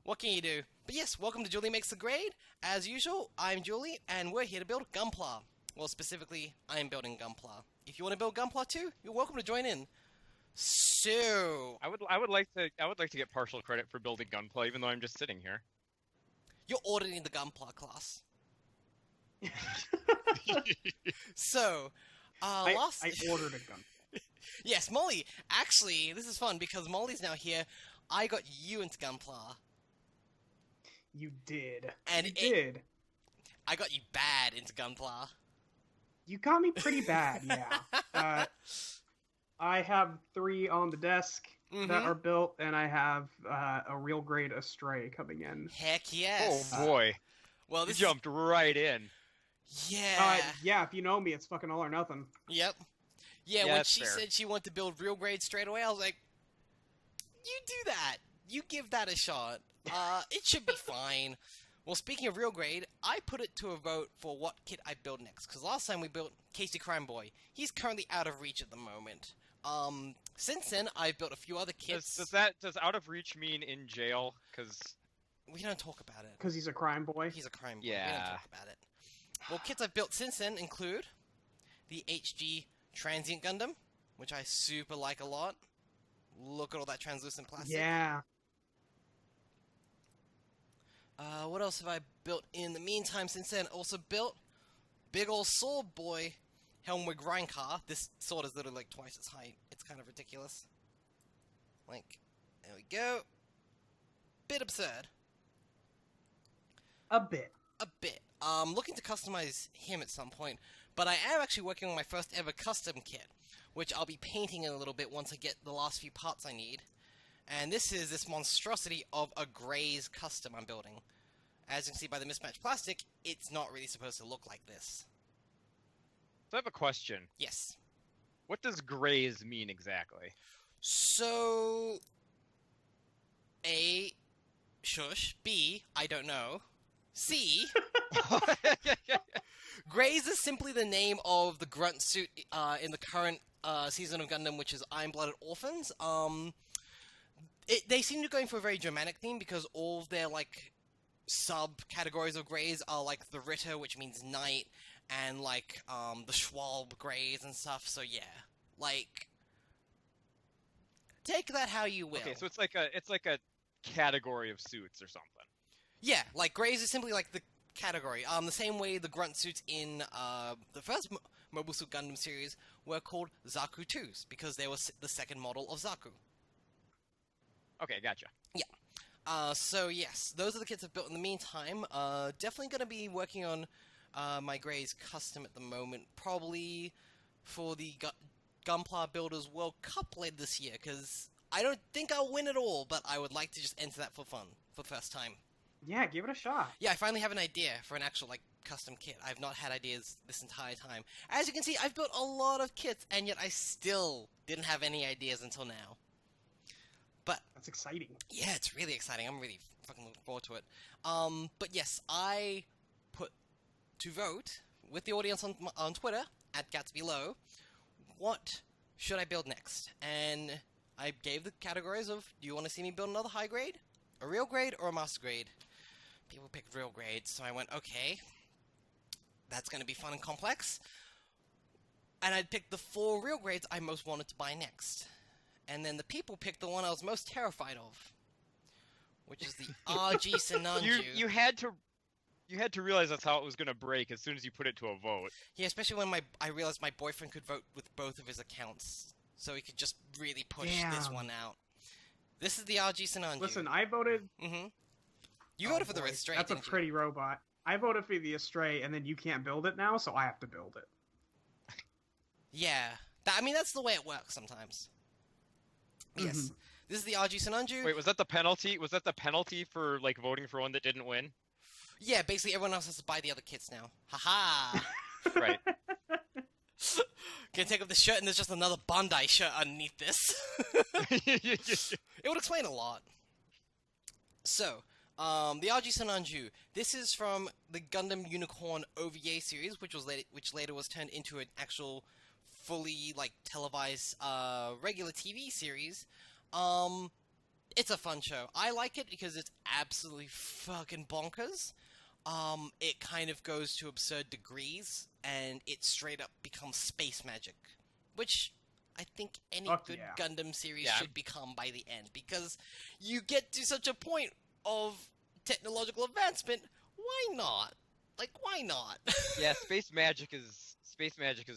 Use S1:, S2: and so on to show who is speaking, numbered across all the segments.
S1: What can you do? But yes, welcome to Julie Makes the Grade. As usual, I'm Julie, and we're here to build Gunpla. Well, specifically, I'm building Gunpla. If you want to build Gunpla too, you're welcome to join in. So,
S2: I would like to get partial credit for building Gunpla, even though I'm just sitting here.
S1: you're auditing the Gunpla class. So, last...
S3: I ordered a gun.
S1: Yes, Molly. Actually, this is fun because Molly's now here. I got you into Gunpla.
S3: You did.
S1: And
S3: you did.
S1: I got you bad into Gunpla.
S3: You got me pretty bad, yeah. I have 3 on the desk that are built, and I have a real grade Astray coming in.
S1: Heck yes.
S2: Oh boy,
S1: Well,
S2: you
S1: this
S2: jumped right in.
S1: Yeah.
S3: Yeah, if you know me, it's fucking all or nothing.
S1: Yep. Yeah,
S2: Yeah,
S1: when
S2: that's
S1: she
S2: fair.
S1: said she wanted to build real grade straight away, I was like, you do that. You give that a shot. It should be fine. Well, speaking of real grade, I put it to a vote for what kit I build next, because last time we built Casey Crime Boy. He's currently out of reach at the moment. Since then, I've built a few other kits.
S2: Does out of reach mean in jail? Because
S1: We don't talk about it.
S3: Because he's a crime boy.
S1: He's a crime boy. We don't
S2: Yeah.
S1: talk about it. Well, kits I've built since then include the HG Transient Gundam, which I super like a lot. Look at all that translucent plastic.
S3: Yeah.
S1: What else have I built in the meantime since then? Also built big ol' sword boy, Helmwig Rheincar. This sword is literally like twice its height. It's kind of ridiculous. Like, there we go. Bit absurd.
S3: A bit.
S1: A bit. Looking to customize him at some point, but I am actually working on my first ever custom kit, which I'll be painting in a little bit once I get the last few parts I need. And this is this monstrosity of a Graze custom I'm building. As you can see by the mismatched plastic, it's not really supposed to look like this.
S2: I have a question.
S1: Yes.
S2: What does graze mean exactly?
S1: So... A... Shush. B... I don't know. C... Graze is simply the name of the grunt suit in the current season of Gundam, which is Iron-Blooded Orphans. They seem to be going for a very Germanic theme because all of their, like, sub-categories of Greys are, like, the Ritter, which means night, and, like, the Schwalbe Greys and stuff, so yeah. Like, take that how you will.
S2: Okay, so it's like a category of suits or something.
S1: Yeah, like, Greys is simply, like, the category. The same way the grunt suits in the first Mobile Suit Gundam series were called Zaku 2s, because they were the second model of Zaku.
S2: Okay, gotcha.
S1: So yes, those are the kits I've built in the meantime. Definitely going to be working on my Graze custom at the moment, probably for the Gunpla Builders World Cup later this year, because I don't think I'll win it all, but I would like to just enter that for fun, for the first time.
S3: Yeah, give it a shot.
S1: Yeah, I finally have an idea for an actual, like, custom kit. I've not had ideas this entire time. As you can see, I've built a lot of kits, and yet I still didn't have any ideas until now. But
S3: That's exciting.
S1: yeah, it's really exciting. I'm really fucking looking forward to it. But yes, I put to vote with the audience on Twitter at GatsbyLow, what should I build next? And I gave the categories of, do you want to see me build another high grade, a real grade, or a master grade? People picked real grades, so I went, okay, that's going to be fun and complex. And I picked the 4 real grades I most wanted to buy next. And then the people picked the one I was most terrified of, which is the RG Sinanju.
S2: You had to realize that's how it was gonna break as soon as you put it to a vote.
S1: Yeah, especially when I realized my boyfriend could vote with both of his accounts, so he could just really push this
S3: Damn.
S1: one out. This is the RG Sinanju.
S3: Listen, I voted...
S1: Mm-hmm. You voted for the
S3: boy,
S1: Astray,
S3: That's a
S1: didn't you?
S3: pretty robot. I voted for the Astray, and then you can't build it now, so I have to build it.
S1: Yeah. I mean, that's the way it works sometimes. Yes. This is the RG Sinanju.
S2: Wait, was that the penalty? Was that the penalty for like voting for one that didn't win?
S1: Yeah, basically everyone else has to buy the other kits now. Haha!
S2: Right.
S1: Can take off the shirt and there's just another Bandai shirt underneath this. It would explain a lot. So, the RG Sinanju. This is from the Gundam Unicorn OVA series, which later was turned into an actual fully, like, televised, regular TV series. It's a fun show. I like it because it's absolutely fucking bonkers. It kind of goes to absurd degrees, and it straight up becomes space magic, which I think any
S3: Fuck
S1: good
S3: yeah.
S1: Gundam series
S2: Yeah.
S1: should become by the end, because you get to such a point of technological advancement. Why not? Like, why not?
S2: Yeah, space magic is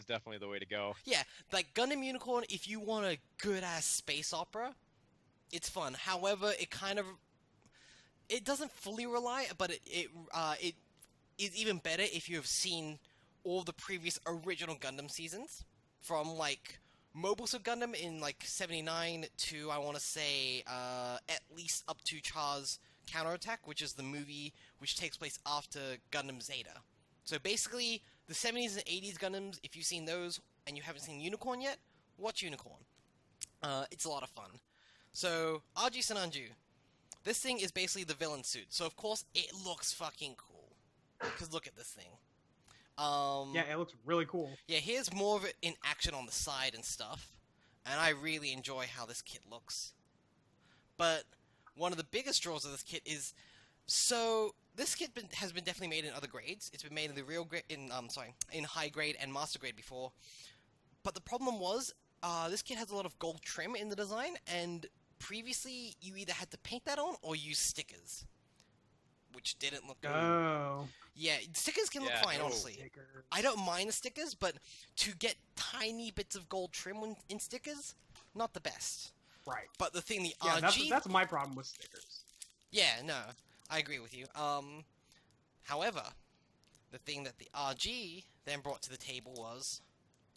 S2: definitely the way to go.
S1: Yeah, like Gundam Unicorn, if you want a good ass space opera, it's fun. However, it doesn't fully rely, but it is even better if you have seen all the previous original Gundam seasons, from like Mobile Suit Gundam in like '79 to, I want to say, at least up to Char's Counterattack, which is the movie which takes place after Gundam Zeta. So basically, the 70s and 80s Gundams, if you've seen those and you haven't seen Unicorn yet, watch Unicorn. It's a lot of fun. So, RG Sinanju. This thing is basically the villain suit, so of course it looks fucking cool. Because look at this thing.
S3: Yeah, it looks really cool.
S1: Yeah, here's more of it in action on the side and stuff. And I really enjoy how this kit looks. But one of the biggest draws of this kit is... So, this kit has been definitely made in other grades. It's been made in the real grade... in high grade and master grade before. But the problem was, this kit has a lot of gold trim in the design, and previously you either had to paint that on or use stickers. Which didn't look good.
S3: Oh.
S1: Yeah, stickers can look
S2: Yeah,
S1: fine,
S2: no.
S1: honestly.
S3: Stickers.
S1: I don't mind the stickers, but to get tiny bits of gold trim in stickers, not the best.
S3: Right.
S1: But the thing, the
S3: Yeah,
S1: RG...
S3: that's my problem with stickers.
S1: Yeah, no, I agree with you. However, the thing that the RG then brought to the table was,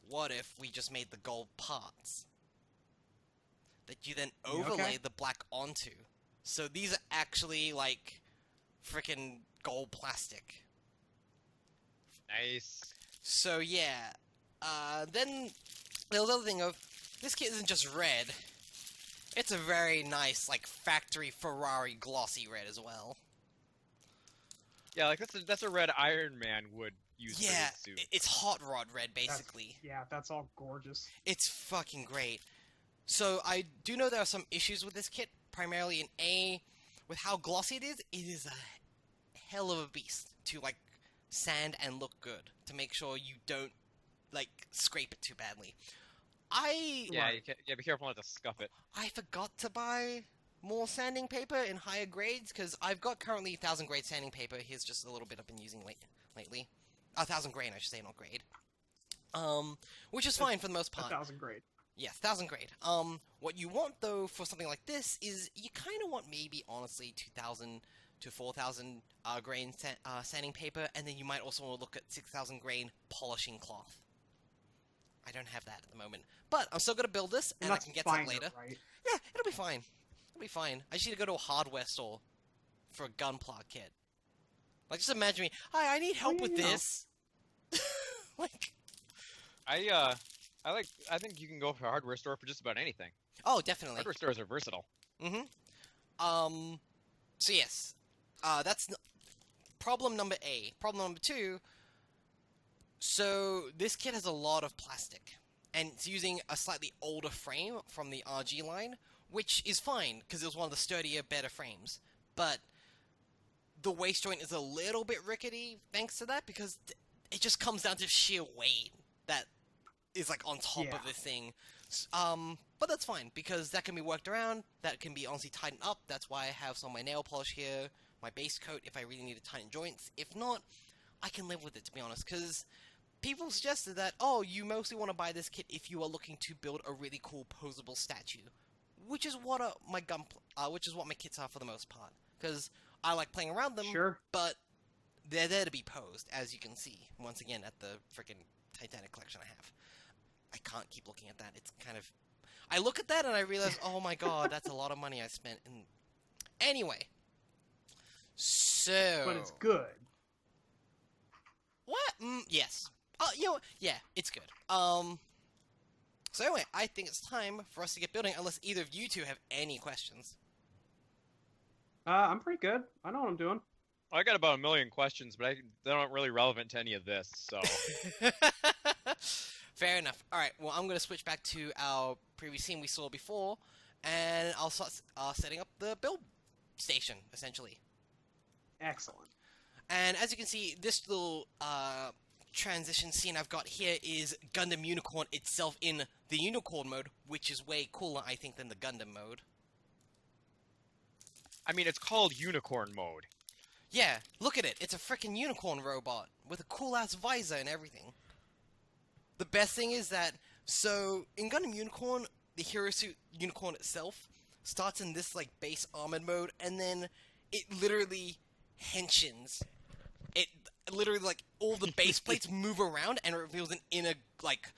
S1: what if we just made the gold parts that you then
S3: Yeah,
S1: overlay
S3: okay.
S1: the black onto? So these are actually, like, frickin' gold plastic.
S2: Nice.
S1: So yeah, then there was the other thing of, this kit isn't just red, it's a very nice, like, factory Ferrari glossy red as well.
S2: Yeah, like that's a red Iron Man would use for
S1: Yeah,
S2: his suit.
S1: it's hot rod red, basically.
S3: Yeah, that's all gorgeous.
S1: It's fucking great. So I do know there are some issues with this kit, primarily with how glossy it is a hell of a beast to, like, sand and look good, to make sure you don't, like, scrape it too badly.
S2: Yeah, be careful not to scuff it.
S1: I forgot to buy more sanding paper in higher grades, because I've got currently 1000 grade sanding paper. Here's just a little bit I've been using lately. 1000 grain, I should say, not grade. Which is fine for the most part.
S3: 1,000 grade.
S1: Yes, 1000 grade. What you want, though, for something like this is you kind of want maybe, honestly, 2000 to 4000 grain sanding paper, and then you might also want to look at 6000 grain polishing cloth. I don't have that at the moment. But I'm still going to build this, and I
S3: that's
S1: can get to
S3: finer,
S1: it later.
S3: Right?
S1: Yeah, it'll be fine. It'll be fine. I just need to go to a hardware store for a gunpla kit. Like, just imagine me, hi, I need help
S3: yeah,
S1: with
S3: you know.
S1: this. Like,
S2: I think you can go for a hardware store for just about anything.
S1: oh, definitely.
S2: Hardware stores are versatile.
S1: So yes, that's problem number A. Problem number 2, so this kit has a lot of plastic, and it's using a slightly older frame from the RG line, which is fine, because it was one of the sturdier, better frames, but the waist joint is a little bit rickety thanks to that, because it just comes down to sheer weight that is, like, on top of
S3: Yeah.
S1: this thing. But that's fine, because that can be worked around, that can be honestly tightened up. That's why I have some of my nail polish here, my base coat if I really need to tighten joints. If not, I can live with it, to be honest, because people suggested that, oh, you mostly want to buy this kit if you are looking to build a really cool posable statue, which is what my kits are for the most part, because I like playing around them,
S3: Sure.
S1: but they're there to be posed, as you can see, once again, at the frickin' Titanic collection I have. I can't keep looking at that. It's kind of... I look at that and I realize, oh my god, that's a lot of money I spent. Anyway. So...
S3: But it's good.
S1: What? Yes. You know what? Yeah, it's good. So anyway, I think it's time for us to get building, unless either of you two have any questions.
S3: I'm pretty good. I know what I'm doing.
S2: I got about 1 million questions, but they're not really relevant to any of this, so...
S1: Fair enough. Alright, well, I'm going to switch back to our previous scene we saw before, and I'll start setting up the build station, essentially.
S3: Excellent.
S1: And as you can see, this little transition scene I've got here is Gundam Unicorn itself in the Unicorn mode, which is way cooler, I think, than the Gundam mode.
S2: I mean, it's called Unicorn mode.
S1: Yeah, look at it. It's a frickin' unicorn robot with a cool-ass visor and everything. The best thing is that, so, in Gundam Unicorn, the hero suit Unicorn itself starts in this, like, base armored mode, and then it literally henshins. It literally, like, all the base plates move around and it reveals an inner, like,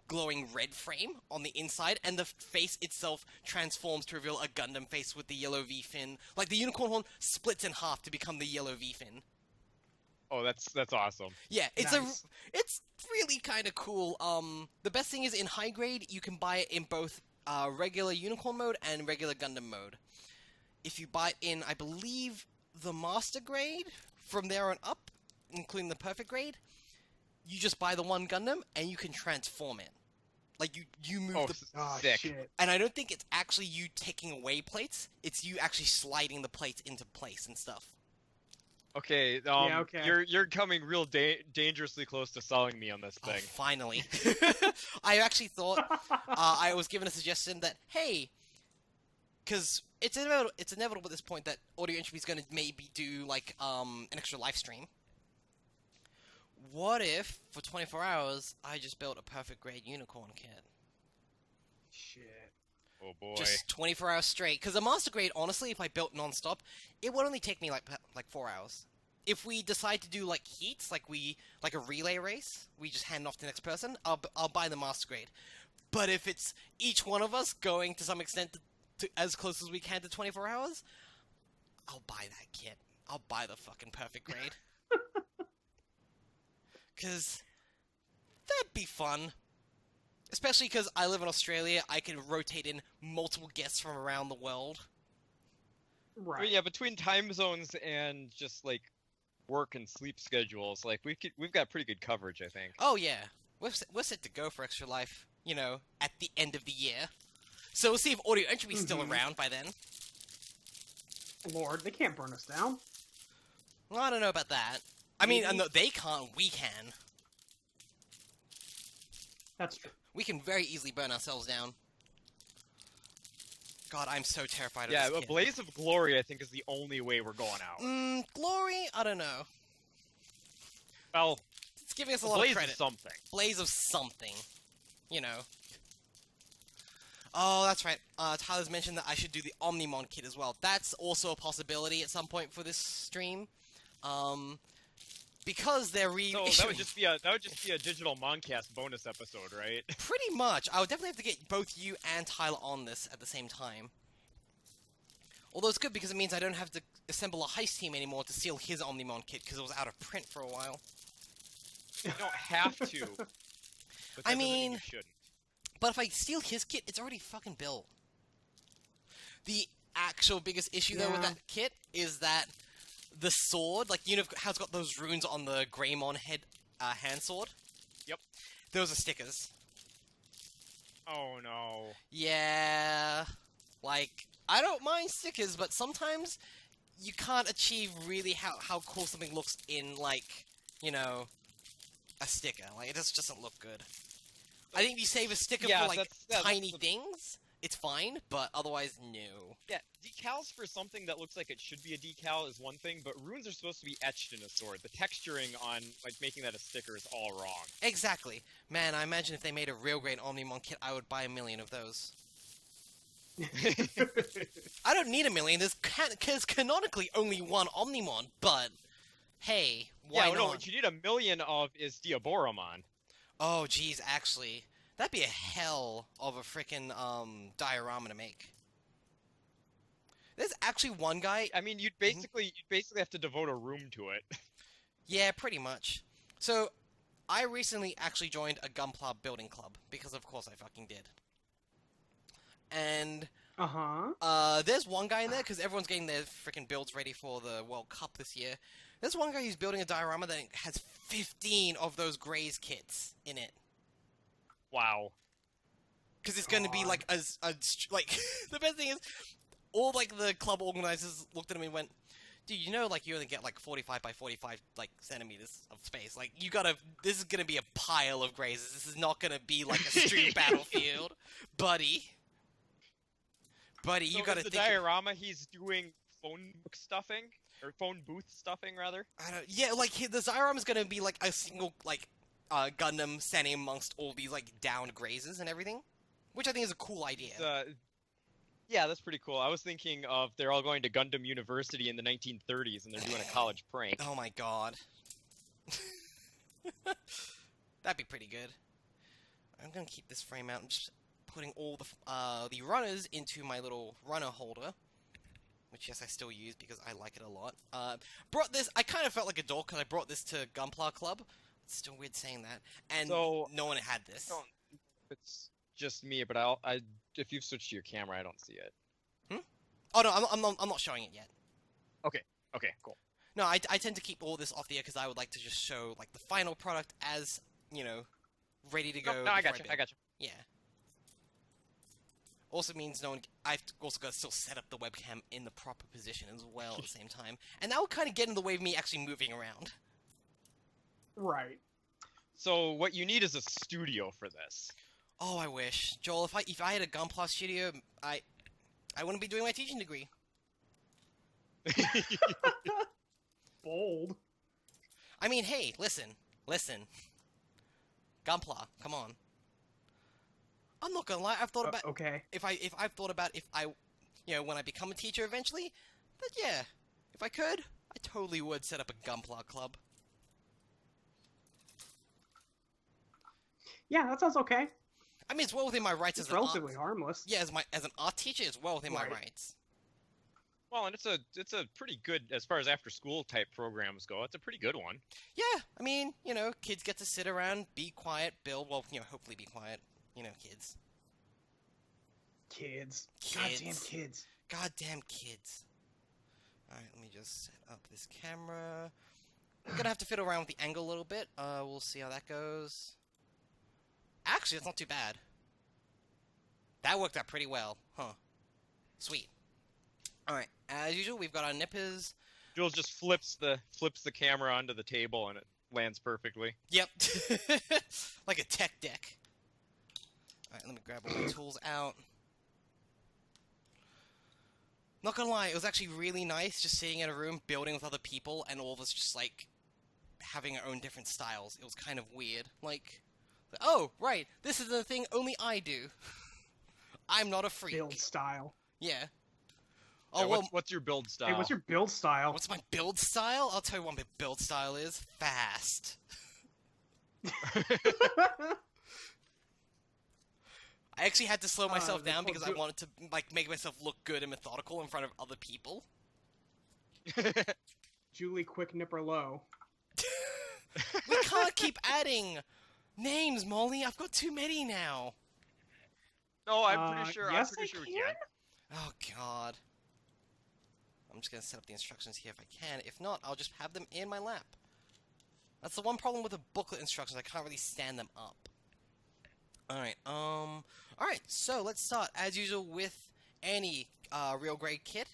S1: glowing red frame on the inside, and the face itself transforms to reveal a Gundam face with the yellow V-fin. Like, the unicorn horn splits in half to become the yellow V-fin.
S2: Oh, that's awesome.
S1: Yeah, it's
S3: Nice.
S1: it's really kind of cool. The best thing is in high grade, you can buy it in both regular unicorn mode and regular Gundam mode. If you buy it in, I believe, the master grade, from there on up, including the perfect grade, you just buy the one Gundam, and you can transform it. Like, you move
S2: Oh,
S1: the...
S3: Oh,
S2: sick.
S3: shit.
S1: And I don't think it's actually you taking away plates, it's you actually sliding the plates into place and stuff.
S2: Okay,
S3: Yeah, okay.
S2: You're coming real dangerously close to selling me on this
S1: Oh,
S2: thing.
S1: finally. I actually thought, I was given a suggestion that, hey, because it's inevitable at this point that Audio Entropy is going to maybe do, like, an extra live stream. What if, for 24 hours, I just built a perfect grade unicorn kit?
S3: Shit.
S2: Oh boy.
S1: Just 24 hours straight. Because a master grade, honestly, if I built non-stop, it would only take me, like 4 hours. If we decide to do, like, heats, like a relay race, we just hand off to the next person, I'll buy the master grade. But if it's each one of us going to some extent to as close as we can to 24 hours, I'll buy that kit. I'll buy the fucking perfect grade. Because that'd be fun. Especially because I live in Australia, I can rotate in multiple guests from around the world.
S3: Right.
S2: But yeah, between time zones and just like work and sleep schedules, like we've got pretty good coverage, I think.
S1: Oh yeah, we're set to go for Extra Life, you know, at the end of the year. So we'll see if Audio Entropy's still around by then.
S3: Lord, they can't burn us down.
S1: Well, I don't know about that. I mean, no, they can't, we can.
S3: That's true.
S1: We can very easily burn ourselves down. God, I'm so terrified of
S2: Yeah,
S1: this
S2: a
S1: kid.
S2: blaze of glory, I think, is the only way we're going out.
S1: Glory? I don't know.
S2: Well,
S1: It's giving us a
S2: a
S1: lot
S2: blaze
S1: of credit.
S2: of something.
S1: Blaze of something. You know. Oh, that's right. Tyler's mentioned that I should do the Omnimon kit as well. That's also a possibility at some point for this stream. Because they're
S2: So that would just be a digital Moncast bonus episode, right?
S1: Pretty much. I would definitely have to get both you and Tyler on this at the same time. Although it's good because it means I don't have to assemble a heist team anymore to steal his Omnimon kit because it was out of print for a while.
S2: You don't have to. But that
S1: I
S2: doesn't
S1: mean-
S2: you shouldn't.
S1: But if I steal his kit, it's already fucking built. The actual biggest issue, though, with
S3: Yeah.
S1: that kit is that the sword, like, you know how it's got those runes on the Greymon head hand sword?
S2: Yep.
S1: Those are stickers.
S2: Oh no.
S1: Yeah. Like, I don't mind stickers, but sometimes you can't achieve really how cool something looks in, like, you know, a sticker. Like, it just doesn't look good. I think if you save a sticker
S2: Yeah,
S1: for, like,
S2: that's
S1: tiny
S2: the-
S1: things, it's fine, but otherwise, no.
S2: Yeah, decals for something that looks like it should be a decal is one thing, but runes are supposed to be etched in a sword. The texturing on, like, making that a sticker is all wrong.
S1: Exactly. Man, I imagine if they made a real great Omnimon kit, I would buy 1,000,000 of those. I don't need 1,000,000, there's canonically only one Omnimon, but, hey, why
S2: Yeah, no,
S1: not?
S2: what you need 1,000,000 of is Diaboromon.
S1: Oh, geez, actually, that'd be a hell of a frickin' diorama to make. There's actually one guy...
S2: I mean, you'd basically have to devote a room to it.
S1: Yeah, pretty much. So, I recently actually joined a Gunpla building club, because of course I fucking did. And, there's one guy in there, because everyone's getting their frickin' builds ready for the World Cup this year. There's one guy who's building a diorama that has 15 of those Graze kits in it.
S2: Wow.
S1: because it's going to be
S3: God.
S1: like like the best thing is all like the club organizers looked at him and went, dude, you know, like you only get like 45 by 45 like centimeters of space. Like you gotta, this is gonna be a pile of grazes. This is not gonna be like a street battlefield, buddy. Buddy,
S2: So
S1: you gotta
S2: is the
S1: think.
S2: diorama he's doing phone book stuffing or phone booth stuffing rather.
S1: I don't, yeah, like the Zyrom is gonna be like a single like Gundam standing amongst all these like downed grazes and everything, which I think is a cool idea.
S2: Yeah, that's pretty cool. I was thinking of they're all going to Gundam University in the 1930s and they're doing a college prank.
S1: Oh my god. That'd be pretty good. I'm gonna keep this frame out. I'm just putting all the runners into my little runner holder, which yes, I still use because I like it a lot. Brought this. I kind of felt like a dork because I brought this to Gunpla Club. It's still weird saying that, and
S2: So,
S1: no one had this.
S2: It's just me, but if you've switched to your camera, I don't see it.
S1: Oh no, I'm not showing it yet.
S2: Okay, cool.
S1: No, I tend to keep all this off the air because I would like to just show like the final product as, you know, ready to go.
S2: No, I
S1: before
S2: got you.
S1: build.
S2: I got you.
S1: Yeah. Also means no one. I've also got to still set up the webcam in the proper position as well at the same time, and that would kind of get in the way of me actually moving around.
S3: Right.
S2: So what you need is a studio for this.
S1: Oh, I wish, Joel. If I had a Gunpla studio, I wouldn't be doing my teaching degree.
S3: Bold.
S1: I mean, hey, listen. Gunpla, come on. I'm not gonna lie. I've thought about
S3: Okay.
S1: if I've thought about if I, you know, when I become a teacher eventually. But yeah, if I could, I totally would set up a Gunpla club.
S3: Yeah, that sounds okay.
S1: I mean, it's well within my rights
S3: It's
S1: as an
S3: relatively
S1: art.
S3: harmless.
S1: Yeah, as an art teacher, it's well within my
S3: Right.
S1: rights.
S2: Well, and it's a pretty good as far as after school type programs go. It's a pretty good one.
S1: Yeah, I mean, you know, kids get to sit around, be quiet, build. Well, you know, hopefully be quiet. You know, kids.
S3: Kids.
S1: Kids.
S3: Goddamn kids.
S1: Goddamn kids. Alright, let me just set up this camera. I'm gonna have to fiddle around with the angle a little bit. We'll see how that goes. Actually, it's not too bad. That worked out pretty well, huh? Sweet. Alright, as usual, we've got our nippers.
S2: Jules just flips the camera onto the table and it lands perfectly.
S1: Yep. Like a tech deck. Alright, let me grab all my tools out. Not gonna lie, it was actually really nice just sitting in a room, building with other people, and all of us just, like, having our own different styles. It was kind of weird. Like, oh, right, this is the thing only I do. I'm not a freak.
S3: Build style.
S1: Yeah.
S2: Yeah,
S1: Oh, well,
S2: what's your build style?
S3: Hey, what's your build style?
S1: what's my build style? I'll tell you what my build style is. Fast. I actually had to slow myself down because I wanted to, like, make myself look good and methodical in front of other people.
S3: Julie Quick Nipper Low.
S1: We can't keep adding names, Molly. I've got too many now.
S2: No, I'm pretty sure.
S3: Yes,
S2: I'm pretty sure
S3: I
S2: we
S3: can.
S2: can.
S1: Oh, God. I'm just gonna set up the instructions here if I can. If not, I'll just have them in my lap. That's the one problem with the booklet instructions. I can't really stand them up. Alright, alright, so let's start, as usual, with any, real grade kit.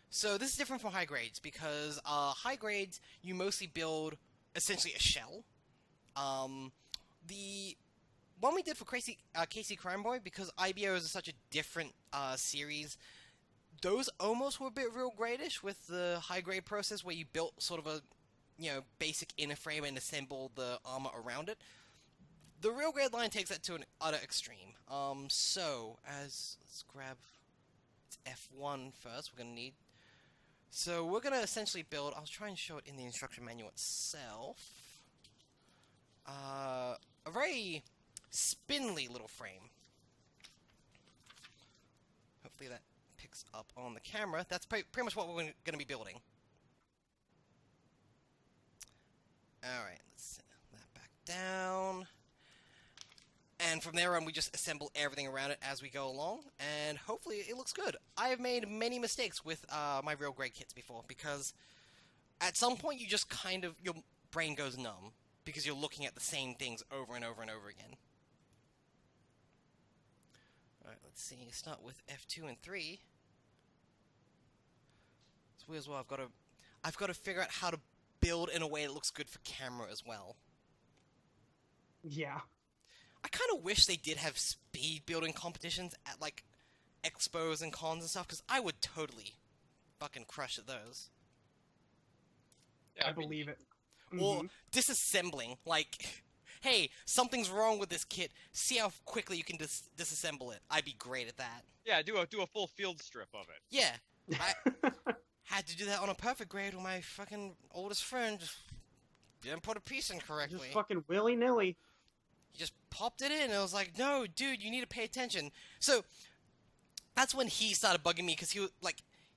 S1: So this is different from high grades, because, high grades, you mostly build, essentially, a shell. The one we did for Casey Crime Boy, because IBO is such a different, series, those almost were a bit real grade-ish with the high grade process, where you built sort of a, you know, basic inner frame and assembled the armor around it. The real grade line takes that to an utter extreme. So, let's grab F1 first, we're gonna need. So, we're gonna essentially build, I'll try and show it in the instruction manual itself. A very spindly little frame. Hopefully that picks up on the camera. That's pretty much what we're gonna be building. Alright, let's set that back down. And from there on, we just assemble everything around it as we go along, and hopefully it looks good. I have made many mistakes with my real grade kits before, because at some point you just kind of, your brain goes numb, because you're looking at the same things over and over and over again. Alright, let's see. Start with F2 and 3. It's weird as well. I've got to figure out how to build in a way that looks good for camera as well.
S3: Yeah.
S1: I kind of wish they did have speed building competitions at, like, expos and cons and stuff, because I would totally fucking crush at those.
S2: Yeah,
S3: I believe it.
S1: Or disassembling, like, hey, something's wrong with this kit, see how quickly you can disassemble it. I'd be great at that.
S2: Yeah, do a full field strip of it.
S1: Yeah, I had to do that on a perfect grade with my fucking oldest friend. Just didn't put a piece in correctly.
S3: Just fucking willy-nilly.
S1: He just popped it in, and I was like, no, dude, you need to pay attention. So, that's when he started bugging me, because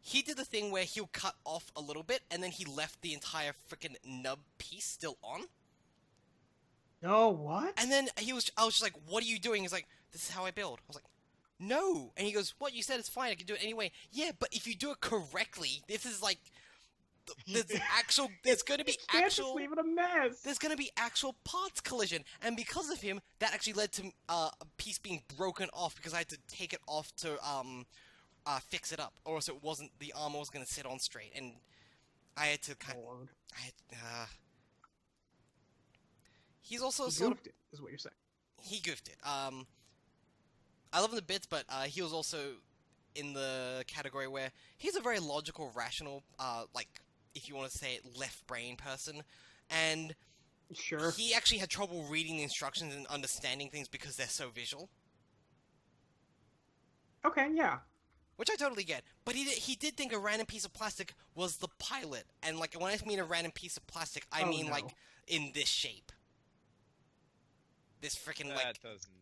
S1: he did the thing where he'll cut off a little bit, and then he left the entire freaking nub piece still on.
S3: No, what?
S1: And then I was just like, what are you doing? He's like, this is how I build. I was like, no. And he goes, what? You said it's fine. I can do it anyway. Yeah, but if you do it correctly, this is like, there's going to be
S3: Can't just leave it a mess.
S1: there's going to be actual parts collision. And because of him, that actually led to a piece being broken off, because I had to take it off to fix it up, or else it wasn't, the armor was going to sit on straight. And I had to he's also
S3: He
S1: sort of...
S3: goofed it, is what you're saying.
S1: He goofed it. I love him to bits, but he was also in the category where he's a very logical, rational, like, if you want to say it, left-brain person. And
S3: Sure.
S1: he actually had trouble reading the instructions and understanding things because they're so visual.
S3: Okay, yeah.
S1: Which I totally get. But he did think a random piece of plastic was the pilot. And, like, when I mean a random piece of plastic, I mean,
S3: no.
S1: like, in this shape. This freaking, like...
S2: That doesn't...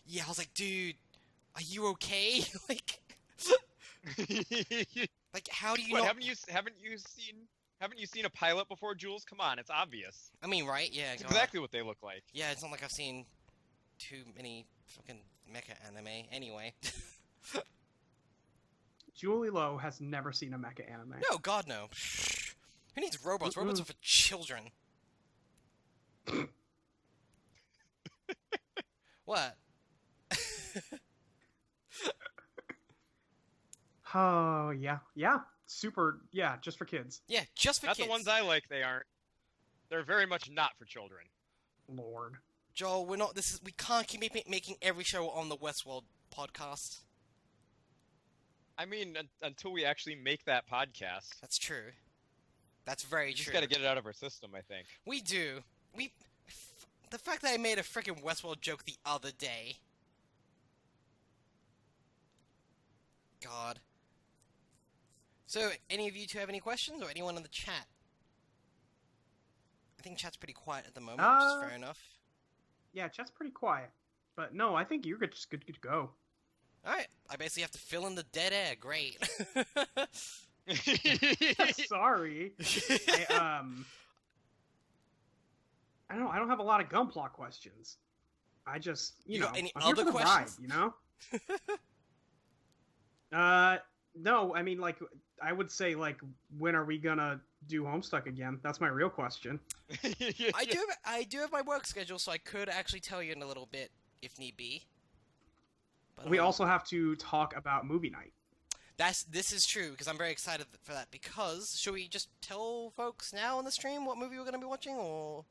S1: Yeah, I was like, dude, are you okay? Like... like, how do you
S2: What,
S1: not...
S2: haven't you seen a pilot before, Jules? Come on, it's obvious.
S1: I mean, right? Yeah,
S2: It's
S1: God.
S2: exactly what they look like.
S1: Yeah, it's not like I've seen too many fucking mecha anime. Anyway.
S3: Julie Lowe has never seen a mecha anime.
S1: No, God, no. Who needs robots? Robots are for children. What?
S3: Oh, yeah. Yeah. Super, yeah, just for kids.
S1: Yeah, just for
S2: Not
S1: kids.
S2: the ones I like, they aren't. They're very much not for children.
S3: Lord.
S1: Joel, we can't keep making every show on the Westworld podcast.
S2: I mean, until we actually make that podcast.
S1: That's true. That's very
S2: We just
S1: true.
S2: gotta get it out of our system, I think.
S1: We do. The fact that I made a freaking Westworld joke the other day. God. So, any of you two have any questions, or anyone in the chat? I think chat's pretty quiet at the moment, which is fair enough.
S3: Yeah, chat's pretty quiet. But no, I think you're just good to go.
S1: Alright, I basically have to fill in the dead air. Great.
S3: Sorry. I don't have a lot of Gunpla questions. I just, you know,
S1: got any
S3: I'm here
S1: other
S3: for the
S1: questions?
S3: ride, you know? No, I mean, like, I would say, like, when are we gonna do Homestuck again? That's my real question.
S1: I do have my work schedule, so I could actually tell you in a little bit, if need be. But,
S3: We also have to talk about movie night.
S1: This is true, because I'm very excited for that, because... Should we just tell folks now on the stream what movie we're going to be watching, or...?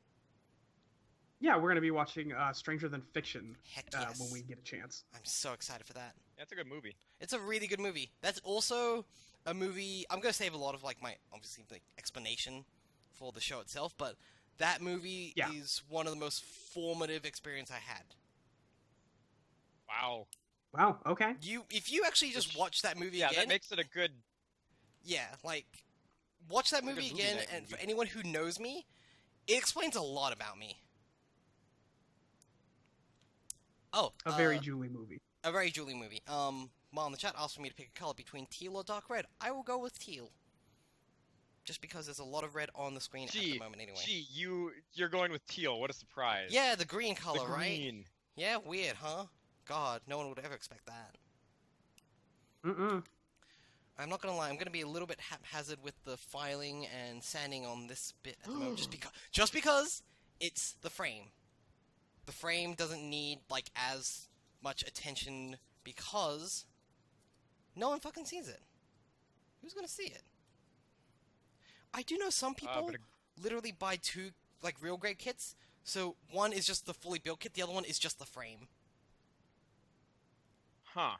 S3: Yeah, we're gonna be watching Stranger Than Fiction
S1: Heck yes.
S3: when we get a chance.
S1: I'm so excited for that.
S2: That's a good movie.
S1: It's a really good movie. That's also a movie... I'm going to save a lot of, like, my, obviously, like, explanation for the show itself, but that movie is one of the most formative experience I had.
S2: Wow.
S3: Wow, okay.
S1: If you actually just watch that movie
S2: Yeah,
S1: again...
S2: that makes it a good...
S1: Yeah, like, watch that movie
S2: movie
S1: again,
S2: night
S1: and
S2: movie.
S1: for anyone who knows me, it explains a lot about me. Oh,
S3: A very Julie movie.
S1: a very Julie movie. Ma in the chat asked for me to pick a color between teal or dark red. I will go with teal. Just because there's a lot of red on the screen at the moment anyway.
S2: Gee, you're going with teal. What a surprise.
S1: Yeah, the green
S2: the
S1: color, right?
S2: green.
S1: Yeah, weird, huh? God, no one would ever expect that.
S3: Mm-mm.
S1: I'm not gonna lie, I'm gonna be a little bit haphazard with the filing and sanding on this bit at the moment, just because it's the frame. The frame doesn't need, like, as much attention because no one fucking sees it. Who's gonna see it? I do know some people literally buy two like real grade kits. So one is just the fully built kit, the other one is just the frame.
S2: Huh.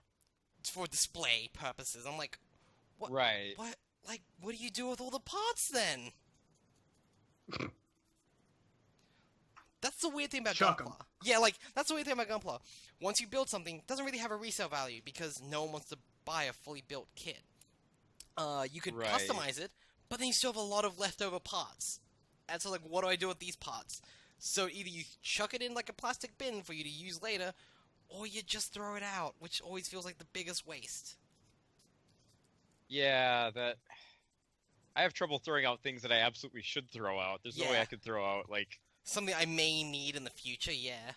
S1: For display purposes. I'm like, what?
S2: Right.
S1: What? Like, what do you do with all the parts then? That's the weird thing about
S3: Chuck 'em.
S1: Gunpla. Yeah, like, that's the weird thing about Gunpla. Once you build something, it doesn't really have a resale value because no one wants to buy a fully built kit. You could
S2: Right.
S1: customize it, but then you still have a lot of leftover parts. And so, like, what do I do with these parts? So either you chuck it in like a plastic bin for you to use later, or you just throw it out, which always feels like the biggest waste.
S2: Yeah, that... I have trouble throwing out things that I absolutely should throw out. There's no way
S1: Yeah.
S2: I could throw out, like...
S1: Something I may need in the future, yeah.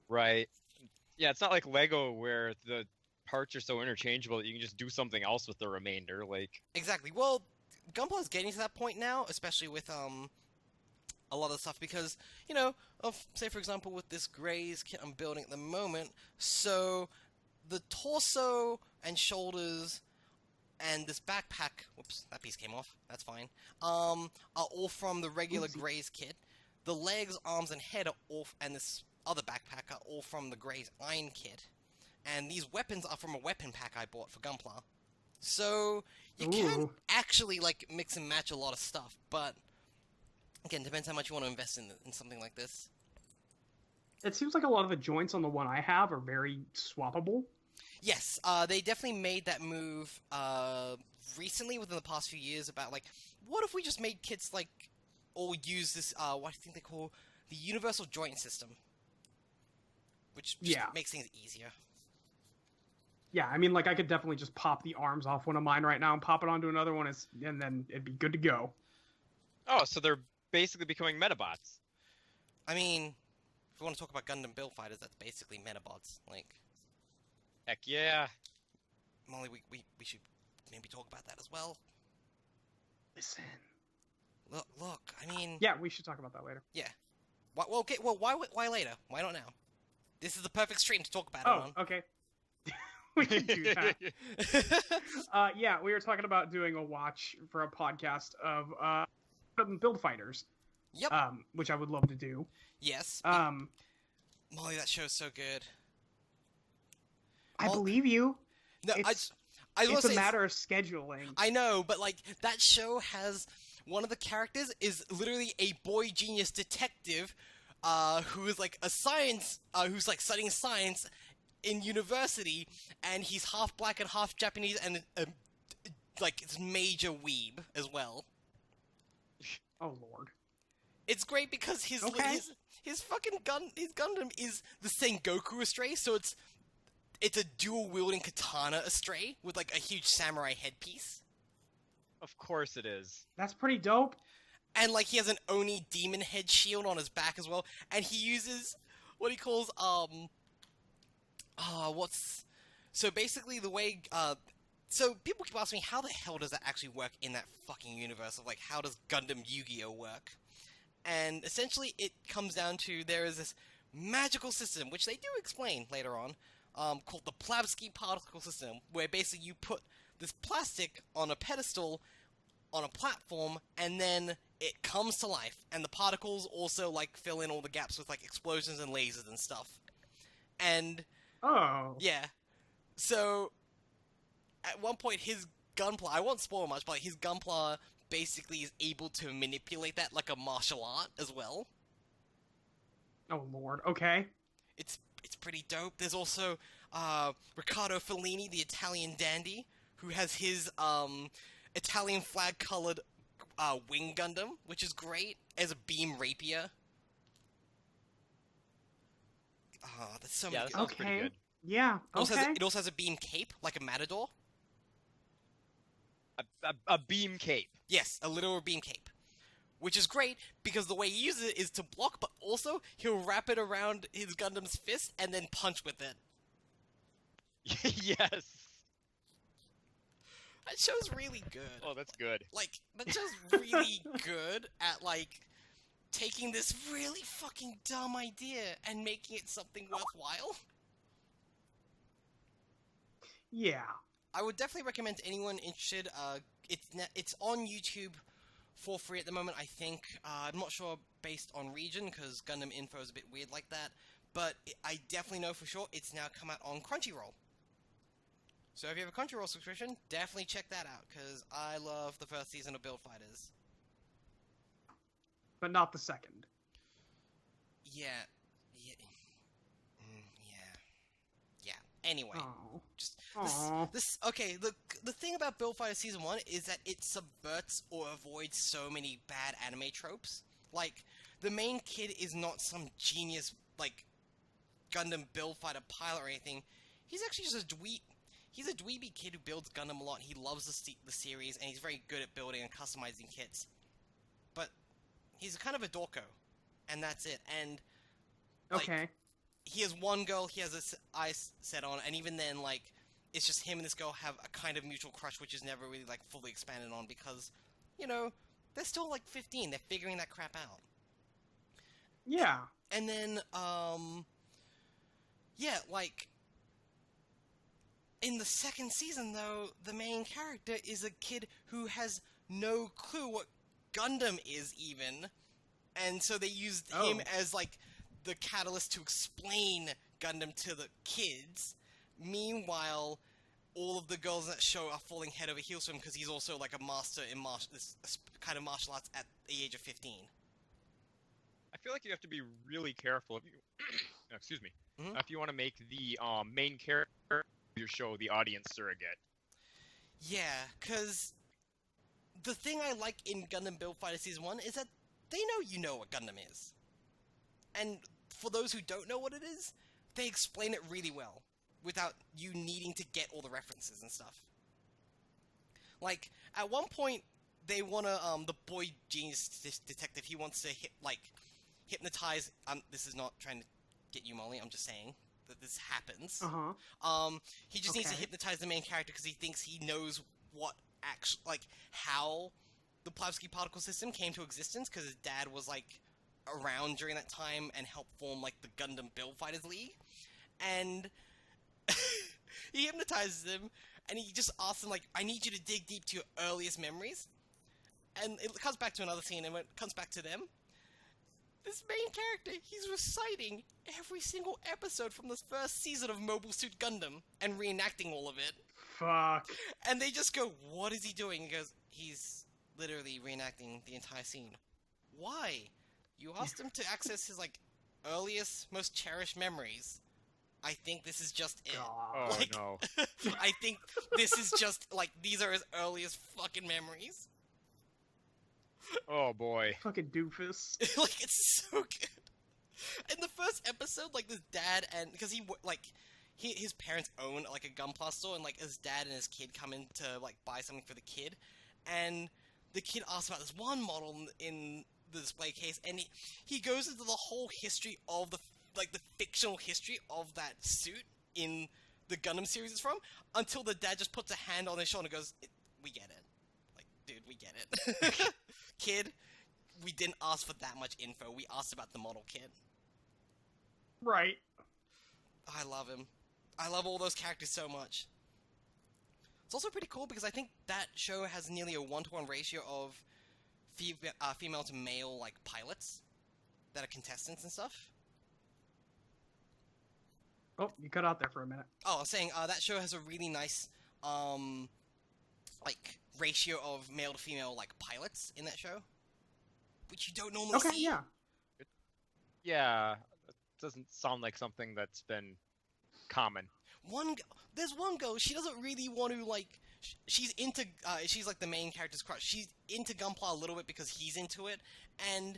S2: Right. Yeah, it's not like Lego where the parts are so interchangeable that you can just do something else with the remainder, like...
S1: Exactly. Well, Gunpla is getting to that point now, especially with a lot of stuff because, you know, say for example with this Grays kit I'm building at the moment, so the torso and shoulders and this backpack, whoops, that piece came off, that's fine, are all from the regular Grays kit. The legs, arms, and head are all, and this other backpack are all from the Grays Iron kit. And these weapons are from a weapon pack I bought for Gunpla. So, you can actually, like, mix and match a lot of stuff, but, again, depends how much you want to invest in something like this.
S3: It seems like a lot of the joints on the one I have are very swappable.
S1: Yes, they definitely made that move, recently, within the past few years, about, like, what if we just made kits, like, or use this, what I think they call the Universal Joint System. Which just makes things easier.
S3: Yeah, I mean, like, I could definitely just pop the arms off one of mine right now and pop it onto another one, and then it'd be good to go.
S2: Oh, so they're basically becoming Metabots.
S1: I mean, if you want to talk about Gundam Build Fighters, that's basically Metabots. Like,
S2: Heck yeah.
S1: Molly, we should maybe talk about that as well.
S3: Listen.
S1: Look, I mean...
S3: Yeah, we should talk about that later.
S1: Yeah. Well, okay, well, why later? Why not now? This is the perfect stream to talk about it on.
S3: Oh, okay. We can do that. Yeah, we were talking about doing a watch for a podcast of Build Fighters.
S1: Yep.
S3: Which I would love to do.
S1: Yes. Molly, that show's so good.
S3: I believe you.
S1: No,
S3: it's a matter of scheduling.
S1: I know, but like that show has one of the characters is literally a boy genius detective, who is like a science, who's like studying science in university, and he's half black and half Japanese, and like it's major weeb as well.
S3: Oh lord.
S1: It's great because his fucking his Gundam is the Sengoku Astray, so it's a dual wielding katana Astray with like a huge samurai headpiece.
S2: Of course it is.
S3: That's pretty dope.
S1: And like he has an Oni demon head shield on his back as well, and he uses what he calls so basically the way so people keep asking me how the hell does that actually work in that fucking universe of like how does Gundam Yu-Gi-Oh work? And essentially it comes down to there is this magical system which they do explain later on, called the Plavsky particle system, where basically you put this plastic on a pedestal on a platform and then it comes to life, and the particles also like fill in all the gaps with like explosions and lasers and stuff. And yeah, so at one point his Gunpla, I won't spoil much, but his Gunpla basically is able to manipulate that like a martial art as well.
S3: Oh lord, okay.
S1: It's pretty dope. There's also Riccardo Fellini, the Italian dandy, who has his Italian flag-colored wing Gundam, which is great, as a beam rapier. There's so many.
S2: Yeah, that sounds pretty good.
S3: Yeah, okay.
S1: It also has a beam cape, like a matador.
S2: A beam cape.
S1: Yes, a literal beam cape. Which is great, because the way he uses it is to block, but also he'll wrap it around his Gundam's fist and then punch with it.
S2: Yes!
S1: That show's really good.
S2: Oh, that's good.
S1: Like, that show's really good at, like, taking this really fucking dumb idea and making it something worthwhile.
S3: Yeah.
S1: I would definitely recommend to anyone interested. It's on YouTube for free at the moment, I think. I'm not sure based on region, because Gundam info is a bit weird like that. But I definitely know for sure it's now come out on Crunchyroll. So if you have a Crunchyroll subscription, definitely check that out, because I love the first season of Build Fighters.
S3: But not the second.
S1: Yeah. Yeah. Yeah. Anyway.
S3: Oh.
S1: Just
S3: Aw.
S1: okay, the thing about Build Fighter Season 1 is that it subverts or avoids so many bad anime tropes. Like, the main kid is not some genius, like, Gundam Build Fighter pilot or anything. He's actually just a dweeb. He's a dweeby kid who builds Gundam a lot. He loves the series, and he's very good at building and customizing kits. But he's kind of a dorko, and that's it. And, like,
S3: Okay.
S1: he has one girl he has his eyes set on, and even then, like, it's just him and this girl have a kind of mutual crush, which is never really, like, fully expanded on, because, you know, they're still, like, 15. They're figuring that crap out.
S3: Yeah.
S1: And then, yeah, like, in the second season, though, the main character is a kid who has no clue what Gundam is, even. And so they used him as, like, the catalyst to explain Gundam to the kids. Meanwhile, all of the girls in that show are falling head over heels for him because he's also like a master in this kind of martial arts at the age of 15.
S2: I feel like you have to be really careful if you, excuse me,
S1: Mhm.
S2: if you want to make the main character of your show the audience surrogate.
S1: Yeah, because the thing I like in Gundam Build Fighter Season 1 is that they know you know what Gundam is. And for those who don't know what it is, they explain it really well, without you needing to get all the references and stuff. Like, at one point, they want to, the boy genius detective, he wants to hypnotize, this is not trying to get you, Molly, I'm just saying that this happens. He just needs to hypnotize the main character because he thinks he knows what actually, like, how the Plavsky particle system came to existence, because his dad was, like, around during that time and helped form, like, the Gundam Build Fighters League. And he hypnotizes him, and he just asks him, like, I need you to dig deep to your earliest memories. And it comes back to another scene, and when it comes back to them, this main character, he's reciting every single episode from this first season of Mobile Suit Gundam, and reenacting all of it.
S3: Fuck.
S1: And they just go, what is he doing? He goes, he's literally reenacting the entire scene. Why? You asked him to access his, like, earliest, most cherished memories. I think this is just it.
S2: Oh,
S1: Like,
S2: no.
S1: I think this is just, like, these are his earliest fucking memories.
S2: Oh, boy.
S3: Fucking doofus.
S1: Like, it's so good. In the first episode, like, this dad and... Because his parents own, like, a Gunpla store, and, like, his dad and his kid come in to, like, buy something for the kid. And the kid asks about this one model in the display case, and he goes into the whole history of the fictional history of that suit in the Gundam series it's from, until the dad just puts a hand on his shoulder and goes, we get it. Like, dude, we get it. Kid, we didn't ask for that much info. We asked about the model kit.
S3: Right.
S1: I love him. I love all those characters so much. It's also pretty cool because I think that show has nearly a 1-to-1 ratio of female to male, like, pilots that are contestants and stuff.
S3: Oh, you cut out there for a minute.
S1: Oh, I'm saying, that show has a really nice, like, ratio of male to female, like, pilots in that show. Which you don't normally see.
S3: Okay, yeah.
S2: Yeah, that doesn't sound like something that's been common.
S1: There's one girl, she doesn't really want to, like, she's into, she's, like, the main character's crush. She's into Gunpla a little bit because he's into it, and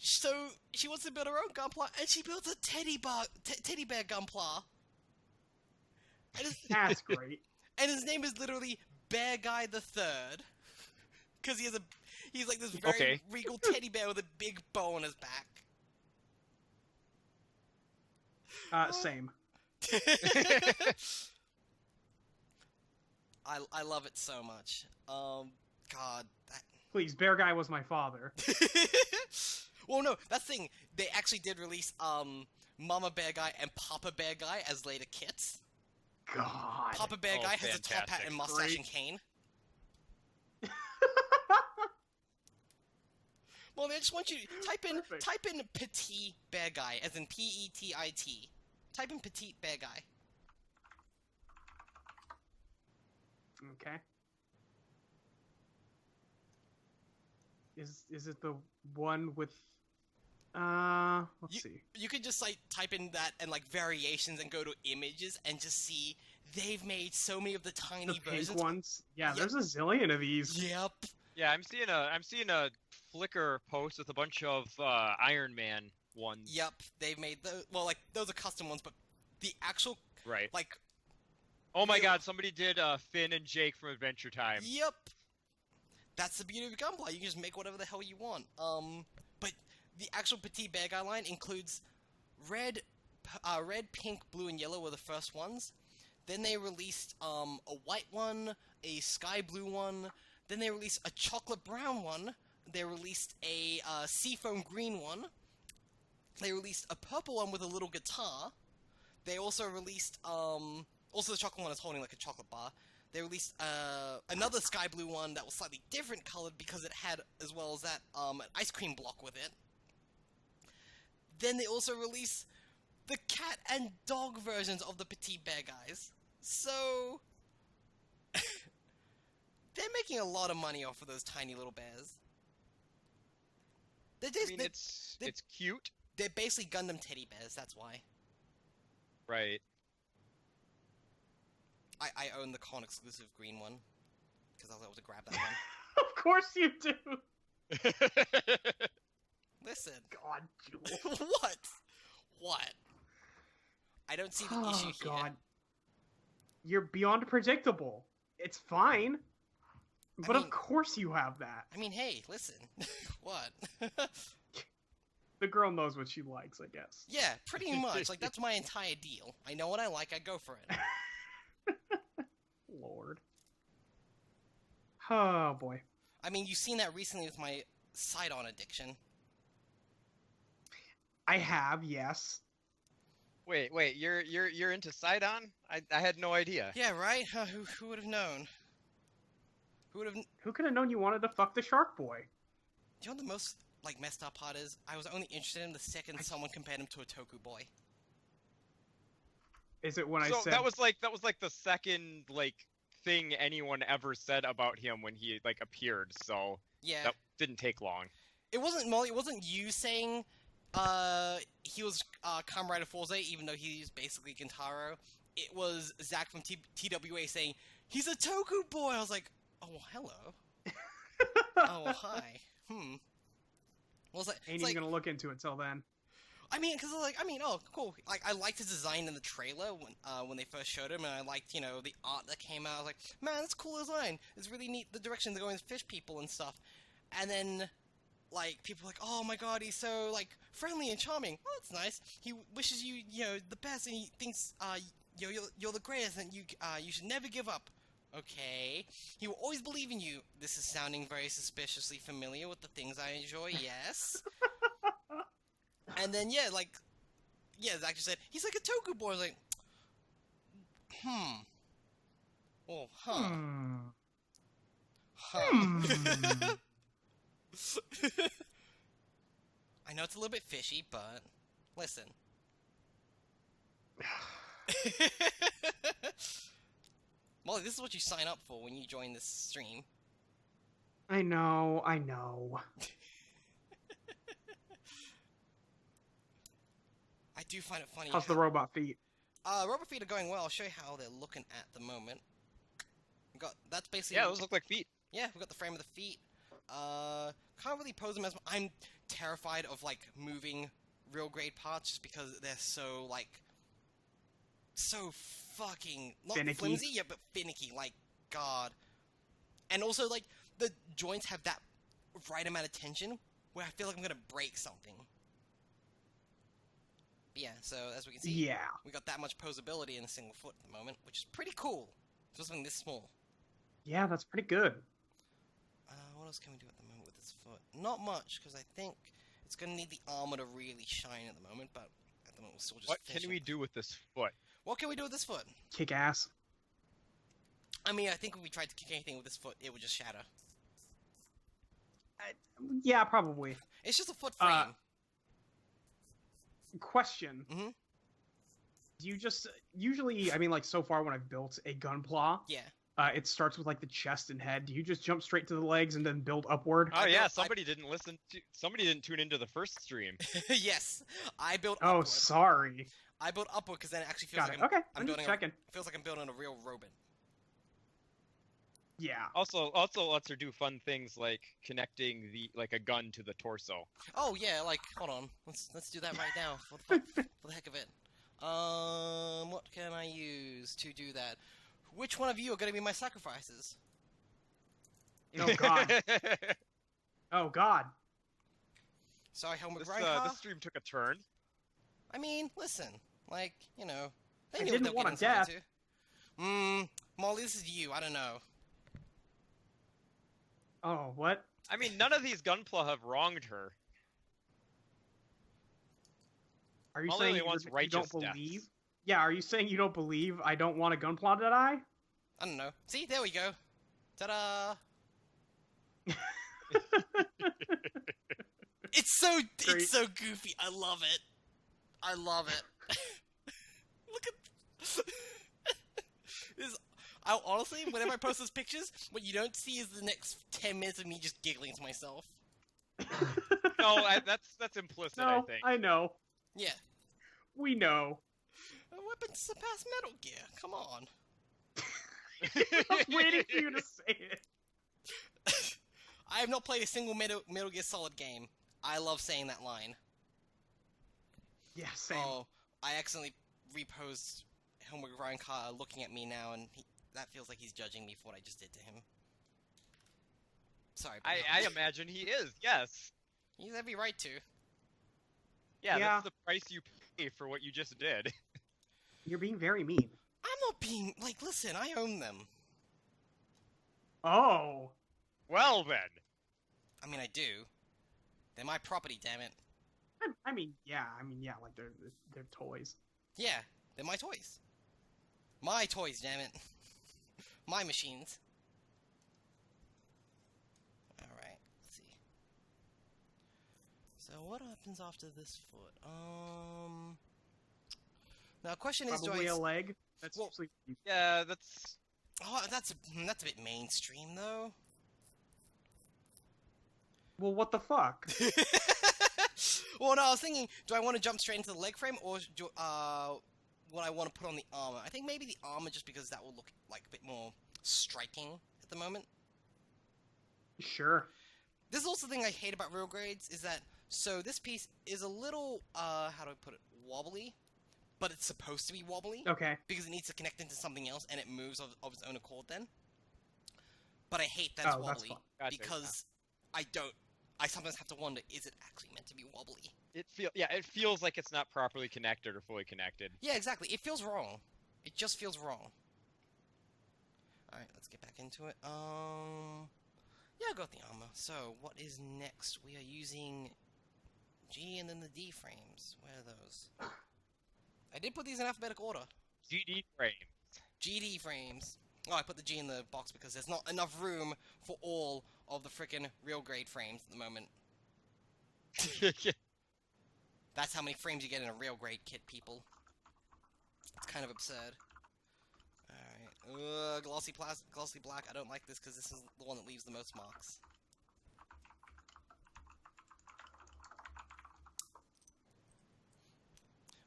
S1: so she wants to build her own Gunpla, and she builds a teddy bear Gunpla.
S3: That's great.
S1: And his name is literally Bear Guy the Third, because he's like this very regal teddy bear with a big bow on his back.
S3: Same.
S1: I love it so much. God, that...
S3: Please, Bear Guy was my father.
S1: Well, no, that thing, they actually did release, Mama Bear Guy and Papa Bear Guy as later kits.
S3: God.
S1: Papa Bear
S2: Oh,
S1: Guy has a top hat
S2: fantastic.
S1: and mustache
S3: Great.
S1: and cane. Well, I just want you to
S3: Perfect.
S1: type in Petite Bear Guy, as in P-E-T-I-T. Type in Petite Bear Guy.
S3: Okay. Is it the one with let's see.
S1: You could just like type in that and like variations and go to images and just see they've made so many of the tiny
S3: The pink
S1: versions.
S3: ones? Yeah,
S1: Yep.
S3: there's a zillion of these.
S1: Yep.
S2: Yeah, I'm seeing a Flickr post with a bunch of Iron Man ones.
S1: Yep. They've made those. Well, like those are custom ones, but the actual
S2: Right.
S1: like.
S2: Oh my
S1: real-
S2: God! Somebody did Finn and Jake from Adventure Time.
S1: Yep. That's the beauty of Gunpla. You can just make whatever the hell you want. But the actual Petite Bear Guy line includes red, pink, blue, and yellow were the first ones. Then they released a white one, a sky blue one. Then they released a chocolate brown one. They released a seafoam green one. They released a purple one with a little guitar. They also released also the chocolate one is holding like a chocolate bar. They released another sky blue one that was slightly different colored because it had, as well as that, an ice cream block with it. Then they also released the cat and dog versions of the Petite Bear Guys. So they're making a lot of money off of those tiny little bears. They're just,
S2: I mean, it's cute,
S1: they're basically Gundam teddy bears, that's why.
S2: right?
S1: I own the con exclusive green one because I was able to grab that one.
S3: Of course you do.
S1: Listen.
S3: God, Jewel.
S1: What? What? I don't see the
S3: Oh
S1: issue here.
S3: God. You're beyond predictable. It's fine. But
S1: mean-
S3: of course you have that.
S1: I mean, hey, listen. What?
S3: The girl knows what she likes, I guess.
S1: Yeah, pretty much. Like, that's my entire deal. I know what I like, I go for it.
S3: Lord. Oh boy.
S1: I mean, you've seen that recently with my side-on addiction.
S3: I have, yes.
S2: Wait, you're into Sidon? I had no idea.
S1: Yeah, right? Who would have known? Who would have...
S3: Who could have known you wanted to fuck the shark boy?
S1: You know what the most, like, messed up part is? I was only interested in him the second someone compared him to a Toku boy.
S3: Is it when
S2: So
S3: I said
S2: that was like the second like thing anyone ever said about him when he like appeared. So
S1: Yeah.
S2: that didn't take long.
S1: It wasn't, Molly, it wasn't you saying, he was, Kamen Rider Forza, even though he's basically Gintaro. It was Zach from TWA saying, he's a Toku boy! I was like, oh, hello. Oh, hi. Well, it's like,
S3: ain't
S1: it's
S3: even
S1: like,
S3: gonna look into it till then.
S1: I mean, because like, I mean, oh, cool. Like, I liked his design in the trailer when they first showed him, and I liked, you know, the art that came out. I was like, man, that's a cool design. It's really neat, the direction they're going with fish people and stuff. And then, like, people are like, oh my god, he's so, like, friendly and charming. Oh, that's nice. He wishes you, you know, the best, and he thinks, you're the greatest, and you should never give up. Okay. He will always believe in you. This is sounding very suspiciously familiar with the things I enjoy, yes. And then, yeah, like, yeah, Zach just said, he's like a Toku boy. I was like, oh, huh. I know it's a little bit fishy, but listen. Molly, this is what you sign up for when you join this stream.
S3: I know.
S1: I do find it funny.
S3: How's the robot feet?
S1: Robot feet are going well. I'll show you how they're looking at the moment. That's basically...
S2: Yeah, those look like feet.
S1: Yeah, we've got the frame of the feet. Can't really pose them as... I'm terrified of, like, moving real grade parts just because they're so, like... So fucking... Not
S3: Finicky.
S1: flimsy, yeah, but finicky. Like, God. And also, like, the joints have that right amount of tension where I feel like I'm gonna break something. But yeah, so as we can see...
S3: Yeah.
S1: We got that much posability in a single foot at the moment, which is pretty cool for something this small.
S3: Yeah, that's pretty good.
S1: What else can we do at the moment with this foot? Not much, because I think it's going to need the armor to really shine at the moment, but at the moment we're still just
S2: What
S1: fishing.
S2: can we do with this foot?
S1: What can we do with this foot?
S3: Kick ass.
S1: I mean, I think if we tried to kick anything with this foot, it would just shatter.
S3: Yeah, probably.
S1: It's just a foot frame.
S3: Question.
S1: Mm-hmm.
S3: Do you just usually? I mean, like so far when I've built a gunpla,
S1: Yeah.
S3: it starts with like the chest and head. Do you just jump straight to the legs and then build upward?
S2: Oh yeah, somebody didn't tune into the first stream.
S1: Yes, I built
S3: Oh,
S1: upward.
S3: sorry.
S1: I built upward because then it actually feels
S3: Got
S1: like
S3: it. Okay,
S1: I'm
S3: I'm just
S1: building.
S3: checking.
S1: Feels like I'm building a real robot.
S3: Yeah.
S2: Also lets her do fun things like connecting a gun to the torso.
S1: Oh yeah, like hold on, let's do that right now for the heck of it. What can I use to do that? Which one of you are going to be my sacrifices?
S3: Oh god. Oh god.
S1: Sorry, Helmut
S2: This
S1: Reinhardt.
S2: this stream took a turn.
S1: I mean, listen, like you know, they
S3: I
S1: knew
S3: didn't
S1: what
S3: want
S1: they were
S3: a
S1: getting themselves into. Molly, this is you. I don't know.
S3: Oh, what?
S2: I mean, none of these Gunpla have wronged her.
S3: Are you
S2: Molly
S3: saying
S2: only
S3: you
S2: wants
S3: don't
S2: righteous
S3: believe?
S2: deaths.
S3: Yeah, are you saying you don't believe I don't want a gunpla to die?
S1: I don't know. See, there we go. Ta-da!
S3: Great.
S1: It's so goofy. I love it. I love it. Look at this. I honestly, whenever I post those pictures, what you don't see is the next 10 minutes of me just giggling to myself.
S2: No, that's implicit.
S3: No,
S2: I think.
S3: I know.
S1: Yeah.
S3: We know.
S1: A weapon to surpass Metal Gear. Come on.
S3: I was waiting for you to say it.
S1: I have not played a single Metal Gear Solid game. I love saying that line.
S3: Yeah, same.
S1: Oh, I accidentally reposed Helmut Reinhardt looking at me now, and that feels like he's judging me for what I just did to him. Sorry.
S2: I imagine he is. Yes.
S1: He has every right to.
S2: Yeah,
S3: Yeah.
S2: that's the price you pay for what you just did.
S3: You're being very mean.
S1: I'm not being like. Listen, I own them.
S3: Oh.
S2: Well then.
S1: I mean, I do. They're my property, damn it.
S3: I mean, yeah, like they're toys.
S1: Yeah, they're my toys. My toys, damn it. My machines. Alright, let's see. So what happens after this foot? Now, question is,
S3: Probably
S1: do I...
S3: a leg. That's
S1: Well-
S3: usually...
S2: Yeah, that's.
S1: Oh, that's a bit mainstream, though.
S3: Well, what the fuck?
S1: Well, no, I was thinking, do I want to jump straight into the leg frame, or do, what I want to put on the armor? I think maybe the armor, just because that will look like a bit more striking at the moment.
S3: Sure.
S1: This is also the thing I hate about real grades, is that, so this piece is a little, how do I put it, wobbly, but it's supposed to be wobbly,
S3: Okay.
S1: because it needs to connect into something else, and it moves of its own accord then. But I hate that it's
S3: Oh, that's
S1: wobbly,
S3: fine.
S2: Gotcha,
S1: because I sometimes have to wonder, is it actually meant to be wobbly?
S2: It feels like it's not properly connected or fully connected.
S1: Yeah, exactly. It feels wrong. It just feels wrong. Alright, let's get back into it. Yeah, I got the armor. So, what is next? We are using G and then the D frames. Where are those? I did put these in alphabetical order.
S2: GD frame.
S1: GD frames. Oh, I put the G in the box because there's not enough room for all of the frickin' real grade frames at the moment. That's how many frames you get in a real grade kit, people. It's kind of absurd. Alright. Glossy black. I don't like this because this is the one that leaves the most marks.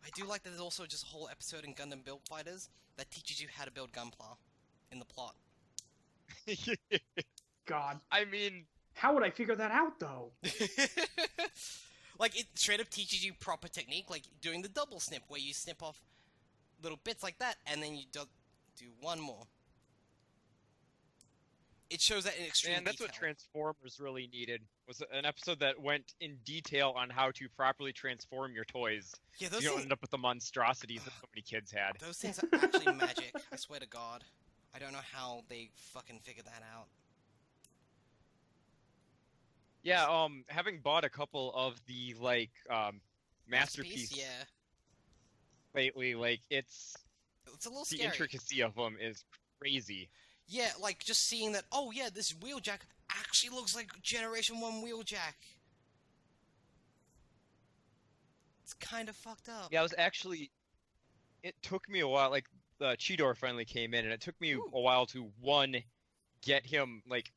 S1: I do like that there's also just a whole episode in Gundam Build Fighters that teaches you how to build Gunpla in the plot.
S3: God.
S2: I mean,
S3: How would I figure that out, though?
S1: Like, it straight up teaches you proper technique, like doing the double snip, where you snip off little bits like that, and then you do one more. It shows that in extreme
S2: man, that's
S1: detail.
S2: what Transformers really needed. Was an episode that went in detail on how to properly transform your toys.
S1: Yeah,
S2: So
S1: those
S2: you don't
S1: things,
S2: end up with the monstrosities that so many kids had.
S1: those things are actually magic. I swear to God. I don't know how they fucking figured that out.
S2: Yeah, having bought a couple of the masterpiece
S1: Yeah.
S2: lately, like it's
S1: It's a little
S2: The
S1: scary.
S2: intricacy of them is crazy.
S1: Yeah, like just seeing that. Oh yeah, this Wheeljack actually looks like Generation 1 Wheeljack. It's kind of fucked up.
S2: Yeah, it took me a while, like, the Cheetor finally came in, and it took me
S1: Ooh.
S2: a while to, one, get him, like,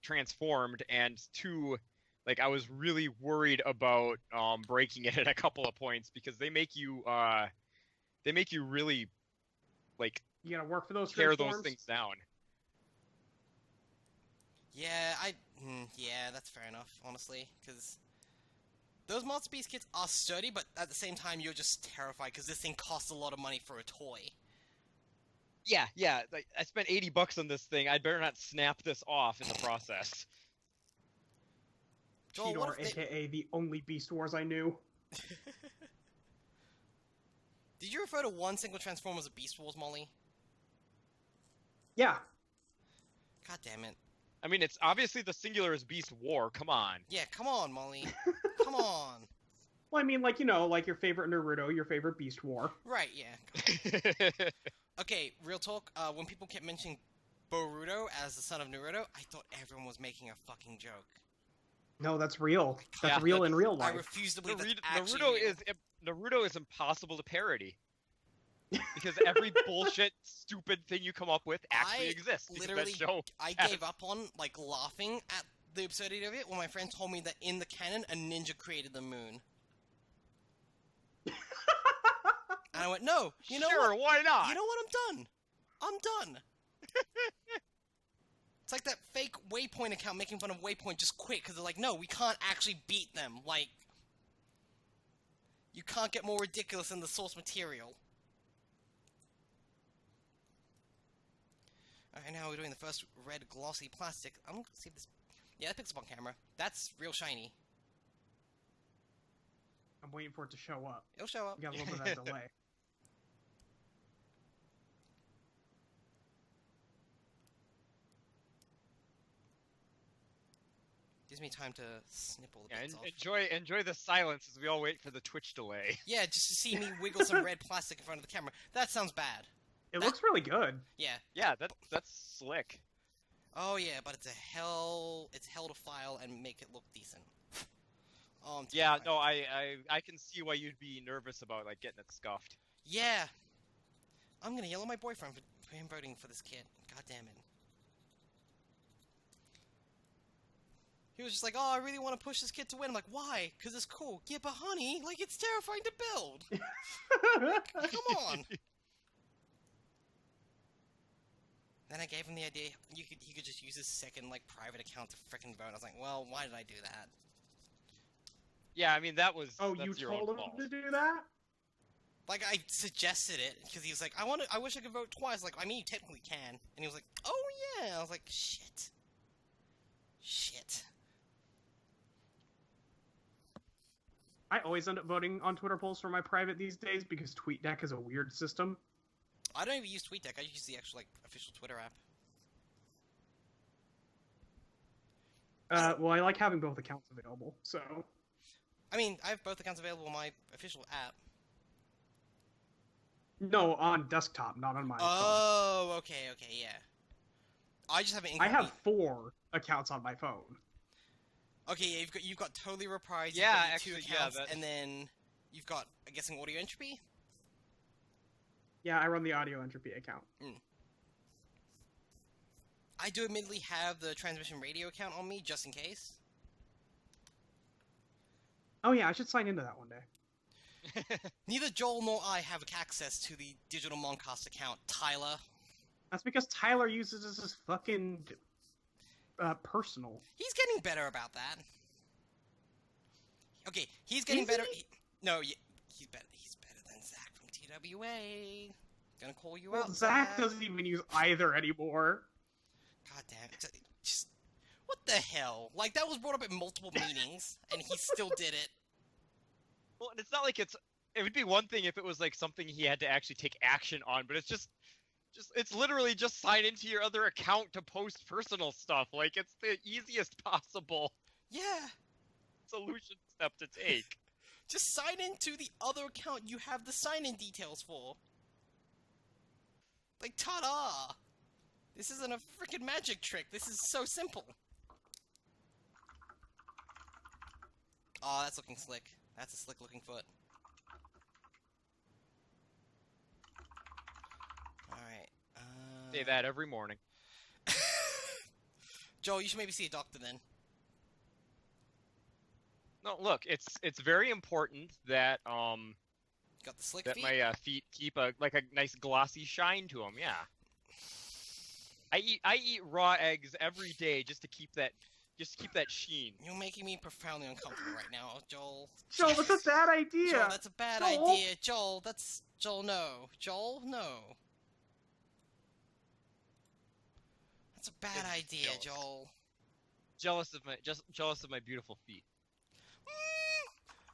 S2: transformed, and two, like, I was really worried about, breaking it at a couple of points, because they make you really, like,
S3: You gotta work for those
S2: tear
S3: transforms.
S2: those things down.
S1: Yeah, yeah, that's fair enough, honestly, because those Monster Beast kits are sturdy, but at the same time, you're just terrified because this thing costs a lot of money for a toy.
S2: Yeah, like, I spent $80 on this thing, I'd better not snap this off in the process.
S1: Joel,
S3: Cheetor,
S1: what if they...
S3: aka the only Beast Wars I knew.
S1: Did you refer to one single transform as a Beast Wars, Molly?
S3: Yeah.
S1: God damn it.
S2: I mean, it's obviously the singular is Beast War, come on.
S1: Yeah, come on, Molly. Come on.
S3: Well, I mean, like, you know, like your favorite Naruto, your favorite Beast War.
S1: Right, yeah. Okay, real talk, when people kept mentioning Boruto as the son of Naruto, I thought everyone was making a fucking joke.
S3: No, that's real. That's
S2: Yeah,
S3: real in real
S1: I
S3: life.
S1: refuse to believe that's actually
S2: Naruto is impossible to parody. Because every bullshit, stupid thing you come up with actually exists. Because that
S1: Literally,
S2: show
S1: I
S2: has-
S1: gave up on, like, laughing at the absurdity of it when my friend told me that in the canon, a ninja created the moon. And I went, no, you know
S2: sure,
S1: what?
S2: why not?
S1: You know what? I'm done. I'm done. It's like that fake Waypoint account making fun of Waypoint just quit because they're like, no, we can't actually beat them. Like, you can't get more ridiculous than the source material. Alright, now we're doing the first red glossy plastic. I'm gonna see if this... Yeah, that picks up on camera. That's real shiny.
S3: I'm waiting for it to show up.
S1: It'll show up.
S3: You got a little bit of delay.
S1: Gives me time to snip all the
S2: Yeah,
S1: bits off.
S2: enjoy the silence as we all wait for the Twitch delay.
S1: Yeah, just to see me wiggle some red plastic in front of the camera. That sounds bad.
S3: It looks really good.
S1: Yeah.
S2: Yeah, that's slick.
S1: Oh yeah, but it's hell to file and make it look decent. Oh, I'm
S2: Yeah,
S1: terrified.
S2: no, I can see why you'd be nervous about, like, getting it scuffed.
S1: Yeah. I'm gonna yell at my boyfriend for him voting for this kid. God damn it. He was just like, oh, I really want to push this kid to win. I'm like, why? Because it's cool. Yeah, but honey, like, it's terrifying to build. Come on. Then I gave him the idea he could just use his second, like, private account to frickin' vote. I was like, well, why did I do that?
S2: Yeah, I mean, that's
S3: Oh,
S2: your
S3: you
S2: own
S3: told him
S2: fault.
S3: to do that?
S1: Like, I suggested it, because he was like, I wish I could vote twice. Like, I mean, you technically can. And he was like, oh, yeah. I was like, shit. Shit.
S3: I always end up voting on Twitter polls for my private these days because TweetDeck is a weird system.
S1: I don't even use TweetDeck. I use the actual, like, official Twitter app.
S3: Well, I like having both accounts available, so...
S1: I mean, I have both accounts available on my official app.
S3: No, on desktop, not on my phone.
S1: Oh, okay, yeah. I just have an
S3: I
S1: incomplete...
S3: have 4 accounts on my phone.
S1: Okay, yeah, you've got Totally Reprised,
S2: Yeah,
S1: you've got
S2: actually,
S1: your
S2: yeah,
S1: two accounts,
S2: that-
S1: and then you've got, I'm guessing, Audio Entropy?
S3: Yeah, I run the Audio Entropy account.
S1: I do admittedly have the Transmission Radio account on me, just in case.
S3: Oh yeah, I should sign into that one day.
S1: Neither Joel nor I have access to the Digital Moncast account, Tyler.
S3: That's because Tyler uses this as fucking... personal.
S1: He's getting better about that. Okay, he's getting
S3: Is
S1: better.
S3: he?
S1: He's better. He's better than Zach from TWA. Gonna call you
S3: Well,
S1: out,
S3: Zach doesn't even use either anymore.
S1: God damn it! Just what the hell? Like that was brought up at multiple meetings, and he still did it.
S2: Well, and it's not like it would be one thing if it was like something he had to actually take action on, but it's it's literally just sign into your other account to post personal stuff. Like, it's the easiest possible
S1: Yeah,
S2: solution step to take.
S1: just sign into the other account you have the sign-in details for. Like, ta-da! This isn't a freaking magic trick. This is so simple. Oh, that's looking slick. That's a slick-looking foot. Alright,
S2: Say that every morning.
S1: Joel, you should maybe see a doctor then.
S2: No, look, it's very important that
S1: Got the slick
S2: that
S1: feet?
S2: my feet keep a nice glossy shine to them. Yeah. I eat raw eggs every day just to keep that sheen.
S1: You're making me profoundly uncomfortable right now, Joel.
S3: Joel, that's a bad idea.
S1: Joel, that's a bad
S3: Joel?
S1: idea. Joel, that's... Joel, no. Joel, no. That's a bad idea,
S2: jealous.
S1: Joel.
S2: Jealous of my beautiful feet.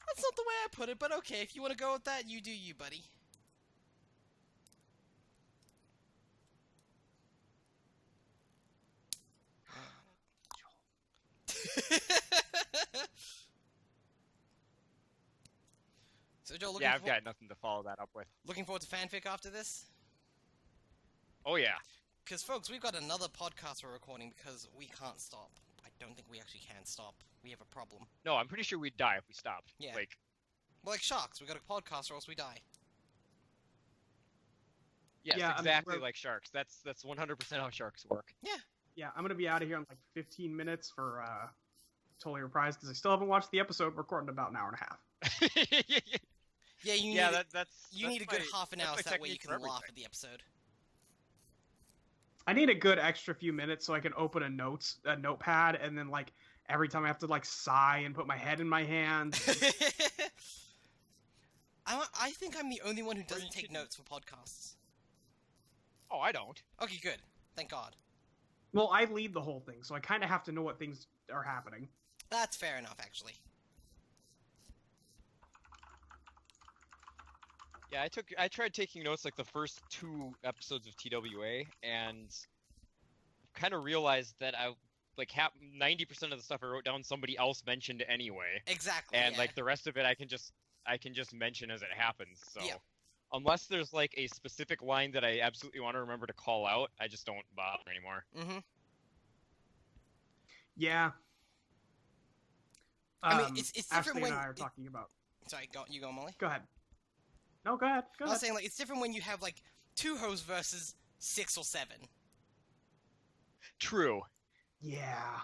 S1: That's not the way I put it, but okay, if you want to go with that, you do you, buddy. So, Joel,
S2: Yeah, I've got nothing to follow that up with.
S1: looking forward to fanfic after this?
S2: Oh yeah.
S1: Because, folks, we've got another podcast we're recording because we can't stop. I don't think we actually can stop. We have a problem.
S2: No, I'm pretty sure we'd die if we stopped.
S1: Yeah.
S2: Like,
S1: We're like sharks. We got a podcast or else we die.
S2: yes,
S3: Yeah, I mean,
S2: exactly
S3: we're-
S2: like sharks. That's 100% how sharks work.
S3: Yeah, I'm gonna be out of here in like 15 minutes for Totally Reprised because I still haven't watched the episode. We're recording about an hour and a half.
S1: Yeah, you need,
S2: Yeah, that's
S1: you need a good half an hour
S2: that's
S1: so
S2: my
S1: that way you
S2: technique for
S1: can laugh
S2: everything.
S1: at the episode.
S3: I need a good extra few minutes so I can open a notepad, and then like every time I have to like sigh and put my head in my hands.
S1: I think I'm the only one who doesn't
S2: you
S1: take
S2: can-
S1: notes for podcasts.
S2: Oh, I don't.
S1: Okay, good. Thank God.
S3: Well, I lead the whole thing, so I kind of have to know what things are happening.
S1: That's fair enough, actually.
S2: Yeah, I tried taking notes like the first 2 episodes of TWA, and kind of realized that I like 90% of the stuff I wrote down somebody else mentioned anyway,
S1: Exactly.
S2: and
S1: yeah.
S2: like the rest of it I can just mention as it happens. So
S1: Yeah.
S2: unless there's like a specific line that I absolutely want to remember to call out, I just don't bother anymore.
S1: Mm-hmm.
S3: Yeah.
S1: I mean, it's different
S3: Ashley
S1: when
S3: and I are talking about.
S1: Sorry, you go, Molly.
S3: Go ahead. No, go ahead. Go
S1: I
S3: ahead.
S1: was saying, like, it's different when you have, like, 2 hosts versus 6 or 7.
S2: True.
S3: Yeah.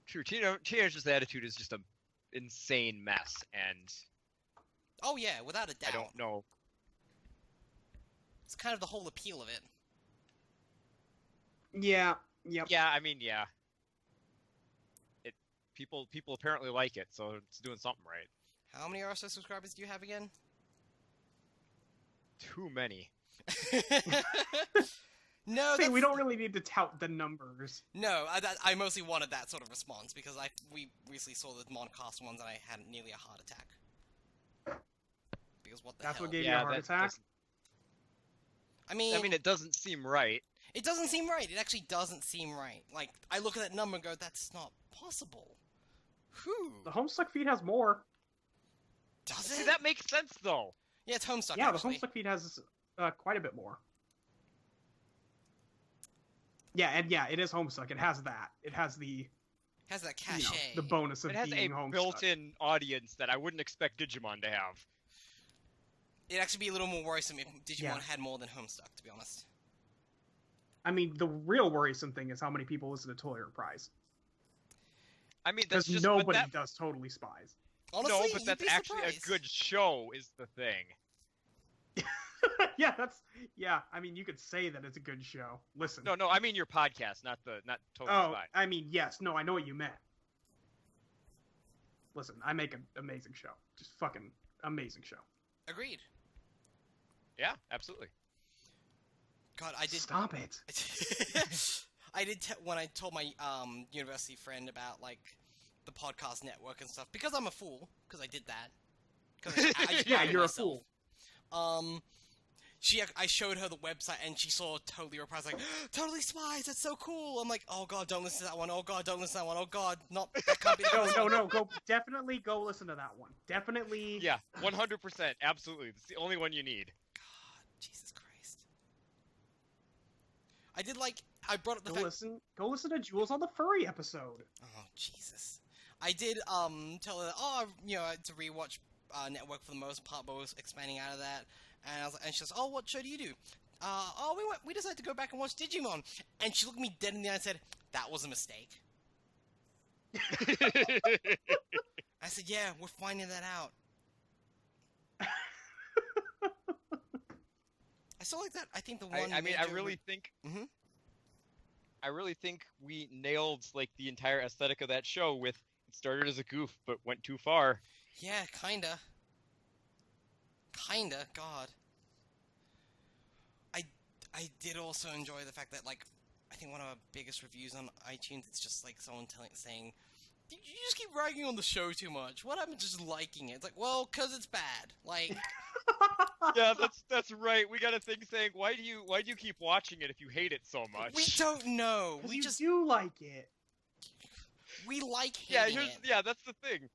S2: True. Teenager's attitude is just a insane mess, and
S1: Oh, yeah, without a doubt.
S2: I don't know.
S1: It's kind of the whole appeal of it.
S3: Yeah. Yep.
S2: Yeah, I mean, yeah. People apparently like it, so it's doing something right.
S1: How many RSS subscribers do you have again?
S2: Too many.
S1: No,
S3: See,
S1: that's...
S3: we don't really need to tout the numbers.
S1: No, I mostly wanted that sort of response, because we recently saw the Moncast ones and I had nearly a heart attack. Because what the
S3: That's
S1: hell?
S3: what gave you a heart attack?
S1: I mean,
S2: it doesn't seem right.
S1: it doesn't seem right. It actually doesn't seem right. Like, I look at that number and go, that's not possible. Whew.
S3: The Homestuck feed has more.
S1: Does
S2: See,
S1: it?
S2: that makes sense though.
S1: Yeah, it's Homestuck,
S3: Yeah,
S1: actually.
S3: the Homestuck feed has quite a bit more. Yeah, and yeah, it is Homestuck. It has that. It has the
S1: Has that
S3: you know,
S1: cachet.
S3: the bonus of
S2: It has a
S3: being Homestuck.
S2: built-in audience that I wouldn't expect Digimon to have.
S1: It'd actually be a little more worrisome if Digimon
S3: Yeah.
S1: had more than Homestuck, to be honest.
S3: I mean, the real worrisome thing is how many people listen to Totally Reprised.
S2: I mean, that's
S3: Because
S2: just but
S3: nobody
S2: that,
S3: does Totally Spies.
S1: Honestly,
S2: no, but
S1: you'd
S2: that's
S1: be
S2: actually
S1: surprised.
S2: a good show, is the thing.
S3: Yeah, I mean, you could say that it's a good show. Listen.
S2: No, I mean your podcast, not Totally
S3: Oh,
S2: Spy.
S3: I mean, yes. No, I know what you meant. Listen, I make an amazing show. Just fucking amazing show.
S1: Agreed.
S2: Yeah, absolutely.
S1: God, I did.
S3: Stop it.
S1: I did when I told my university friend about like the podcast network and stuff because I'm a fool because I did that. 'Cause I just
S3: Yeah,
S1: outed
S3: you're a
S1: myself.
S3: fool.
S1: I showed her the website and she saw Totally Reprised like Totally Spies. That's so cool. I'm like, oh god, don't listen to that one. Oh god, don't listen to that one. Oh god, not that can't be.
S3: No. Definitely go listen to that one. Definitely.
S2: Yeah, 100%, absolutely. It's the only one you need.
S1: God, Jesus Christ. I brought up the fact.
S3: Go listen to Jules on the furry episode.
S1: Oh Jesus! I did tell her, to rewatch Network for the most part, but was expanding out of that, and she goes, oh, what show do you do? We decided to go back and watch Digimon, and she looked me dead in the eye and said, that was a mistake. I said, yeah, we're finding that out. I still like that. I think the one.
S2: I really think.
S1: Mm-hmm.
S2: I really think we nailed like the entire aesthetic of that show. With it started as a goof, but went too far.
S1: Yeah, kinda. God. I did also enjoy the fact that, like, I think one of our biggest reviews on iTunes, it's just like someone saying, you just keep ragging on the show too much. What happened to just liking it? It's like, well, 'cause it's bad. Like.
S2: Yeah, that's right. We got a thing saying, why do you keep watching it if you hate it so much?
S1: We don't know. We just
S3: do like it.
S1: We like hating it.
S2: Yeah, that's the thing.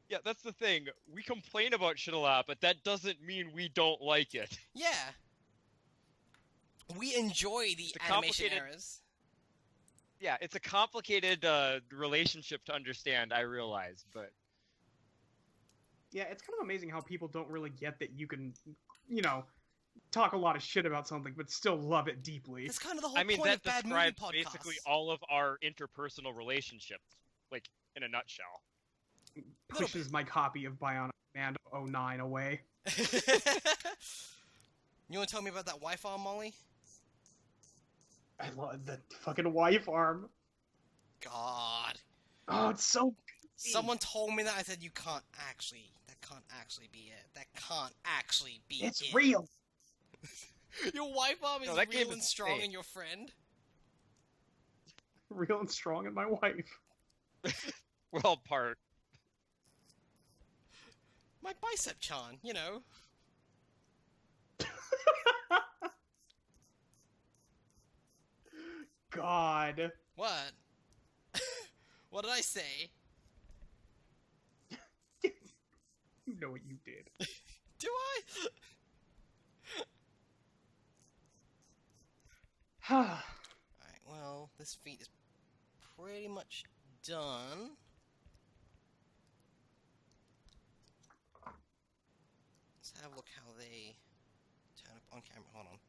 S2: Yeah, that's the thing. We complain about shit a lot, but that doesn't mean we don't like it.
S1: Yeah. We enjoy the animation errors.
S2: Yeah, it's a complicated relationship to understand, I realize, but...
S3: Yeah, it's kind of amazing how people don't really get that you can, talk a lot of shit about something, but still love it deeply.
S1: That's kind of the whole point of bad movie podcasts.
S2: That describes basically all of our interpersonal relationships, like, in a nutshell.
S3: Pushes my copy of Bionic Commando 09 away.
S1: You want to tell me about that wife arm, Molly?
S3: I love the fucking wife arm.
S1: God.
S3: Oh, it's so good.
S1: Someone told me that. I said, that can't actually be it. That can't actually be it.
S3: It's real.
S1: Your wife arm is real and strong in your friend.
S3: Real and strong in my wife.
S2: Well, part.
S1: My bicep chan,
S3: God.
S1: What? What did I say?
S3: You know what you did.
S1: Do I? Alright, well, this feat is pretty much done. Let's have a look how they turn up on camera. Hold on.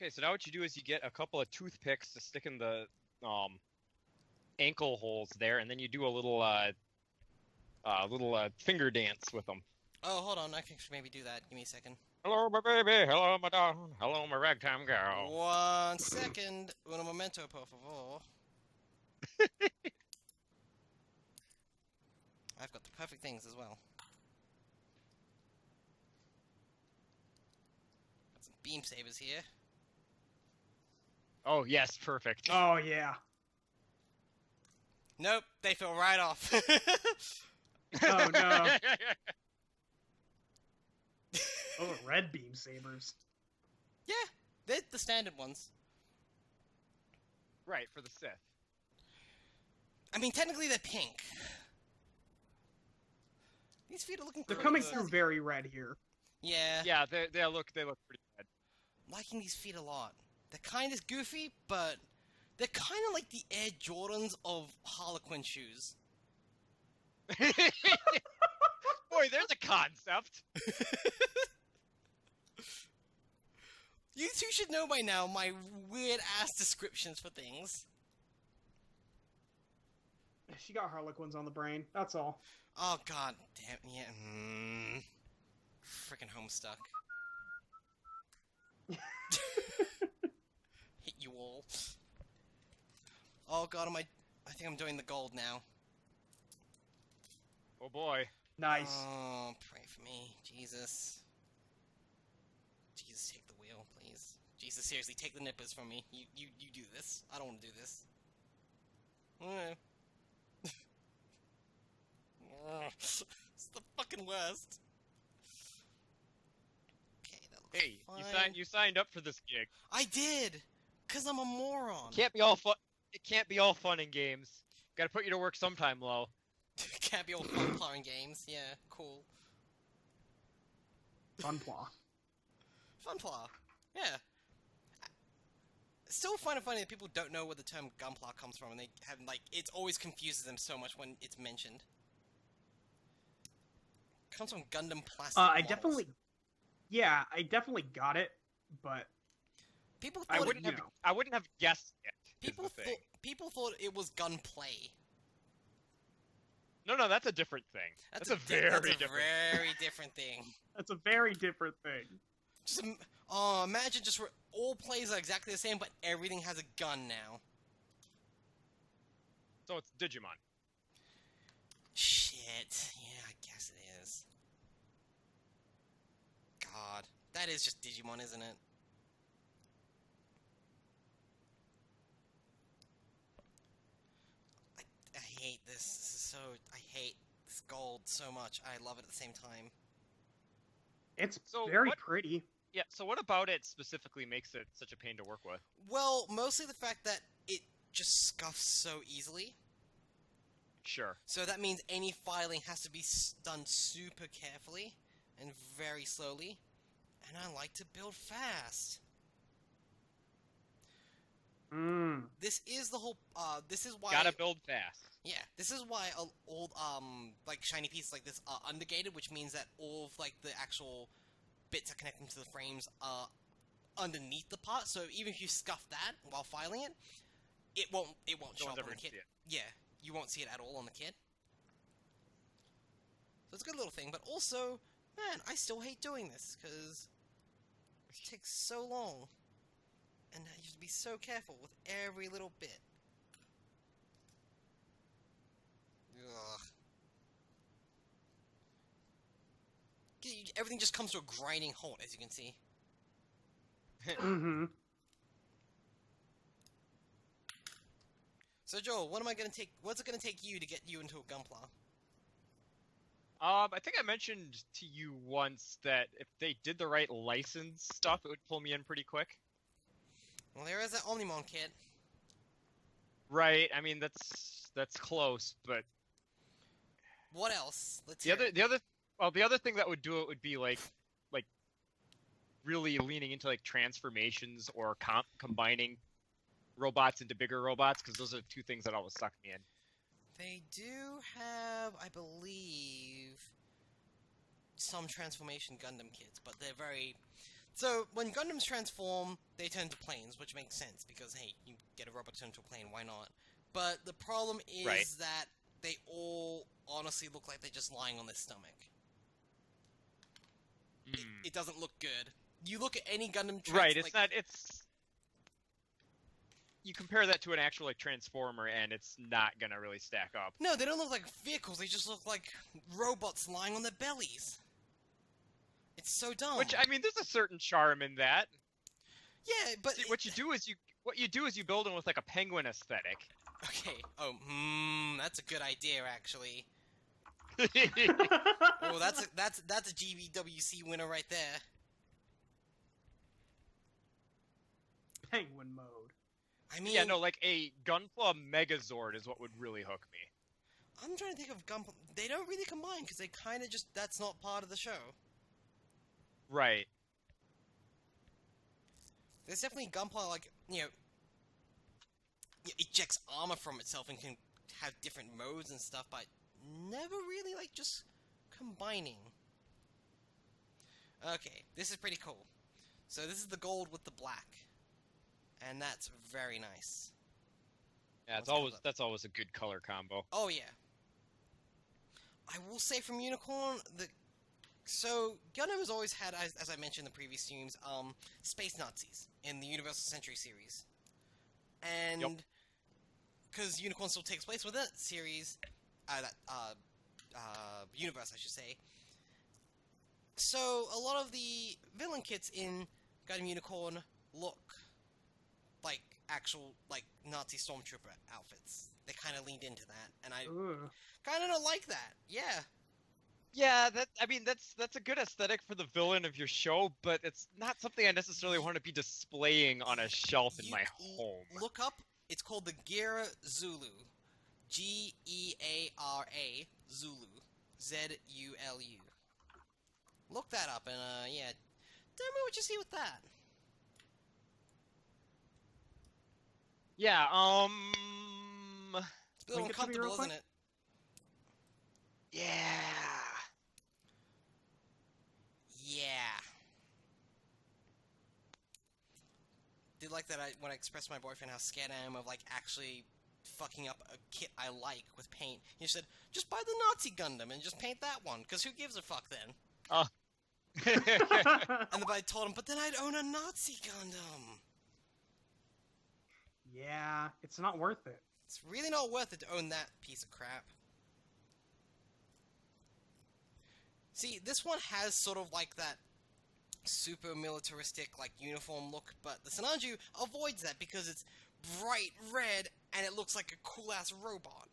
S2: Okay, so now what you do is you get a couple of toothpicks to stick in the ankle holes there, and then you do a little finger dance with them.
S1: Oh, hold on. I can maybe do that. Give me a second.
S2: Hello, my baby. Hello, my darling. Hello, my ragtime girl.
S1: 1 second. Un momento, por favor. I've got the perfect things as well. Got some beam sabers here.
S2: Oh, yes, perfect.
S3: Oh, yeah.
S1: Nope, they fell right off.
S3: Oh, no. Oh, red beam sabers.
S1: Yeah, they're the standard ones.
S2: Right, for the Sith.
S1: I mean, technically they're pink. These feet are looking
S3: They're
S1: pretty
S3: coming
S1: good.
S3: through very red here.
S1: Yeah.
S2: Yeah, they look pretty good.
S1: Liking these feet a lot. They're kind of goofy, but they're kind of like the Air Jordans of Harlequin shoes.
S2: Boy, there's a concept.
S1: You two should know by now my weird-ass descriptions for things.
S3: She got Harlequins on the brain, that's all.
S1: Oh, god damn, yeah. Frickin' Homestuck. Hit you all. Oh god, I think I'm doing the gold now.
S2: Oh boy.
S3: Nice.
S1: Oh, pray for me. Jesus. Jesus, take the wheel, please. Jesus, seriously, take the nippers from me. You do this. I don't want to do this. It's the fucking worst. Okay, that looks
S2: Hey,
S1: fine.
S2: you signed up for this gig.
S1: I did! 'Cause I'm a moron.
S2: Can't be all fun. It can't be all fun and games. Gotta put you to work sometime, Lo.
S1: Can't be all fun playing games. Yeah, cool.
S3: Funpla.
S1: Funpla. Yeah. still find it funny that people don't know where the term gunpla comes from, and they have, like, it always confuses them so much when it's mentioned. It comes from Gundam plastic
S3: I
S1: models.
S3: I definitely got it, but
S1: People
S2: I
S1: thought
S2: wouldn't have guessed it.
S1: people thought it was gunplay.
S2: No, that's a different thing. That's a very
S1: different thing.
S3: That's a very different thing.
S1: Just imagine just all plays are exactly the same, but everything has a gun now.
S2: So it's Digimon.
S1: Shit. Yeah, I guess it is. God, that is just Digimon, isn't it? I hate this. This is so. I hate this gold so much. I love it at the same time.
S3: It's
S2: So
S3: very
S2: what-
S3: pretty.
S2: Yeah, so what about it specifically makes it such a pain to work with?
S1: Well, mostly the fact that it just scuffs so easily.
S2: Sure.
S1: So that means any filing has to be done super carefully and very slowly. And I like to build fast. This is the whole. This is why.
S2: Gotta build fast.
S1: Yeah, this is why old like shiny pieces like this are undergated, which means that all of like the actual bits that connect them to the frames are underneath the part. So even if you scuff that while filing it, it won't show up on the kit. Yeah, you won't see it at all on the kit. So it's a good little thing, but also, man, I still hate doing this because it takes so long, and you have to be so careful with every little bit. Ugh. Everything just comes to a grinding halt, as you can see. So Joel, what's it gonna take you to get you into a gunpla?
S2: I think I mentioned to you once that if they did the right license stuff, it would pull me in pretty quick.
S1: Well, there is that Omnimon kit.
S2: Right. I mean, that's close, but
S1: what else? Let's
S2: the other thing that would do it would be like really leaning into like transformations or combining robots into bigger robots, because those are two things that always suck me in.
S1: They do have, I believe, some transformation Gundam kits, but they're very... So, when Gundams transform, they turn to planes, which makes sense, because, hey, you get a robot turned to a plane, why not? But the problem is that they all honestly look like they're just lying on their stomach. It doesn't look good. You look at any Gundam...
S2: You compare that to an actual, like, Transformer, and it's not gonna really stack up.
S1: No, they don't look like vehicles, they just look like robots lying on their bellies. It's so dumb.
S2: Which, I mean, there's a certain charm in that.
S1: Yeah, but...
S2: See, what you do is you build them with, like, a penguin aesthetic.
S1: Okay. Oh, that's a good idea, actually. Oh, that's a GVWC winner right there.
S3: Penguin mode.
S1: I mean...
S2: Yeah, no, like, a Gunpla Megazord is what would really hook me.
S1: I'm trying to think of Gunpla... They don't really combine, because they kind of just... That's not part of the show.
S2: Right.
S1: There's definitely Gunpla, like, you know... ejects armor from itself and can have different modes and stuff, but never really, like, just combining. Okay, this is pretty cool. So this is the gold with the black. And that's very nice.
S2: Yeah, that's always a good color combo.
S1: Oh yeah. I will say from Unicorn, so Gundam has always had, as I mentioned in the previous streams, space Nazis in the Universal Century series, and because Unicorn still takes place within that series, universe, I should say. So a lot of the villain kits in Gundam Unicorn look like actual, like, Nazi stormtrooper outfits. They kind of leaned into that, and I kind of don't like that. Yeah.
S2: Yeah, that's a good aesthetic for the villain of your show, but it's not something I necessarily want to be displaying on a shelf in my home.
S1: Look up. It's called the Geara Zulu. Geara Zulu. Zulu. Look that up, and yeah. Tell me what you see with that.
S2: Yeah.
S1: It's a little
S3: Link it to me real
S1: uncomfortable, isn't
S3: quick.
S1: it?
S2: Yeah.
S1: Yeah. Did like that when I expressed to my boyfriend how scared I am of like actually fucking up a kit I like with paint. He said, just buy the Nazi Gundam and just paint that one, because who gives a fuck then?
S2: Oh.
S1: And then I told him, but then I'd own a Nazi Gundam.
S3: Yeah, it's not worth it.
S1: It's really not worth it to own that piece of crap. See, this one has sort of like that super militaristic like uniform look, but the Sinanju avoids that because it's bright red and it looks like a cool ass robot.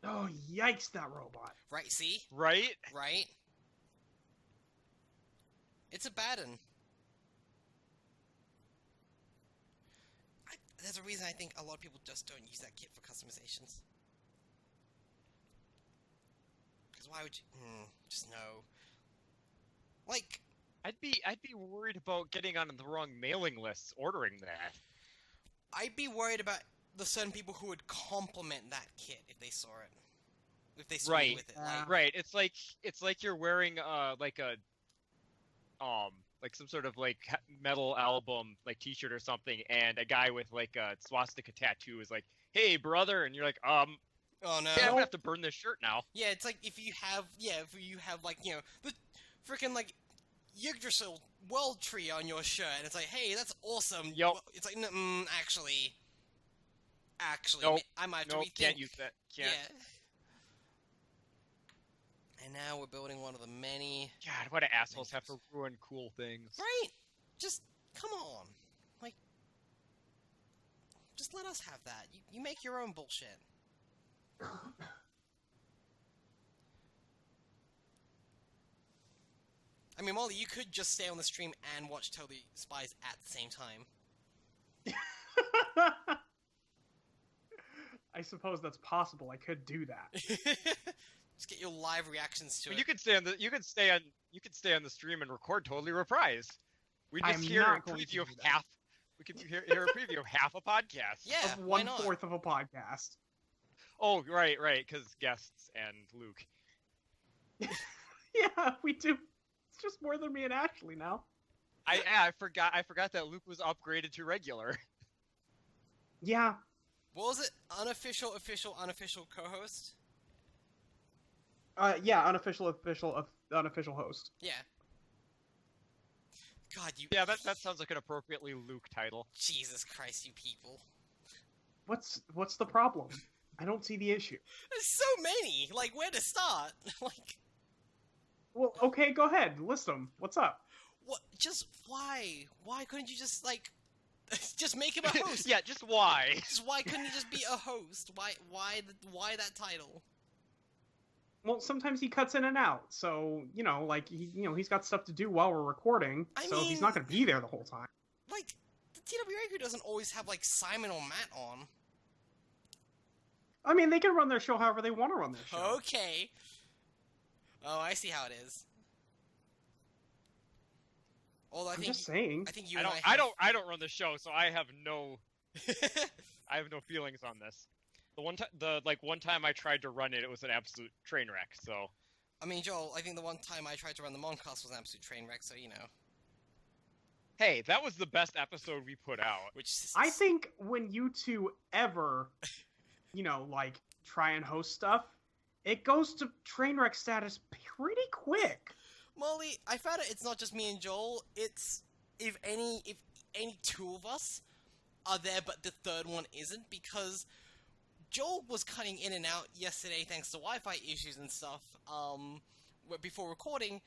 S3: Oh, yikes, that robot.
S1: Right, see?
S2: Right?
S1: Right? It's a bad one. There's a reason I think a lot of people just don't use that kit for customizations. Because why would you... just no. Like...
S2: I'd be worried about getting on the wrong mailing lists ordering that.
S1: I'd be worried about the certain people who would compliment that kit if they saw it. If they saw
S2: Right.
S1: me with it. Like,
S2: Right. It's like you're wearing like a like some sort of like metal album like t-shirt or something, and a guy with like a swastika tattoo is like, "Hey, brother," and you're like,
S1: oh no.
S2: yeah, I'm gonna have to burn this shirt now.
S1: Yeah, it's like if you have like, you know, the freaking like Yggdrasil world tree on your shirt, and it's like, hey, that's awesome.
S2: Yup.
S1: Well, it's like, actually,
S2: Nope.
S1: I might have to
S2: Nope,
S1: rethink.
S2: can't use that. Can't.
S1: Yeah. And now we're building one of the many.
S2: God, what do assholes have to ruin cool things?
S1: Right? Just come on, like, just let us have that. You make your own bullshit. I mean, Molly, you could just stay on the stream and watch Totally Spies at the same time.
S3: I suppose that's possible. I could do that.
S1: Just get your live reactions to
S2: But
S1: it.
S2: you could stay on the stream and record Totally Reprise. We just
S3: I'm
S2: hear
S3: not
S2: a
S3: going to
S2: preview of
S3: do that.
S2: half. We could hear a preview of half a podcast.
S1: Yeah,
S3: Of
S1: why not?
S3: 1/4 of a podcast.
S2: Oh, right, because guests and Luke.
S3: Yeah, we do. It's just more than me and Ashley now.
S2: I forgot that Luke was upgraded to regular.
S3: Yeah.
S1: What was it? Unofficial, official, unofficial co-host?
S3: Yeah, unofficial host.
S1: Yeah. God, you...
S2: Yeah, that sounds like an appropriately Luke title.
S1: Jesus Christ, you people.
S3: What's the problem? I don't see the issue.
S1: There's so many! Like, where to start? Like...
S3: Well, okay, go ahead. List them. What's up?
S1: What? Just why? Why couldn't you just, like... just make him a host?
S2: Yeah, just why?
S1: Just why couldn't he just be a host? Why that title?
S3: Well, sometimes he cuts in and out, so like he's got stuff to do while we're recording, so he's not going to be there the whole time.
S1: Like, the TWA crew doesn't always have like Simon or Matt on.
S3: I mean, they can run their show however they want to run their show.
S1: Okay. Oh, I see how it is. Although
S3: I'm just saying.
S1: I think you.
S2: I don't run the show, so I have no feelings on this. The one time I tried to run it, it was an absolute train wreck. So,
S1: I mean, Joel, I think the one time I tried to run the Moncast was an absolute train wreck. So
S2: hey, that was the best episode we put out.
S1: Which
S3: I think when you two ever, like try and host stuff, it goes to train wreck status pretty quick.
S1: Molly, I found it's not just me and Joel. It's if any two of us are there, but the third one isn't, because Joel was cutting in and out yesterday thanks to Wi-Fi issues and stuff, before recording,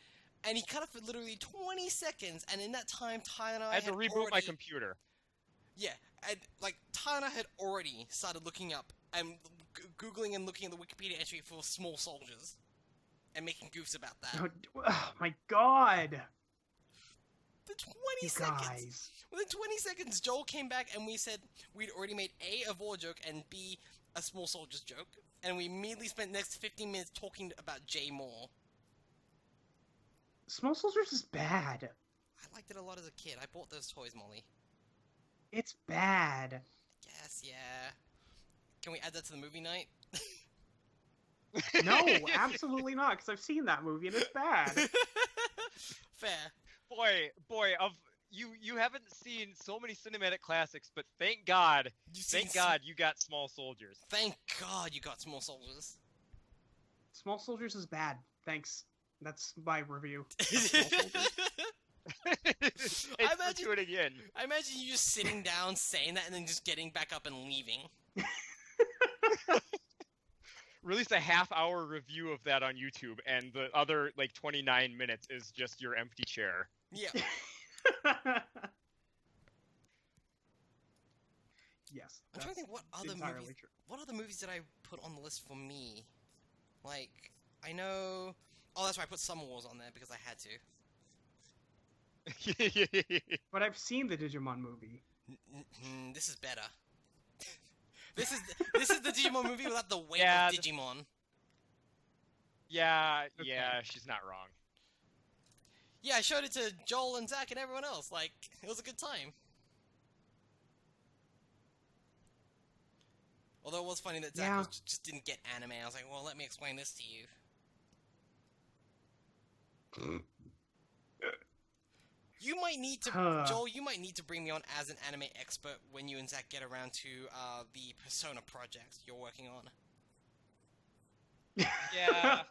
S1: and he cut it for literally 20 seconds, and in that time, Tyler and I
S2: had to reboot my computer.
S1: Yeah, and, like, Tyler had already started looking up, and Googling and looking at the Wikipedia entry for small soldiers, and making goofs about that.
S3: Oh my god!
S1: The 20
S3: You
S1: seconds!
S3: guys.
S1: Within 20 seconds, Joel came back and we said we'd already made A, a war joke, and B, a small soldiers joke. And we immediately spent the next 15 minutes talking about Jay Moore.
S3: Small Soldiers is bad.
S1: I liked it a lot as a kid. I bought those toys, Molly.
S3: It's bad.
S1: Guess, yeah. Can we add that to the movie night?
S3: No, absolutely not, because I've seen that movie and it's bad.
S1: Fair.
S2: Boy, you haven't seen so many cinematic classics, but thank God you got Small Soldiers.
S1: Thank God you got Small Soldiers.
S3: Small Soldiers is bad. Thanks. That's my review.
S2: Tuning in.
S1: I imagine you just sitting down, saying that, and then just getting back up and leaving.
S2: Release a half-hour review of that on YouTube, and the other, 29 minutes is just your empty chair.
S1: Yeah.
S3: Yes.
S1: I'm trying to think what other
S3: entirely
S1: movies.
S3: true.
S1: What other movies did I put on the list for me? I know. Oh, that's why I put Summer Wars on there because I had to.
S3: But I've seen the Digimon movie.
S1: This is better. This is the Digimon movie without the weight of Digimon.
S2: Yeah,
S3: Okay.
S2: yeah, she's not wrong.
S1: Yeah, I showed it to Joel and Zach and everyone else. It was a good time. Although it was funny that Zach just didn't get anime. I was like, well, let me explain this to you. You might need to, Joel, you might need to bring me on as an anime expert when you and Zach get around to the Persona project you're working on.
S2: Yeah.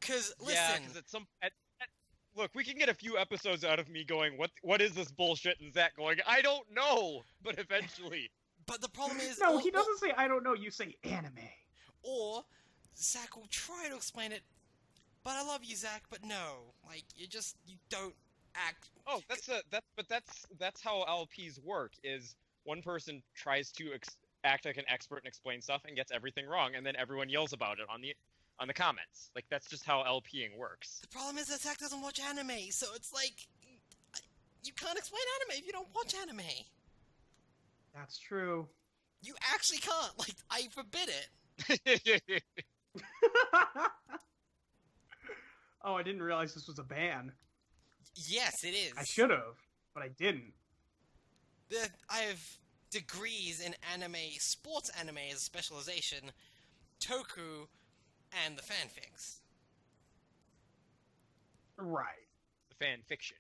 S1: Cause listen,
S2: Yeah, because look, we can get a few episodes out of me going, what is this bullshit, and Zach going, I don't know, but eventually.
S1: But the problem is,
S3: No, he doesn't say I don't know. You say anime. Or
S1: Zach will try to explain it, but I love you, Zach. But no, you don't act.
S2: Oh, that's how LPs work. Is one person tries to act like an expert and explain stuff and gets everything wrong, and then everyone yells about it on the comments. That's just how LPing works.
S1: The problem is that Zach doesn't watch anime, so it's you can't explain anime if you don't watch anime.
S3: That's true.
S1: You actually can't. I forbid it.
S3: Oh, I didn't realize this was a ban.
S1: Yes, it is.
S3: I should have, but I didn't.
S1: I have degrees in anime, sports anime as a specialization, toku, and the fanfics.
S3: Right.
S2: The fan fiction.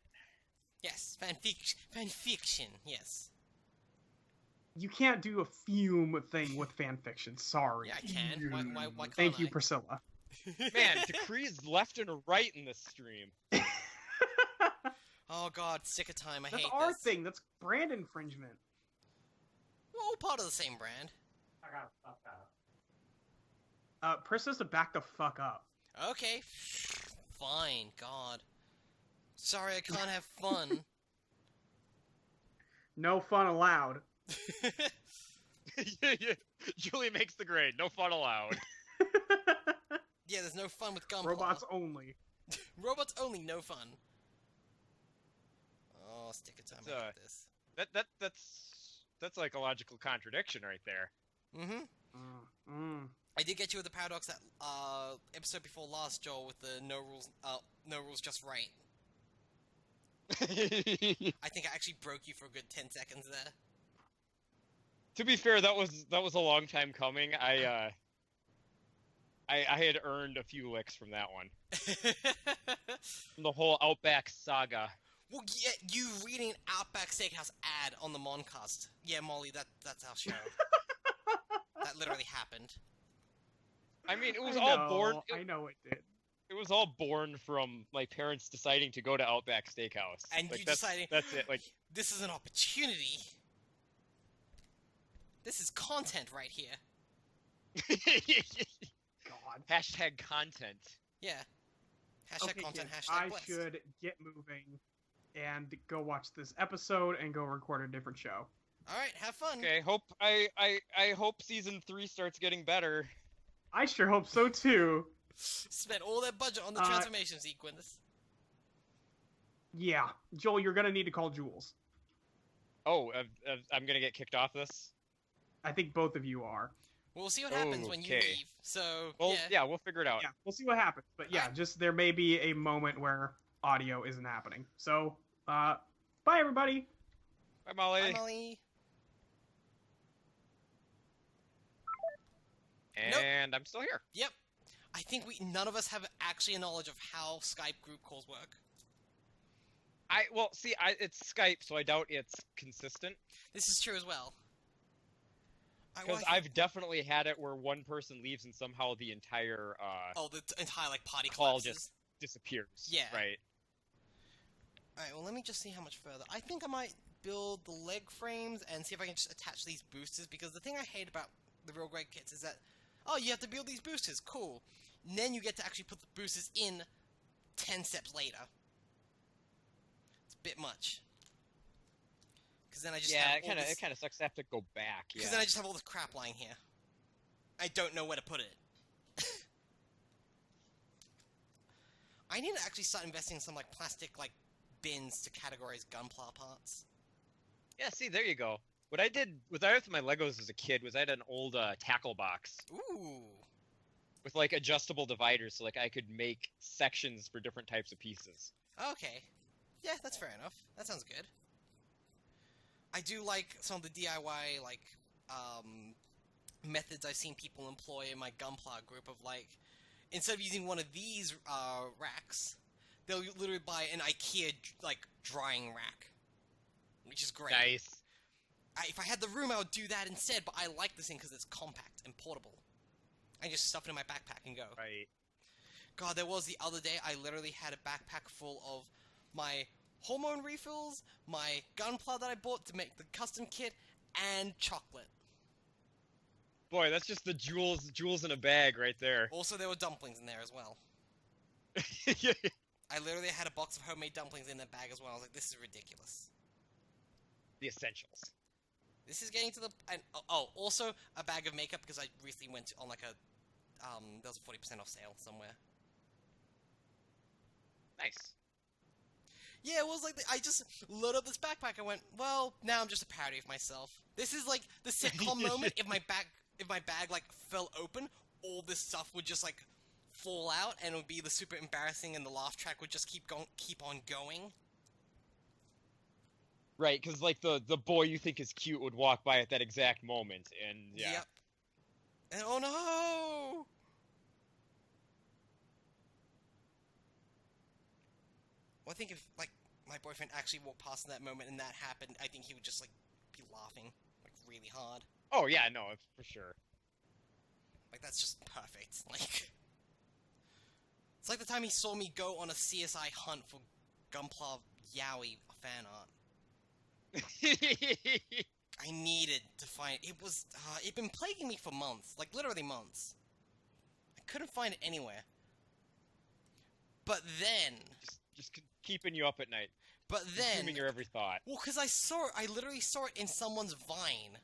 S1: Yes, fanfiction, yes.
S3: You can't do a fume thing with fanfiction. Sorry.
S1: Yeah, I can. Why can't
S3: Thank you,
S1: I?
S3: Priscilla.
S2: Man, decrees left and right in this stream.
S1: Oh god, sick of time. I
S3: That's
S1: hate
S3: our
S1: this.
S3: thing. That's brand infringement.
S1: We're all part of the same brand.
S3: I gotta fuck that. Pris has to back the fuck up.
S1: Okay, fine. God, sorry, I can't have fun.
S3: No fun allowed.
S2: Julie makes the grade. No fun allowed.
S1: Yeah, there's no fun with Gunpla.
S3: Robots only.
S1: Robots only, no fun. Oh, stick of time. I hate this.
S2: That's like a logical contradiction right there.
S1: Mm-hmm. I did get you with the paradox that episode before last, Joel, with the no rules, just right. I think I actually broke you for a good 10 seconds there.
S2: To be fair, that was a long time coming. I had earned a few licks from that one. From the whole Outback saga.
S1: Well, yeah, you reading an Outback Steakhouse ad on the Moncast. Yeah, Molly, that's our show. That literally happened.
S2: I mean, it was
S3: all born. I know it did.
S2: It was all born from my parents deciding to go to Outback Steakhouse.
S1: And you deciding,
S2: that's it.
S1: This is an opportunity. This is content right here.
S3: God.
S2: Hashtag content.
S1: Yeah. Hashtag
S3: Okay,
S1: content,
S3: kids,
S1: hashtag
S3: I
S1: blessed.
S3: should get moving and go watch this episode and go record a different show.
S1: Alright, have fun.
S2: Okay, I hope season 3 starts getting better.
S3: I sure hope so too.
S1: Spent all their budget on the transformation sequence.
S3: Yeah, Joel, you're gonna need to call Jules.
S2: Oh, I'm gonna get kicked off this?
S3: I think both of you are.
S1: We'll see what happens when you
S2: Okay.
S1: leave. So,
S2: Well, yeah, we'll figure it out.
S3: Yeah, we'll see what happens. But yeah, just there may be a moment where audio isn't happening. So, bye everybody.
S2: Bye, Molly.
S1: Bye, Molly.
S2: And I'm still here.
S1: Yep. I think none of us have actually a knowledge of how Skype group calls work.
S2: Well, see, it's Skype, so I doubt it's consistent.
S1: This is true as well.
S2: Because I've definitely had it where one person leaves and somehow the entire
S1: the entire like party
S2: call
S1: collapses.
S2: just disappears.
S1: Yeah.
S2: Right.
S1: Alright, well let me just see how much further. I think I might build the leg frames and see if I can just attach these boosters, because the thing I hate about the Real Great kits is that, oh, you have to build these boosters, cool. And then you get to actually put the boosters in 10 steps later. It's a bit much. Because then I just have
S2: it kind of sucks to have to go back.
S1: Because then I just have all this crap lying here. I don't know where to put it. I need to actually start investing in some like plastic like bins to categorize gunpla parts.
S2: Yeah, see, there you go. What I did with my Legos as a kid was I had an old tackle box.
S1: Ooh.
S2: With like adjustable dividers, so like I could make sections for different types of pieces.
S1: Okay. Yeah, that's fair enough. That sounds good. I do like some of the DIY like methods I've seen people employ in my gunpla group of like, instead of using one of these racks, they'll literally buy an IKEA like drying rack, which is great.
S2: Nice.
S1: If I had the room, I would do that instead, but I like this thing because it's compact and portable. I just stuff it in my backpack and go.
S2: Right.
S1: God, there was the other day, I literally had a backpack full of my hormone refills, my gunpla that I bought to make the custom kit, and chocolate.
S2: Boy, that's just the jewels in a bag right there.
S1: Also, there were dumplings in there as well.
S2: Yeah.
S1: I literally had a box of homemade dumplings in that bag as well. I was like, this is ridiculous.
S2: The essentials.
S1: This is getting to the... And, oh, also a bag of makeup, because I recently went on like a... there was a 40% off sale somewhere.
S2: Nice.
S1: Yeah, it was like, I just loaded up this backpack and went, well, now I'm just a parody of myself. This is like the sitcom moment. If my bag like fell open, all this stuff would just like fall out, and it would be the super embarrassing, and the laugh track would just keep on going.
S2: Right, because like the boy you think is cute would walk by at that exact moment, and yeah.
S1: Yep. And oh no! Well, I think if like my boyfriend actually walked past in that moment and that happened, I think he would just like be laughing like really hard.
S2: Oh yeah, no, for sure.
S1: Like that's just perfect. Like it's like the time he saw me go on a CSI hunt for Gunpla Yowie fan art. I needed to find it. Was it'd been plaguing me for months, like literally months. I couldn't find it anywhere. But then,
S2: just keeping you up at night.
S1: But then,
S2: consuming your every thought.
S1: Well, because I literally saw it in someone's Vine.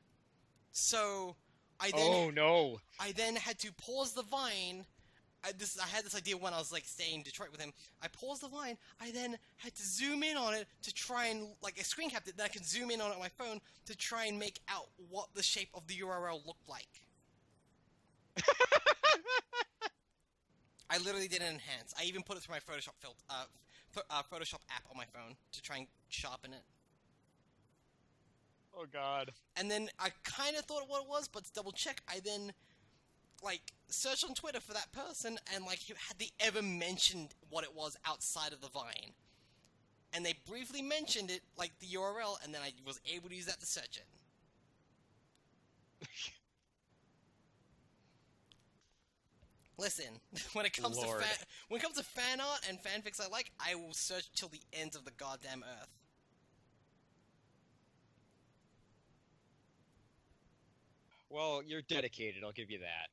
S1: So I then.
S2: Oh no!
S1: I then had to pause the Vine. I had this idea when I was like staying in Detroit with him. I paused the Vine. I then had to zoom in on it to try and like I screen capped it. Then I could zoom in on it on my phone to try and make out what the shape of the URL looked like. I literally did an enhance. I even put it through my Photoshop Photoshop app on my phone to try and sharpen it.
S2: Oh god.
S1: And then I kind of thought what it was, but to double check, I then like searched on Twitter for that person, and like had they ever mentioned what it was outside of the Vine, and they briefly mentioned it, like the URL, and then I was able to use that to search it. Listen, when it comes to fan art and fanfics I will search till the ends of the goddamn earth.
S2: Well, you're dedicated, I'll give you that.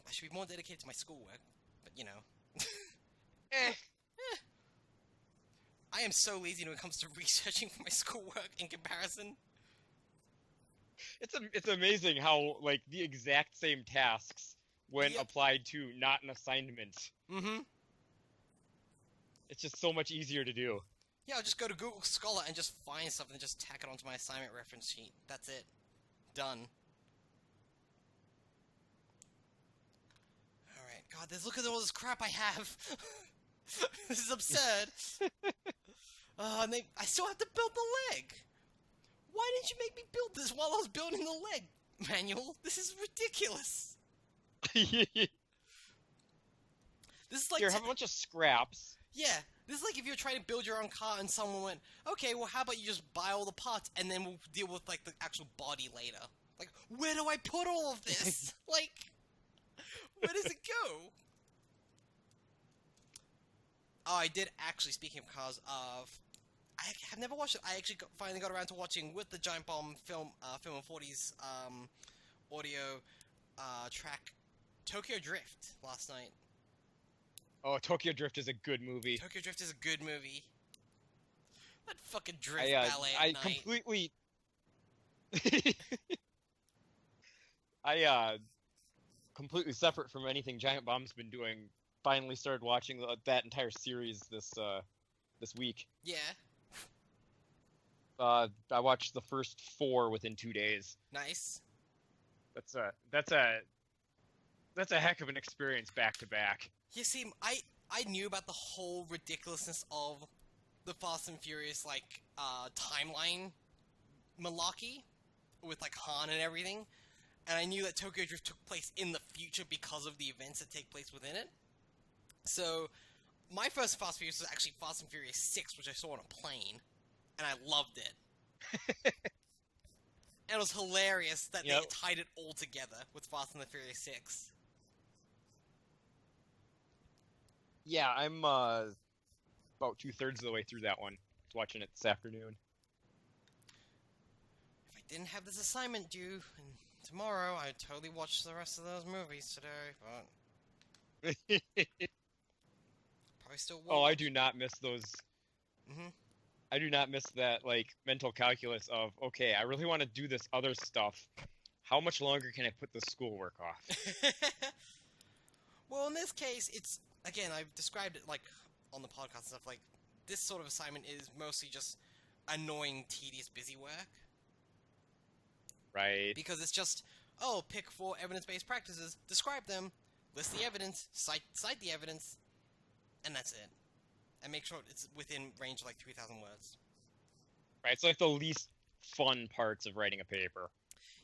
S1: I should be more dedicated to my schoolwork, but you know. I am so lazy when it comes to researching for my schoolwork in comparison.
S2: It's amazing how, like, the exact same tasks, when applied to not an assignment.
S1: Mm-hmm.
S2: It's just so much easier to do.
S1: Yeah, I'll just go to Google Scholar and just find something and just tack it onto my assignment reference sheet. That's it. Done. Alright, God, look at all this crap I have! This is absurd! And I still have to build the leg. Why didn't you make me build this while I was building the leg, Manual? This is ridiculous. This is like
S2: Here, have a bunch of scraps.
S1: Yeah, this is like if you're trying to build your own car and someone went, okay, well, how about you just buy all the parts and then we'll deal with, like, the actual body later. Like, where do I put all of this? Like, where does it go? Oh, I did actually, speaking of cars, I have never watched it. I actually finally got around to watching with the Giant Bomb Film and 40's audio track Tokyo Drift last night.
S2: Oh, Tokyo Drift is a good movie.
S1: Tokyo Drift is a good movie. That fucking drift ballet at night.
S2: Completely... completely separate from anything Giant Bomb's been doing, finally started watching that entire series this week.
S1: Yeah.
S2: I watched the first 4 within 2 days.
S1: Nice.
S2: That's a heck of an experience back to back.
S1: You see, I knew about the whole ridiculousness of the Fast and Furious, like, timeline malarkey with, like, Han and everything, and I knew that Tokyo Drift took place in the future because of the events that take place within it. So, my first Fast and Furious was actually Fast and Furious 6, which I saw on a plane, and I loved it. And it was hilarious that they tied it all together with Fast and the Furious 6.
S2: Yeah, I'm about 2/3 of the way through that one. I was watching it this afternoon.
S1: If I didn't have this assignment due tomorrow, I'd totally watch the rest of those movies today, but... probably still won't.
S2: Oh, I do not miss those...
S1: Mm-hmm.
S2: I do not miss that, like, mental calculus of, okay, I really want to do this other stuff. How much longer can I put the schoolwork off?
S1: Well, in this case, it's... Again, I've described it, like, on the podcast and stuff, like, this sort of assignment is mostly just annoying, tedious, busy work.
S2: Right.
S1: Because it's just, oh, pick 4 evidence-based practices, describe them, list the evidence, cite the evidence, and that's it. And make sure it's within range of, like, 3,000 words.
S2: Right, it's like the least fun parts of writing a paper.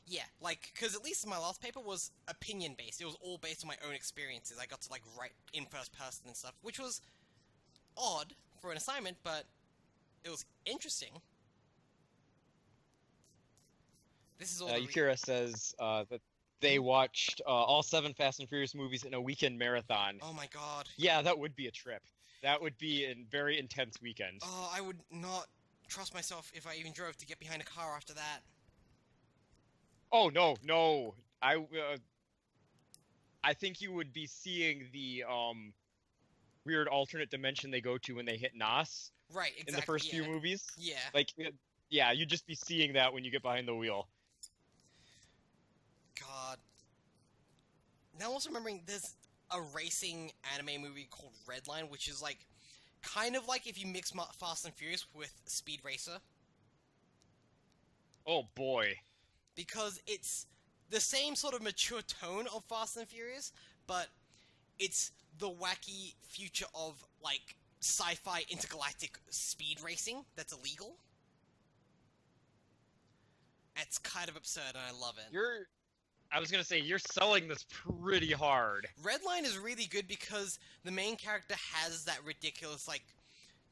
S1: Yeah, like, because at least my last paper was opinion-based. It was all based on my own experiences. I got to, like, write in first person and stuff, which was odd for an assignment, but it was interesting. This is all
S2: Yukira says that they watched all 7 Fast and Furious movies in a weekend marathon.
S1: Oh my god.
S2: Yeah, that would be a trip. That would be a very intense weekend.
S1: Oh, I would not trust myself if I even drove to get behind a car after that.
S2: Oh, no. I think you would be seeing the weird alternate dimension they go to when they hit Nas.
S1: Right, exactly.
S2: In the first few movies.
S1: Yeah.
S2: Like, yeah, you'd just be seeing that when you get behind the wheel.
S1: God. Now I'm also remembering there's a racing anime movie called Redline, which is like, kind of like if you mix Fast and Furious with Speed Racer.
S2: Oh boy.
S1: Because it's the same sort of mature tone of Fast and Furious, but it's the wacky future of, like, sci-fi intergalactic speed racing that's illegal. It's kind of absurd, and I love it.
S2: I was gonna say, you're selling this pretty hard.
S1: Redline is really good because the main character has that ridiculous, like,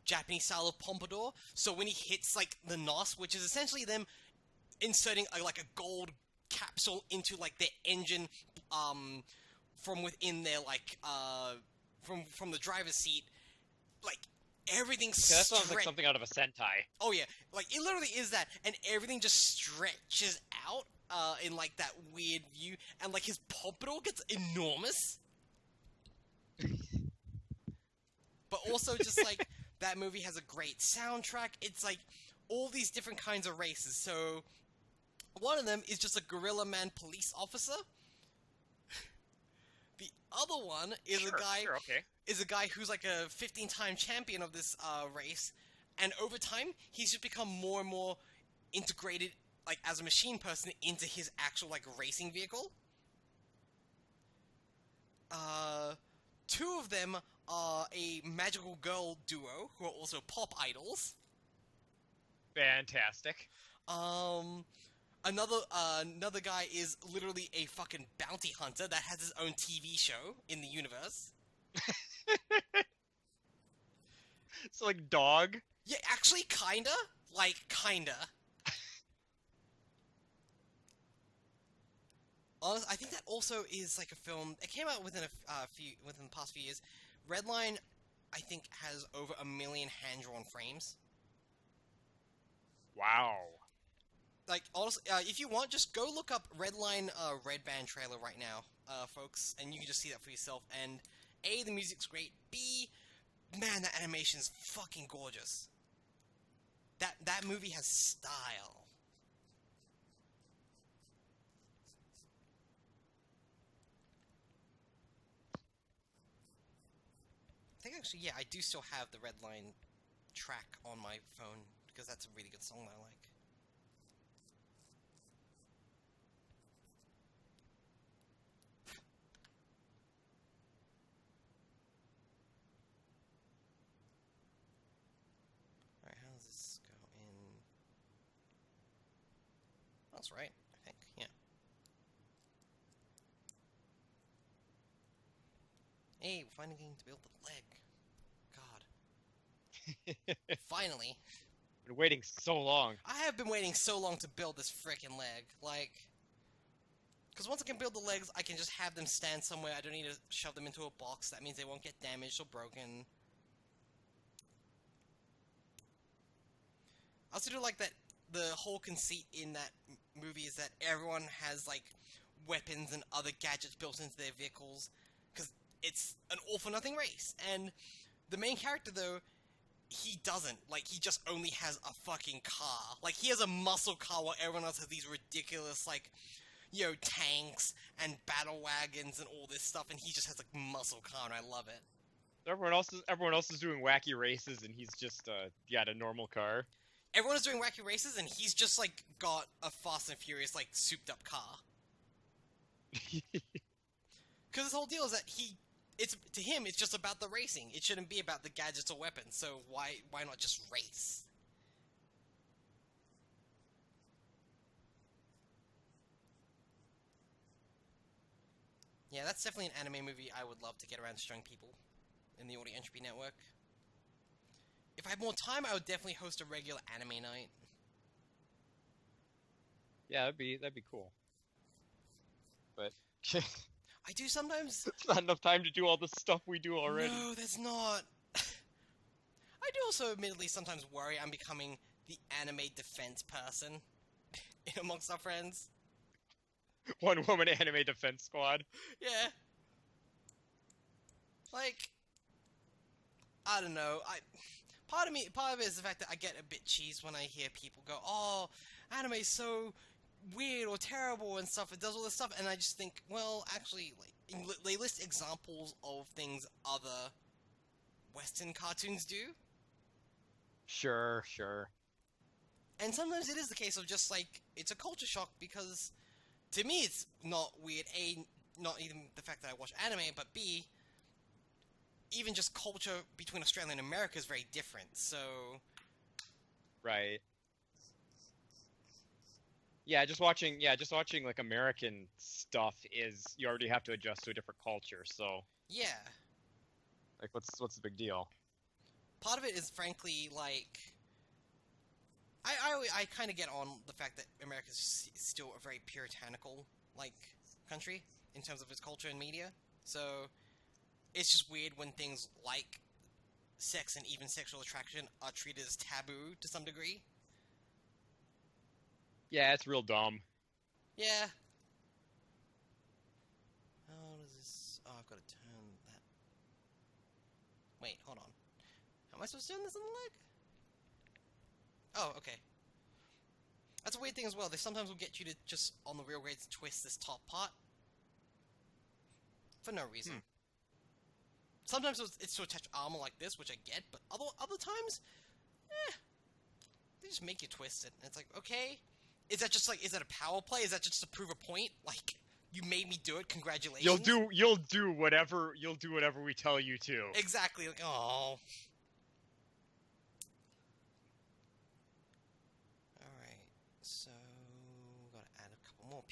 S1: Japanese style of pompadour, so when he hits, like, the NOS, which is essentially them inserting, like, a gold capsule into, like, their engine, from within their, like, from the driver's seat, like, everything's
S2: that sounds like something out of a Sentai.
S1: Oh, yeah. Like, it literally is that, and everything just stretches out, in, like, that weird view, and, like, his pompadour gets enormous. But also, just, like, that movie has a great soundtrack. It's, like, all these different kinds of races, so... One of them is just a Gorilla Man police officer. The other one is a guy who's like a 15-time champion of this race, and over time he's just become more and more integrated, like, as a machine person into his actual, like, racing vehicle. 2 of them are a magical girl duo who are also pop idols.
S2: Fantastic.
S1: Another guy is literally a fucking bounty hunter that has his own TV show in the universe.
S2: It's like Dog.
S1: Yeah, actually, kinda. Like, kinda. Honestly, I think that also is like a film. It came out within within the past few years. Redline, I think, has over 1 million hand-drawn frames.
S2: Wow.
S1: Like, honestly, if you want, just go look up Redline Red Band trailer right now, folks, and you can just see that for yourself. And A, the music's great. B, man, that animation's fucking gorgeous. That movie has style. I think actually, yeah, I do still have the Redline track on my phone because that's a really good song that I like. Alright, how does this go in? That's right, I think, yeah. Hey, we're finally getting to build the leg. God. Finally.
S2: Been waiting so long.
S1: I have been waiting so long to build this frickin' leg. Like, because once I can build the legs, I can just have them stand somewhere. I don't need to shove them into a box. That means they won't get damaged or broken. I also do like that the whole conceit in that movie is that everyone has, like, weapons and other gadgets built into their vehicles. Because it's an all-for-nothing race. And the main character, though, he doesn't. Like, he just only has a fucking car. Like, he has a muscle car while everyone else has these ridiculous, like, you know, tanks and battle wagons and all this stuff, and he just has a muscle car, and I love it.
S2: Everyone else is doing wacky races, and he's just got a normal car.
S1: Everyone is doing wacky races, and he's just, like, got a Fast and Furious, like, souped-up car. Because his whole deal is that to him, it's just about the racing. It shouldn't be about the gadgets or weapons, so why not just race? Yeah, that's definitely an anime movie I would love to get around to showing people in the Audio Entropy Network. If I had more time, I would definitely host a regular anime night.
S2: Yeah, that'd be cool. But
S1: I do sometimes...
S2: It's not enough time to do all the stuff we do already.
S1: No, there's not. I do also admittedly sometimes worry I'm becoming the anime defense person amongst our friends.
S2: One-woman anime defense squad.
S1: Yeah. Like, I don't know. Part of it is the fact that I get a bit cheesed when I hear people go, "Oh, anime's so weird or terrible and stuff. It does all this stuff," and I just think, well, actually, like, they list examples of things other Western cartoons do.
S2: Sure.
S1: And sometimes it is the case of just, like, it's a culture shock because, to me, it's not weird. A, not even the fact that I watch anime, but B, even just culture between Australia and America is very different, so...
S2: Right. Yeah, just watching like American stuff is you already have to adjust to a different culture, so
S1: Yeah.
S2: like what's the big deal?
S1: Part of it is frankly like I kind of get on the fact that America is still a very puritanical like country in terms of its culture and media. So it's just weird when things like sex and even sexual attraction are treated as taboo to some degree.
S2: Yeah, it's real dumb.
S1: Yeah. How does this... Oh, I've got to turn that... Wait, hold on. How am I supposed to turn this on the leg? Oh, okay. That's a weird thing as well. They sometimes will get you to just, on the real grades, twist this top part. For no reason. Sometimes it's to attach armor like this, which I get, but other times, they just make you twist it. And it's like, okay, is that just like, is that a power play? Is that just to prove a point? Like, you made me do it, congratulations.
S2: You'll do whatever we tell you to.
S1: Exactly, like, oh.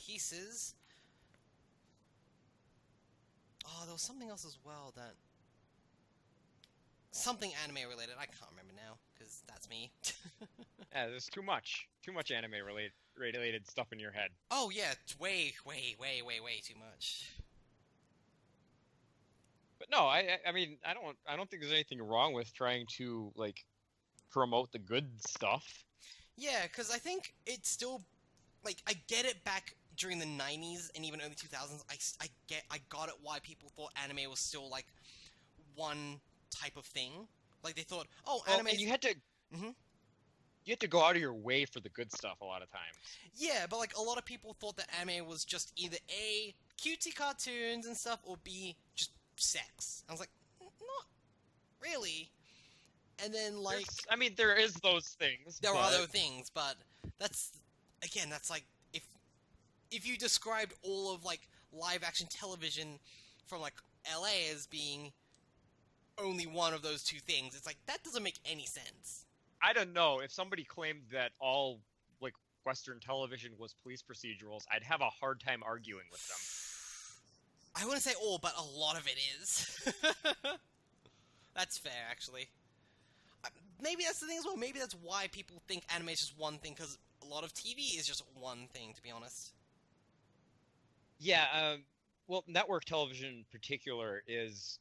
S1: pieces. Oh, there was something else as well that... Something anime related. I can't remember now, because that's me.
S2: Yeah, there's too much anime related stuff in your head.
S1: Oh yeah, it's way too much.
S2: But no, I mean, I don't think there's anything wrong with trying to like promote the good stuff.
S1: Yeah, because I think it's still, like, I get it back during the 90s and even early 2000s. I got it why people thought anime was still like one type of thing. Like they thought, oh,
S2: Well,
S1: anime.
S2: and you had to.
S1: Mhm.
S2: You had to go out of your way for the good stuff a lot of times.
S1: Yeah, but like a lot of people thought that anime was just either A, cutesy cartoons and stuff, or B, just sex. I was like, not really. And then like,
S2: I mean, there is those things.
S1: there
S2: but...
S1: are other things, but that's like if you described all of like live action television from like LA as being only one of those two things, it's like that doesn't make any sense.
S2: I don't know. If somebody claimed that all like Western television was police procedurals, I'd have a hard time arguing with them.
S1: I wouldn't say all, but a lot of it is. That's fair, actually. Maybe that's the thing as well. Maybe that's why people think anime is just one thing, because a lot of TV is just one thing, to be honest.
S2: Yeah, well, network television in particular is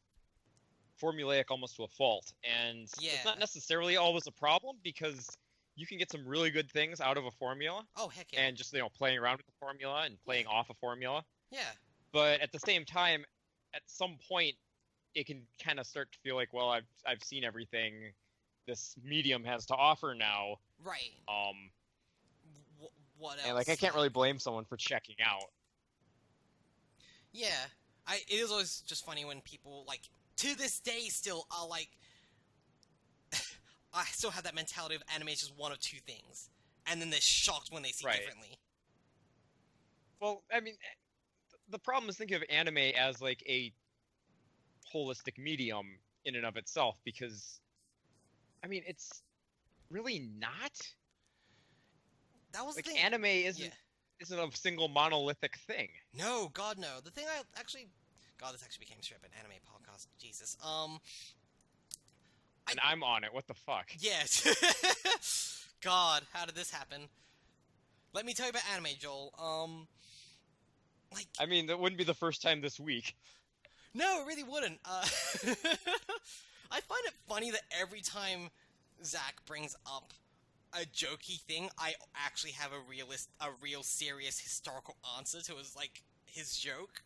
S2: formulaic almost to a fault, and
S1: Yeah.
S2: it's not necessarily always a problem because you can get some really good things out of a formula,
S1: Oh, heck yeah.
S2: and just playing around with the formula and playing off a formula.
S1: Yeah.
S2: But at the same time, at some point, it can kind of start to feel like, well, I've seen everything this medium has to offer now.
S1: Right. What else?
S2: And like I can't really blame someone for checking out.
S1: Yeah. It is always just funny when people, like, to this day still are like... I still have that mentality of anime is just one of two things. And then they're shocked when they see
S2: Right.
S1: differently.
S2: Well, I mean, the problem is thinking of anime as like a holistic medium in and of itself, because, I mean, it's really not.
S1: That was
S2: Like,
S1: the thing.
S2: anime isn't a single monolithic thing.
S1: No, God, no. The thing I actually... God, this actually became straight up an anime podcast. Jesus.
S2: And I'm on it. What the fuck?
S1: Yes. God, how did this happen? Let me tell you about anime, Joel. Like...
S2: I mean, that wouldn't be the first time this week.
S1: No, it really wouldn't. I find it funny that every time Zach brings up a jokey thing, I actually have a real serious historical answer to his joke.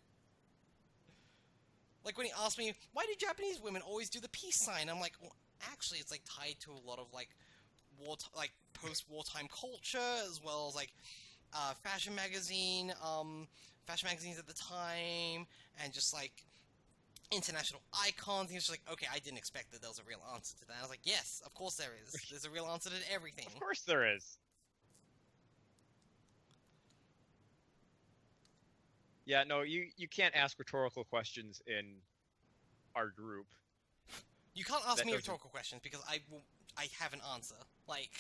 S1: Like when he asked me, why do Japanese women always do the peace sign? I'm like, well, actually, it's like tied to a lot of like post-wartime culture, as well as like fashion magazines at the time, and just like international icons. He was just like, okay, I didn't expect that there was a real answer to that. I was like, yes, of course there is. There's a real answer to everything.
S2: Of course there is. Yeah, no, you can't ask rhetorical questions in our group.
S1: You can't ask
S2: That
S1: me
S2: doesn't-
S1: rhetorical questions because I have an answer. Like,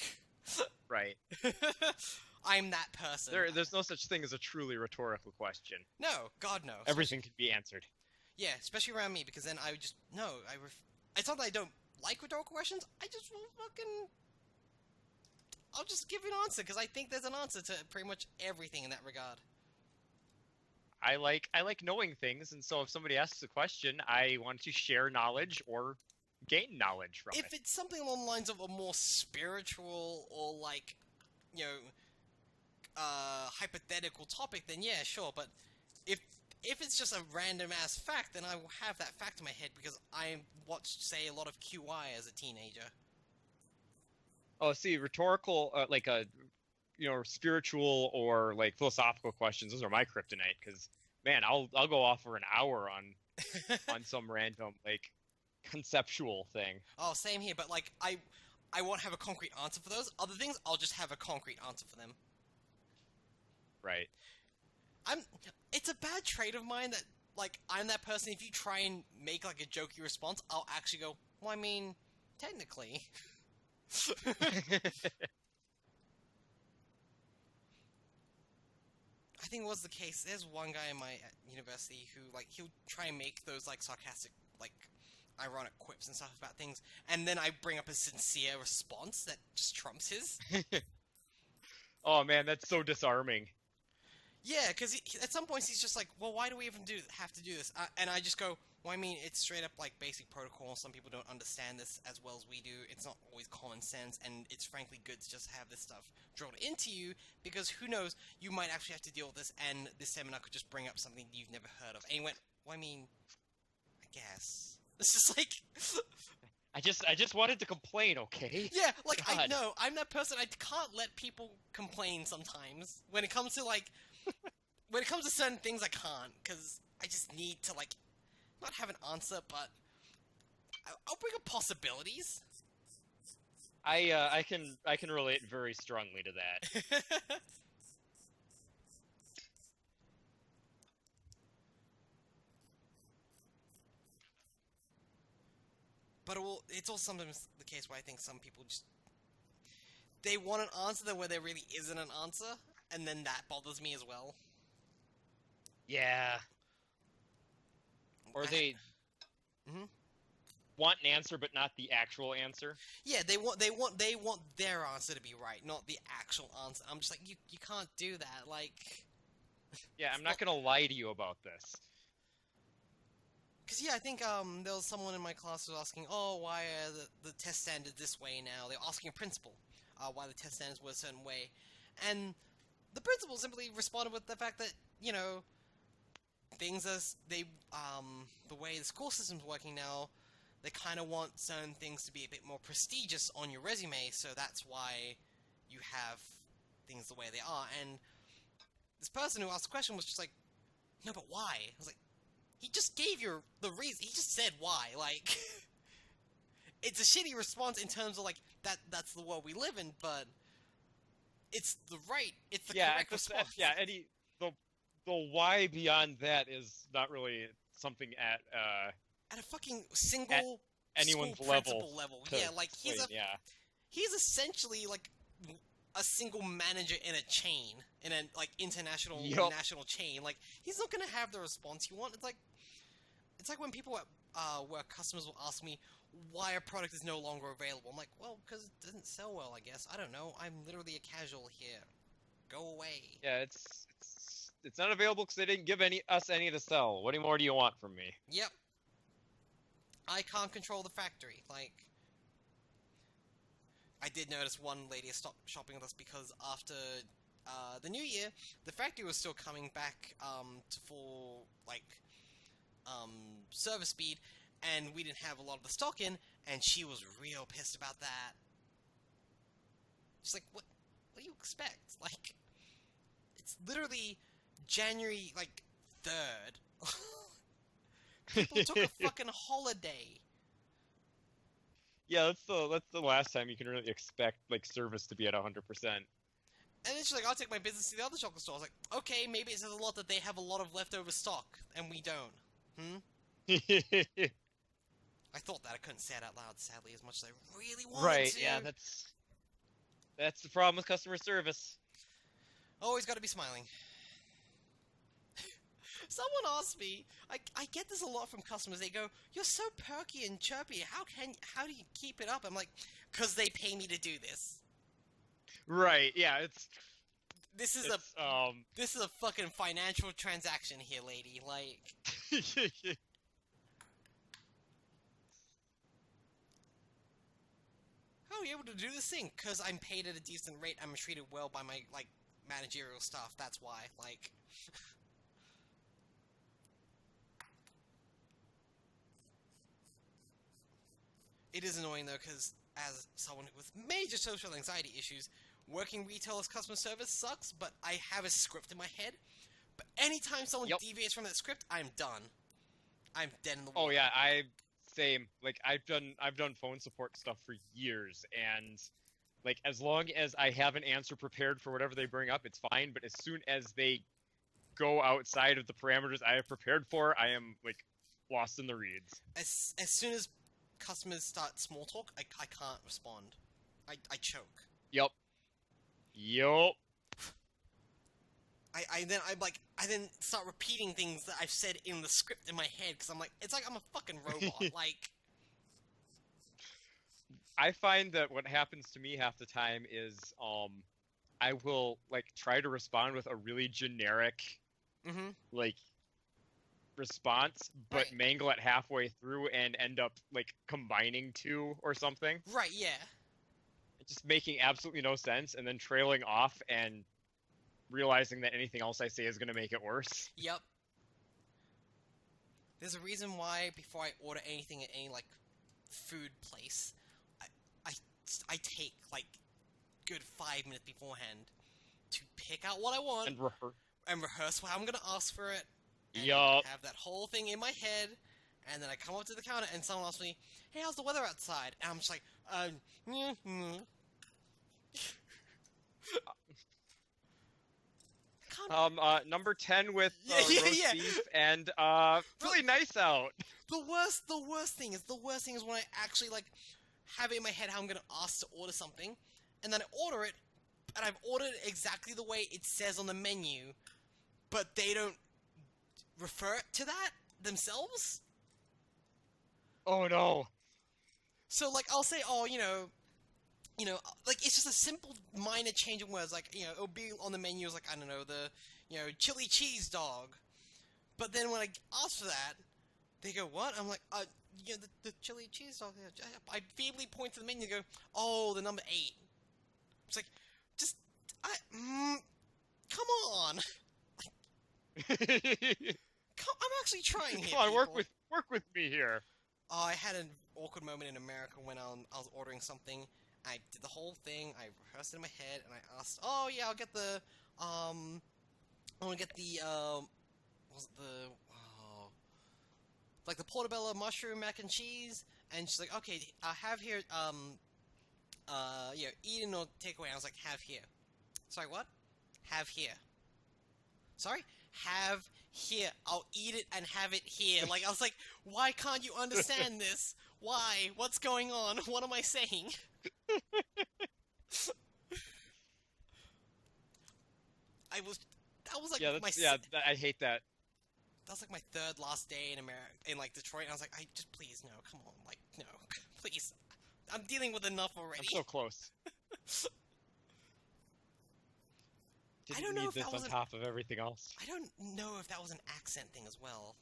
S2: Right.
S1: I'm that person.
S2: There's no such thing as a truly rhetorical question.
S1: No, God no.
S2: Everything can be answered.
S1: Yeah, especially around me, because then I would just... No, it's not that I don't like rhetorical questions, I just will fucking... I'll just give you an answer, because I think there's an answer to pretty much everything in that regard.
S2: I like knowing things, and so if somebody asks a question, I want to share knowledge or gain knowledge from it.
S1: If it's something along the lines of a more spiritual or, like, you know, hypothetical topic, then yeah, sure, but if it's just a random-ass fact, then I will have that fact in my head because I watched, say, a lot of QI as a teenager.
S2: Oh, see, rhetorical, spiritual or like philosophical questions. Those are my kryptonite because, man, I'll go off for an hour on some random like conceptual thing.
S1: Oh, same here, but like I won't have a concrete answer for those. Other things, I'll just have a concrete answer for them.
S2: Right.
S1: It's a bad trait of mine that, like, I'm that person, if you try and make, like, a jokey response, I'll actually go, well, I mean, technically. I think it was the case. There's one guy in my university who, like, he'll try and make those, like, sarcastic, like, ironic quips and stuff about things, and then I bring up a sincere response that just trumps his.
S2: Oh man, that's so disarming.
S1: Yeah, because at some points he's just like, well, why do we even have to do this? And I just go, well, I mean, it's straight up, like, basic protocol. Some people don't understand this as well as we do. It's not always common sense, and it's frankly good to just have this stuff drilled into you, because who knows, you might actually have to deal with this, and this seminar could just bring up something you've never heard of. And he went, well, I mean, I guess. It's just like...
S2: I just wanted to complain, okay?
S1: Yeah, like,
S2: God.
S1: I know, I'm that person, I can't let people complain sometimes. When it comes to, like... when it comes to certain things, I can't, because I just need to, like, not have an answer, but I'll bring up possibilities.
S2: I can relate very strongly to that.
S1: But it's also sometimes the case where I think some people just... they want an answer where there really isn't an answer, and then that bothers me as well.
S2: Yeah. Or they
S1: Mhm.
S2: want an answer, but not the actual answer.
S1: Yeah, they want their answer to be right, not the actual answer. I'm just like, you can't do that. Like,
S2: Yeah, I'm not gonna lie to you about this.
S1: because yeah, I think there was someone in my class who was asking, oh, why are the test standards this way now? They were asking a principal why the test standards were a certain way, and the principal simply responded with the fact that, you know, things as they the way the school system's working now, they kind of want certain things to be a bit more prestigious on your resume, so that's why you have things the way they are. And this person who asked the question was just like, no, but why? I was like, he just gave you the reason. He just said why. Like, it's a shitty response in terms of, like, that's the world we live in, but it's the correct response.
S2: Yeah, the why beyond that is not really something at
S1: a fucking single
S2: anyone's
S1: school principal level.
S2: to
S1: Yeah, like,
S2: explain,
S1: he's essentially like a single manager in a chain, in a, like, international national chain. Like, he's not gonna have the response you want. It's like when people where customers will ask me why a product is no longer available. I'm like, well, because it doesn't sell well, I guess. I don't know. I'm literally a casual here. Go away.
S2: Yeah, it's not available because they didn't give us any to sell. What more do you want from me?
S1: Yep. I can't control the factory. Like, I did notice one lady stopped shopping with us because after the new year, the factory was still coming back to full, like, service speed, and we didn't have a lot of the stock in, and she was real pissed about that. She's like, what do you expect? Like, it's literally January, like, 3rd. People took a fucking holiday.
S2: Yeah, that's the last time you can really expect, like, service to be at 100%.
S1: And then she's like, I'll take my business to the other chocolate store. I was like, okay, maybe it says a lot that they have a lot of leftover stock, and we don't. I thought that. I couldn't say it out loud, sadly, as much as I really wanted
S2: Right,
S1: to.
S2: yeah, that's the problem with customer service.
S1: Always gotta be smiling. Someone asked me, I get this a lot from customers, they go, you're so perky and chirpy, how do you keep it up? I'm like, 'cause they pay me to do this.
S2: Right, yeah,
S1: This is a fucking financial transaction here, lady, like... How are you able to do this thing? 'Cause I'm paid at a decent rate, I'm treated well by my, like, managerial staff, that's why, like... It is annoying, though, because as someone with major social anxiety issues, working retail as customer service sucks, but I have a script in my head. But anytime someone deviates from that script, I'm done. I'm dead in the water.
S2: Oh yeah, same. Like, I've done phone support stuff for years, and like, as long as I have an answer prepared for whatever they bring up, it's fine. But as soon as they go outside of the parameters I have prepared for, I am, like, lost in the reeds.
S1: As soon as customers start small talk, I can't respond. I choke.
S2: Yep.
S1: I then start repeating things that I've said in the script in my head because I'm like, it's like I'm a fucking robot. Like,
S2: I find that what happens to me half the time is I will like try to respond with a really generic like response, but
S1: Right.
S2: mangle it halfway through and end up like combining two or something.
S1: right, yeah.
S2: Just making absolutely no sense and then trailing off and realizing that anything else I say is going to make it worse.
S1: Yep. There's a reason why before I order anything at any like food place, I take like good 5 minutes beforehand to pick out what I want and rehearse how I'm gonna ask for it. And
S2: Yup.
S1: have that whole thing in my head, and then I come up to the counter and someone asks me, "Hey, how's the weather outside?" And I'm just like,
S2: Number 10 with roast beef and really nice out.
S1: The worst thing is when I actually like have it in my head how I'm gonna ask to order something, and then I order it, and I've ordered it exactly the way it says on the menu, but they don't refer to that themselves.
S2: Oh no.
S1: So like I'll say, oh, you know, like it's just a simple minor change in words. Like, you know, it'll be on the menu as like, I don't know, the, you know, chili cheese dog. But then when I ask for that, they go, what? I'm like, you know, the chili cheese dog. I feebly point to the menu and go, oh, the number 8. It's like, just, come on. I'm actually trying here.
S2: Come on,
S1: people.
S2: work with me here.
S1: I had an awkward moment in America when I was ordering something. I did the whole thing. I rehearsed it in my head, and I asked, "Oh yeah, I'll get the I want to get the was it the like the portobello mushroom mac and cheese?" And she's like, "Okay, I have here you know, eat in or take away." And I was like, "Have here." Sorry, what? Have here. Sorry? Have here. I'll eat it and have it here. Like, I was like, why can't you understand this? Why? What's going on? What am I saying? That was like
S2: I hate that.
S1: That was like my third last day in America, in like Detroit, and I was like, please, no, come on, like, no, please. I'm dealing with enough already.
S2: I'm so close.
S1: I don't know
S2: need
S1: if
S2: this
S1: that was
S2: on top of everything else.
S1: I don't know if that was an accent thing as well.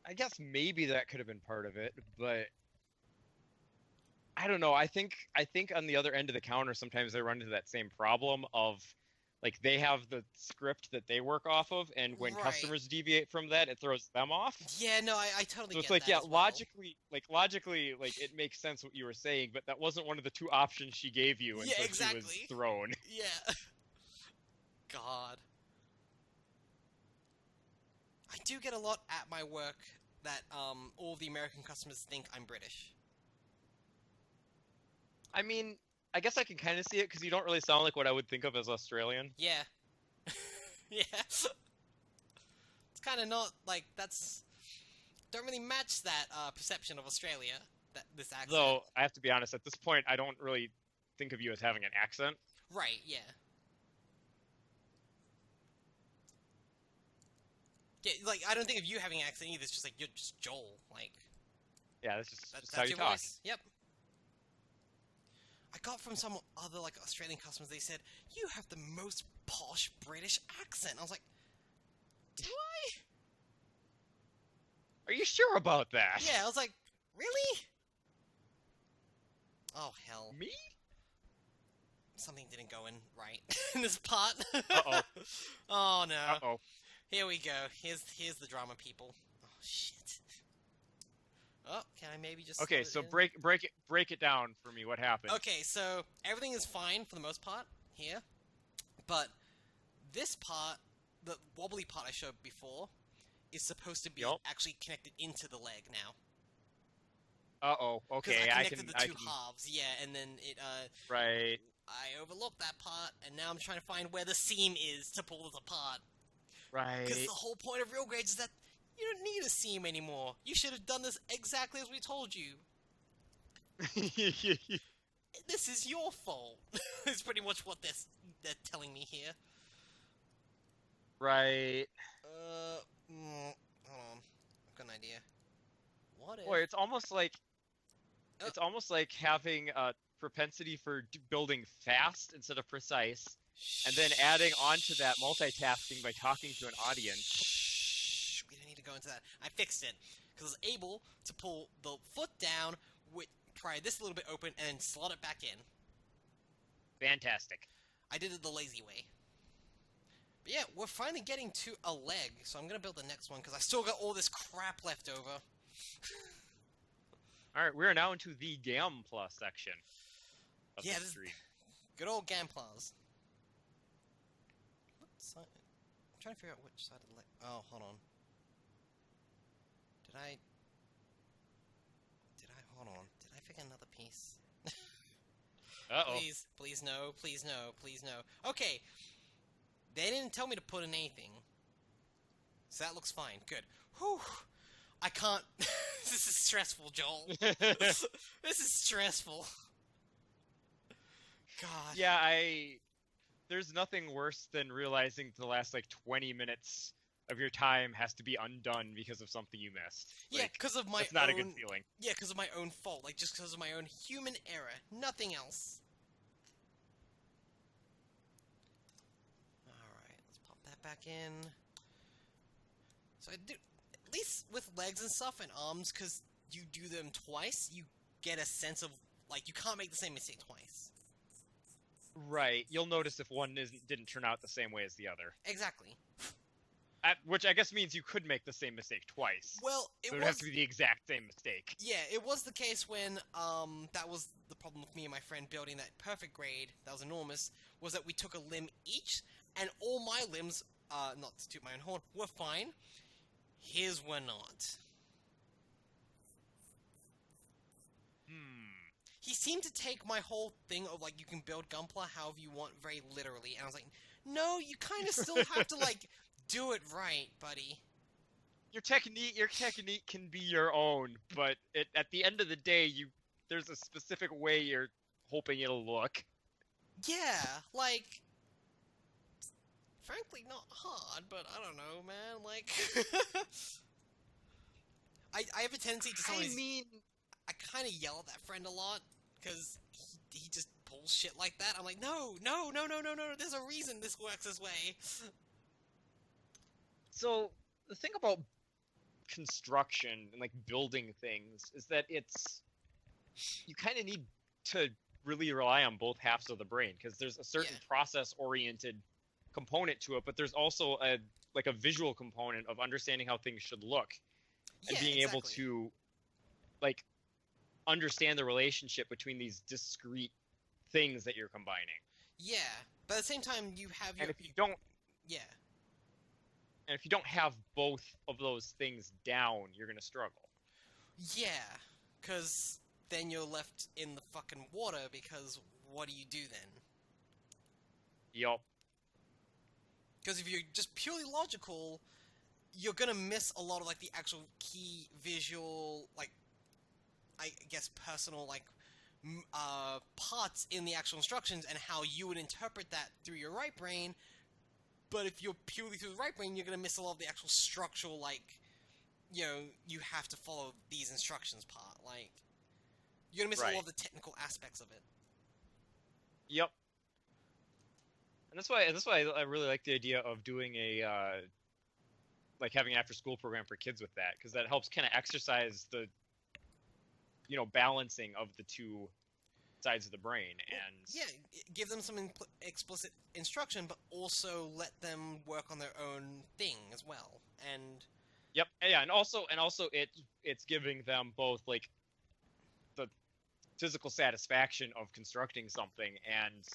S2: I guess maybe that could have been part of it, but I don't know. I think on the other end of the counter, sometimes they run into that same problem of, like, they have the script that they work off of, and when customers deviate from that, it throws them off.
S1: Yeah, no, I totally
S2: so it's
S1: get
S2: like,
S1: that
S2: yeah,
S1: as well.
S2: logically, like, it makes sense what you were saying, but that wasn't one of the two options she gave you, and so she was thrown.
S1: Yeah. God. I do get a lot at my work that all the American customers think I'm British.
S2: I mean, I guess I can kind of see it, because you don't really sound like what I would think of as Australian.
S1: Yeah. Yeah. It's kind of not, like, that's... Don't really match that perception of Australia, this accent.
S2: Though, I have to be honest, at this point, I don't really think of you as having an accent.
S1: Right, yeah. Yeah, like, I don't think of you having an accent either, it's just like, you're just Joel, like...
S2: Yeah, that's just
S1: that's
S2: how you
S1: your
S2: talk.
S1: Voice. Yep. I got from some other, like, Australian customers, they said, you have the most posh British accent. I was like, do I?
S2: Are you sure about that?
S1: Yeah, I was like, really? Oh, hell.
S2: Me?
S1: Something didn't go in right in this part.
S2: Uh-oh.
S1: Oh, no.
S2: Uh-oh.
S1: Here we go. Here's the drama, people. Oh, shit. Oh, can I maybe just...
S2: Okay, so break it down for me. What happened?
S1: Okay, so everything is fine for the most part here, but this part, the wobbly part I showed before, is supposed to be actually connected into the leg now.
S2: Uh-oh. Okay,
S1: I connected the two halves, yeah, and then it,
S2: Right.
S1: I overlooked that part, and now I'm trying to find where the seam is to pull it apart.
S2: Right.
S1: Because the whole point of real grades is that you don't need a seam anymore. You should have done this exactly as we told you. This is your fault. It's pretty much what this they're telling me here.
S2: Right.
S1: Hold on. I've got an idea. What if...
S2: Boy, it's almost like
S1: Oh.
S2: it's almost like having a propensity for building fast instead of precise, and then adding onto that multitasking by talking to an audience.
S1: Shh. We don't need to go into that. I fixed it because I was able to pull the foot down, pry this a little bit open, and then slot it back in.
S2: Fantastic.
S1: I did it the lazy way. But yeah, we're finally getting to a leg, so I'm gonna build the next one because I still got all this crap left over.
S2: Alright, we are now into the Gampla section of the stream.
S1: Good old Gamplas. What side? I'm trying to figure out which side of the leg. Oh, hold on. Did I... Hold on. Did I forget another piece?
S2: Uh-oh.
S1: Please no, please no, please no. Okay. They didn't tell me to put in anything. So that looks fine. Good. Whew. I can't... This is stressful, Joel. This is stressful. God.
S2: Yeah, there's nothing worse than realizing the last, like, 20 minutes of your time has to be undone because of something you missed.
S1: Yeah, because of my
S2: It's not a good feeling.
S1: Yeah, because of my own fault. Like, just because of my own human error. Nothing else. Alright, let's pop that back in. So I do... At least with legs and stuff and arms, because you do them twice, you get a sense of, like, you can't make the same mistake twice.
S2: Right. You'll notice if one didn't turn out the same way as the other.
S1: Exactly.
S2: Which I guess means you could make the same mistake twice.
S1: Well,
S2: it would have to be the exact same mistake.
S1: Yeah, it was the case when, that was the problem with me and my friend building that perfect grade, that was enormous, was that we took a limb each, and all my limbs, not to toot my own horn, were fine. His were not. He seemed to take my whole thing of, like, you can build Gunpla however you want very literally, and I was like, no, you kind of still have to, like, do it right, buddy.
S2: Your technique can be your own, but at the end of the day, there's a specific way you're hoping it'll look.
S1: Yeah, like... Frankly, not hard, but I don't know, man, like... I have a tendency to sometimes... I kind of yell at that friend a lot, because he just pulls shit like that. I'm like, no, there's a reason this works this way.
S2: So, the thing about construction and, like, building things is that you kind of need to really rely on both halves of the brain, because there's a certain process-oriented component to it, but there's also a visual component of understanding how things should look and being able to, like, understand the relationship between these discrete things that you're combining.
S1: Yeah, but at the same time, you have your...
S2: And if you don't...
S1: Yeah.
S2: And if you don't have both of those things down, you're gonna struggle.
S1: Yeah, because then you're left in the fucking water, because what do you do then?
S2: Yup.
S1: Because if you're just purely logical, you're gonna miss a lot of, like, the actual key visual, like, I guess personal, like, parts in the actual instructions and how you would interpret that through your right brain. But if you're purely through the right brain, you're gonna miss a lot of the actual structural, like, you know, you have to follow these instructions part. Like, you're gonna miss a lot of the technical aspects of it.
S2: Yep. And that's why I really like the idea of doing like having an after-school program for kids with that, because that helps kind of exercise the, balancing of the two sides of the brain. And
S1: yeah, give them some explicit instruction, but also let them work on their own thing as well. And
S2: yep, yeah, and also it's giving them both, like, the physical satisfaction of constructing something and,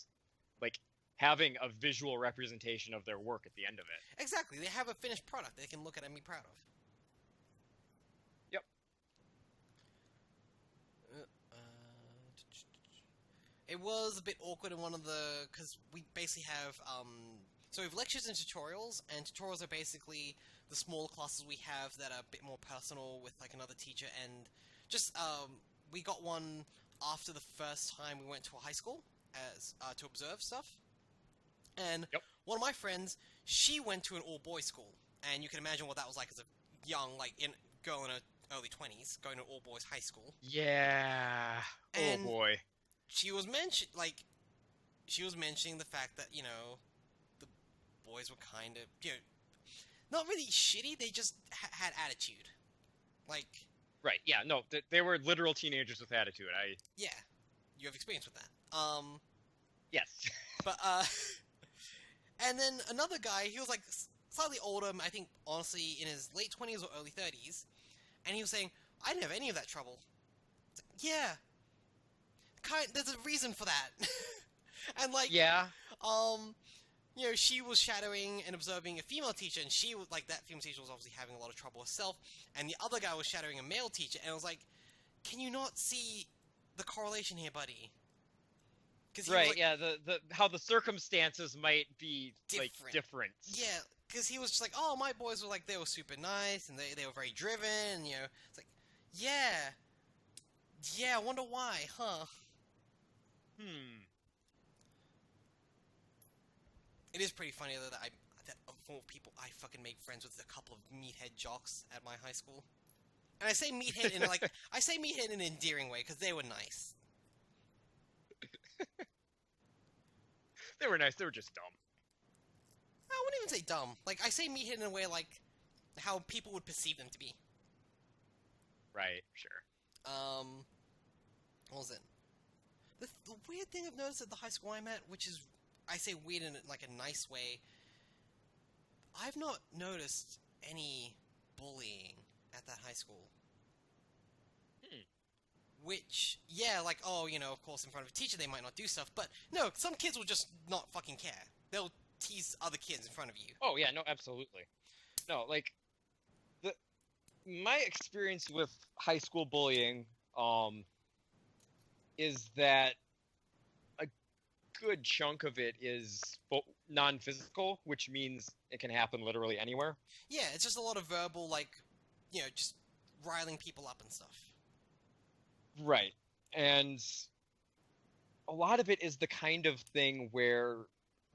S2: like, having a visual representation of their work at the end of it.
S1: Exactly. They have a finished product they can look at and be proud of.
S2: Yep.
S1: It was a bit awkward in one of the... Because we basically have... So we have lectures and tutorials, and tutorials are basically the smaller classes we have that are a bit more personal with, like, another teacher, and just, we got one after the first time we went to a high school as to observe stuff. And
S2: Yep.
S1: one of my friends, she went to an all-boys school, and you can imagine what that was like as a young, like, girl in her early 20s, going to an all-boys high school.
S2: Yeah.
S1: And
S2: oh boy.
S1: she was mentioning the fact that, the boys were kind of, not really shitty, they just had attitude. Like...
S2: Right. Yeah. No, they were literal teenagers with attitude.
S1: Yeah, you have experience with that.
S2: Yes.
S1: But, and then another guy, he was, like, slightly older, I think, honestly, in his late 20s or early 30s, and he was saying, I didn't have any of that trouble. It's like, yeah. There's a reason for that. And, like,
S2: Yeah.
S1: She was shadowing and observing a female teacher, and she was, like, that female teacher was obviously having a lot of trouble herself, and the other guy was shadowing a male teacher, and I was like, can you not see the correlation here, buddy?
S2: Right,
S1: like,
S2: yeah, the how the circumstances might be like different.
S1: Yeah, because he was just like, oh, my boys were like, they were super nice and they were very driven, and it's like, yeah, I wonder why, huh? It is pretty funny though that of all people I fucking made friends with a couple of meathead jocks at my high school, and I say meathead in an endearing way because they were nice.
S2: They were nice. They were just dumb.
S1: I wouldn't even say dumb. Like, I say meathead in a way like how people would perceive them to be.
S2: Right. Sure.
S1: What was it? The weird thing I've noticed at the high school I'm at, which is, I say weird in like a nice way, I've not noticed any bullying at that high school. Which, yeah, like, oh, of course in front of a teacher they might not do stuff, but no, some kids will just not fucking care. They'll tease other kids in front of you.
S2: Oh, yeah, no, absolutely. No, like, my experience with high school bullying, is that a good chunk of it is non-physical, which means it can happen literally anywhere.
S1: Yeah, it's just a lot of verbal, like, just riling people up and stuff.
S2: Right. And a lot of it is the kind of thing where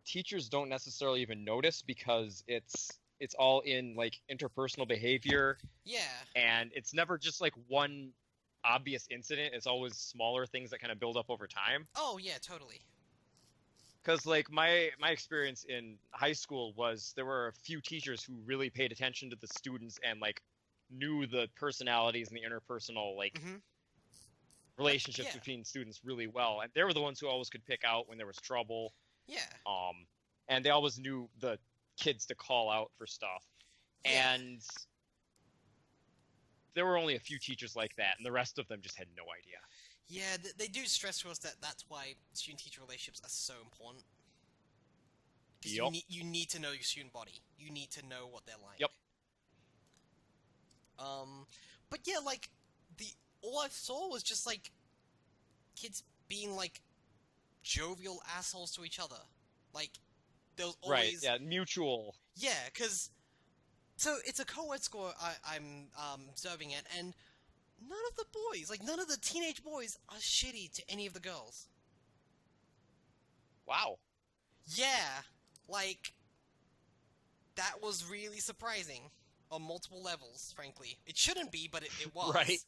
S2: teachers don't necessarily even notice because it's all in, like, interpersonal behavior.
S1: Yeah.
S2: And it's never just, like, one obvious incident. It's always smaller things that kind of build up over time.
S1: Oh, yeah, totally.
S2: Because, like, my experience in high school was there were a few teachers who really paid attention to the students and, like, knew the personalities and the interpersonal, like, relationships between students really well. And they were the ones who always could pick out when there was trouble.
S1: Yeah.
S2: And they always knew the kids to call out for stuff.
S1: Yeah.
S2: And there were only a few teachers like that, and the rest of them just had no idea.
S1: Yeah, they do stress to us that that's why student-teacher relationships are so important.
S2: Yep.
S1: You need to know your student body. You need to know what they're like.
S2: Yep.
S1: But yeah, like, all I saw was just, like, kids being, like, jovial assholes to each other. Like, there was always...
S2: Right, yeah, mutual.
S1: Yeah, because... So, it's a co-ed school I'm observing it, and none of the boys, like, none of the teenage boys are shitty to any of the girls.
S2: Wow.
S1: Yeah, like, that was really surprising on multiple levels, frankly. It shouldn't be, but it was.
S2: Right.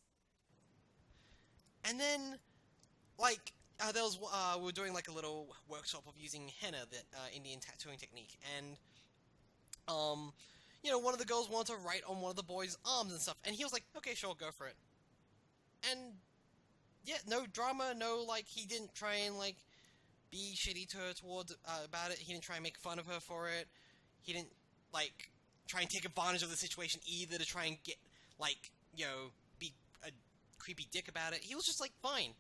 S1: And then, like, there was, we were doing, like, a little workshop of using henna, that Indian tattooing technique, and, one of the girls wanted to write on one of the boys' arms and stuff, and he was like, okay, sure, go for it. And, yeah, no drama, no, like, he didn't try and, like, be shitty to her about it, he didn't try and make fun of her for it, he didn't, like, try and take advantage of the situation either to try and get, like, be a creepy dick about it. He was just like, fine.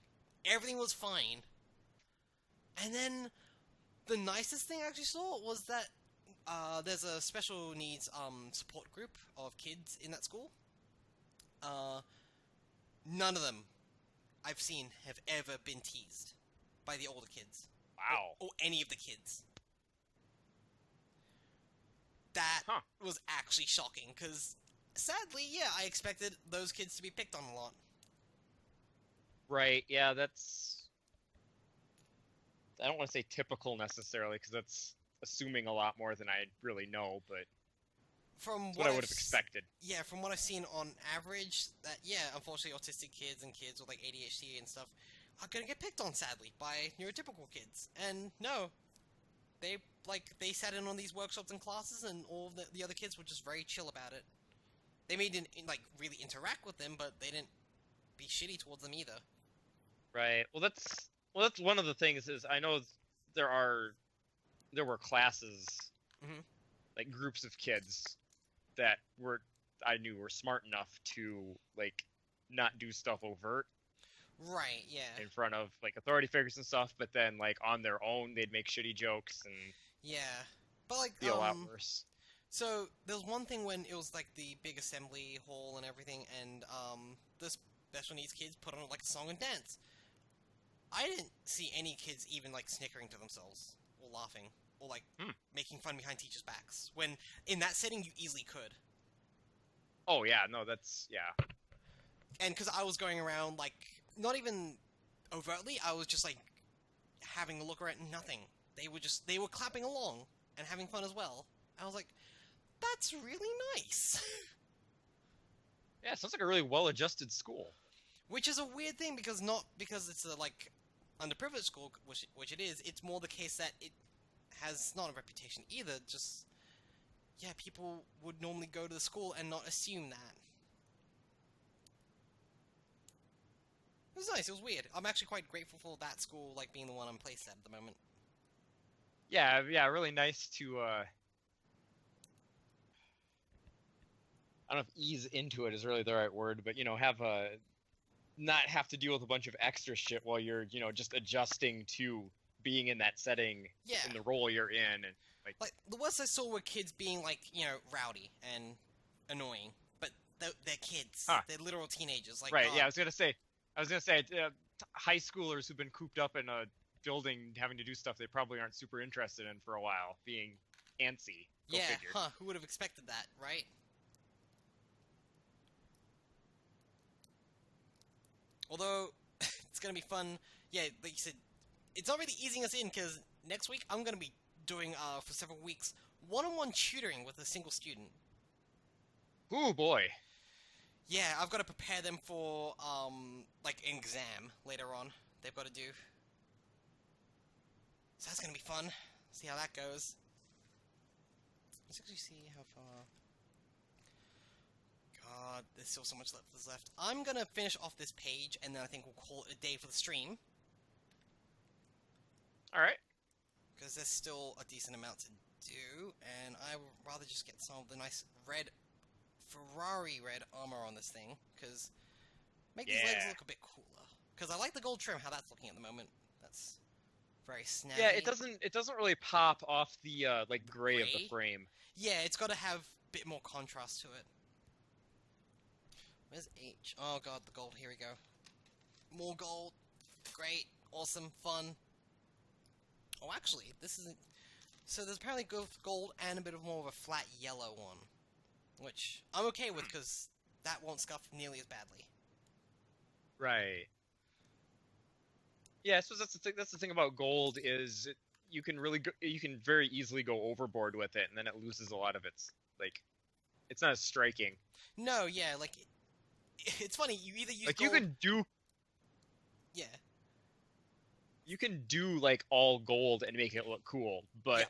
S1: Everything was fine. And then the nicest thing I actually saw was that there's a special needs support group of kids in that school. None of them I've seen have ever been teased by the older kids.
S2: Wow.
S1: Or any of the kids. That was actually shocking, because sadly, yeah, I expected those kids to be picked on a lot.
S2: Right, yeah, that's... I don't want to say typical necessarily, because that's assuming a lot more than I really know, but
S1: From
S2: that's what I would have expected.
S1: Yeah, from what I've seen on average, that unfortunately, autistic kids and kids with like ADHD and stuff are gonna get picked on, sadly, by neurotypical kids. And no, they sat in on these workshops and classes, and all the other kids were just very chill about it. They didn't like really interact with them, but they didn't be shitty towards them either.
S2: Right. Well, that's one of the things is I know there were classes, like groups of kids that I knew were smart enough to like not do stuff overt.
S1: Right, yeah.
S2: In front of like authority figures and stuff, but then like on their own they'd make shitty jokes and
S1: but like
S2: be a lot worse.
S1: So there was one thing when it was like the big assembly hall and everything, and the special needs kids put on like a song and dance. I didn't see any kids even like snickering to themselves or laughing or like making fun behind teachers' backs, when in that setting you easily could.
S2: Oh yeah, no, that's
S1: And because I was going around like not even overtly, I was just like having a look around, nothing. They were clapping along and having fun as well. I was like, that's really nice.
S2: Yeah, it sounds like a really well-adjusted school.
S1: Which is a weird thing, because not because it's a like underprivileged school, which it is. It's more the case that it has not a reputation either. Just people would normally go to the school and not assume that. It was nice. It was weird. I'm actually quite grateful for that school, like being the one I'm placed at the moment.
S2: Yeah, really nice to I don't know if ease into it is really the right word, but have not have to deal with a bunch of extra shit while you're just adjusting to being in that setting, in the role you're in, and like
S1: the worst I saw were kids being like rowdy and annoying, but they're kids. They're literal teenagers. Like
S2: right, yeah. I was gonna say, high schoolers who've been cooped up in a building having to do stuff they probably aren't super interested in for a while, being antsy. Go figure.
S1: Who would have expected that, right? Although, it's going to be fun. Yeah, like you said, it's already easing us in, because next week I'm going to be doing, for several weeks, one-on-one tutoring with a single student.
S2: Ooh, boy.
S1: Yeah, I've got to prepare them for, like, an exam later on they've got to do. So that's going to be fun. See how that goes. Let's actually see how far... God, there's still so much left. I'm gonna finish off this page, and then I think we'll call it a day for the stream.
S2: Alright.
S1: Because there's still a decent amount to do, and I would rather just get some of the nice Ferrari red armor on this thing, because make these legs look a bit cooler. Because I like the gold trim, how that's looking at the moment. That's very snazzy.
S2: Yeah, it doesn't really pop off the like gray of the frame.
S1: Yeah, it's got to have a bit more contrast to it. Where's H? Oh god, the gold. Here we go. More gold. Great. Awesome. Fun. Oh, actually, this isn't... So there's apparently gold and a bit of more of a flat yellow one. Which I'm okay with, because that won't scuff nearly as badly.
S2: Right. Yeah, I suppose that's the thing about gold, is you can very easily go overboard with it, and then it loses a lot of its, like... It's not as striking.
S1: No, yeah, like... It's funny, you either use
S2: like
S1: gold...
S2: you can do...
S1: Yeah.
S2: You can do, like, all gold and make it look cool, but...
S1: Yep.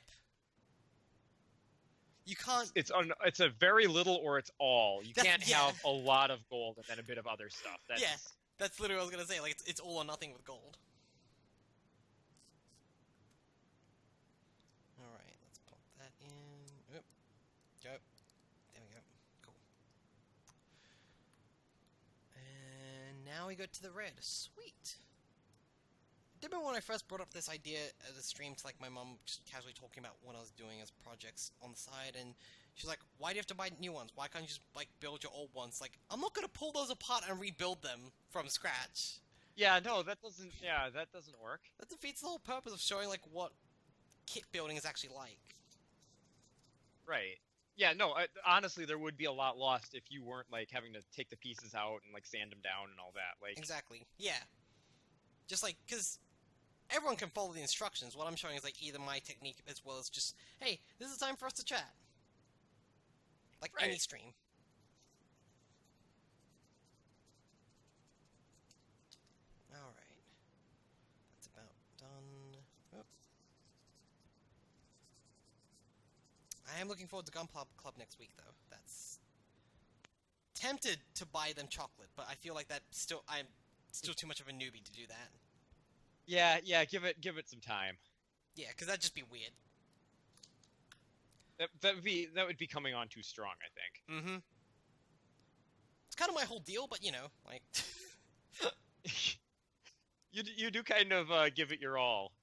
S1: You can't...
S2: It's a very little or it's all. You can't have a lot of gold and then a bit of other stuff.
S1: Yeah, that's literally what I was gonna say, like, it's all or nothing with gold. Alright, let's pop that in... Oop. Go. There we go. Cool. And now we go to the red. Sweet! I remember when I first brought up this idea at the stream to, like, my mom just casually talking about what I was doing as projects on the side, and she's like, why do you have to buy new ones? Why can't you just, like, build your old ones? Like, I'm not gonna pull those apart and rebuild them from scratch.
S2: Yeah, no, that doesn't work.
S1: That defeats the whole purpose of showing, like, what kit building is actually like.
S2: Right. Yeah, no, honestly, there would be a lot lost if you weren't, like, having to take the pieces out and, like, sand them down and all that. Like,
S1: exactly. Yeah. Just, like, because... everyone can follow the instructions. What I'm showing is, like, either my technique as well as just, hey, this is time for us to chat. Like any stream. Alright. That's about done. Oh. I am looking forward to Gun Club next week, though. That's... tempted to buy them chocolate, but I feel like I'm still too much of a newbie to do that.
S2: Yeah, give it some time.
S1: Yeah, because that'd just be weird.
S2: That would be coming on too strong, I think.
S1: Mm-hmm. It's kind of my whole deal, but you know, like...
S2: you do kind of give it your all.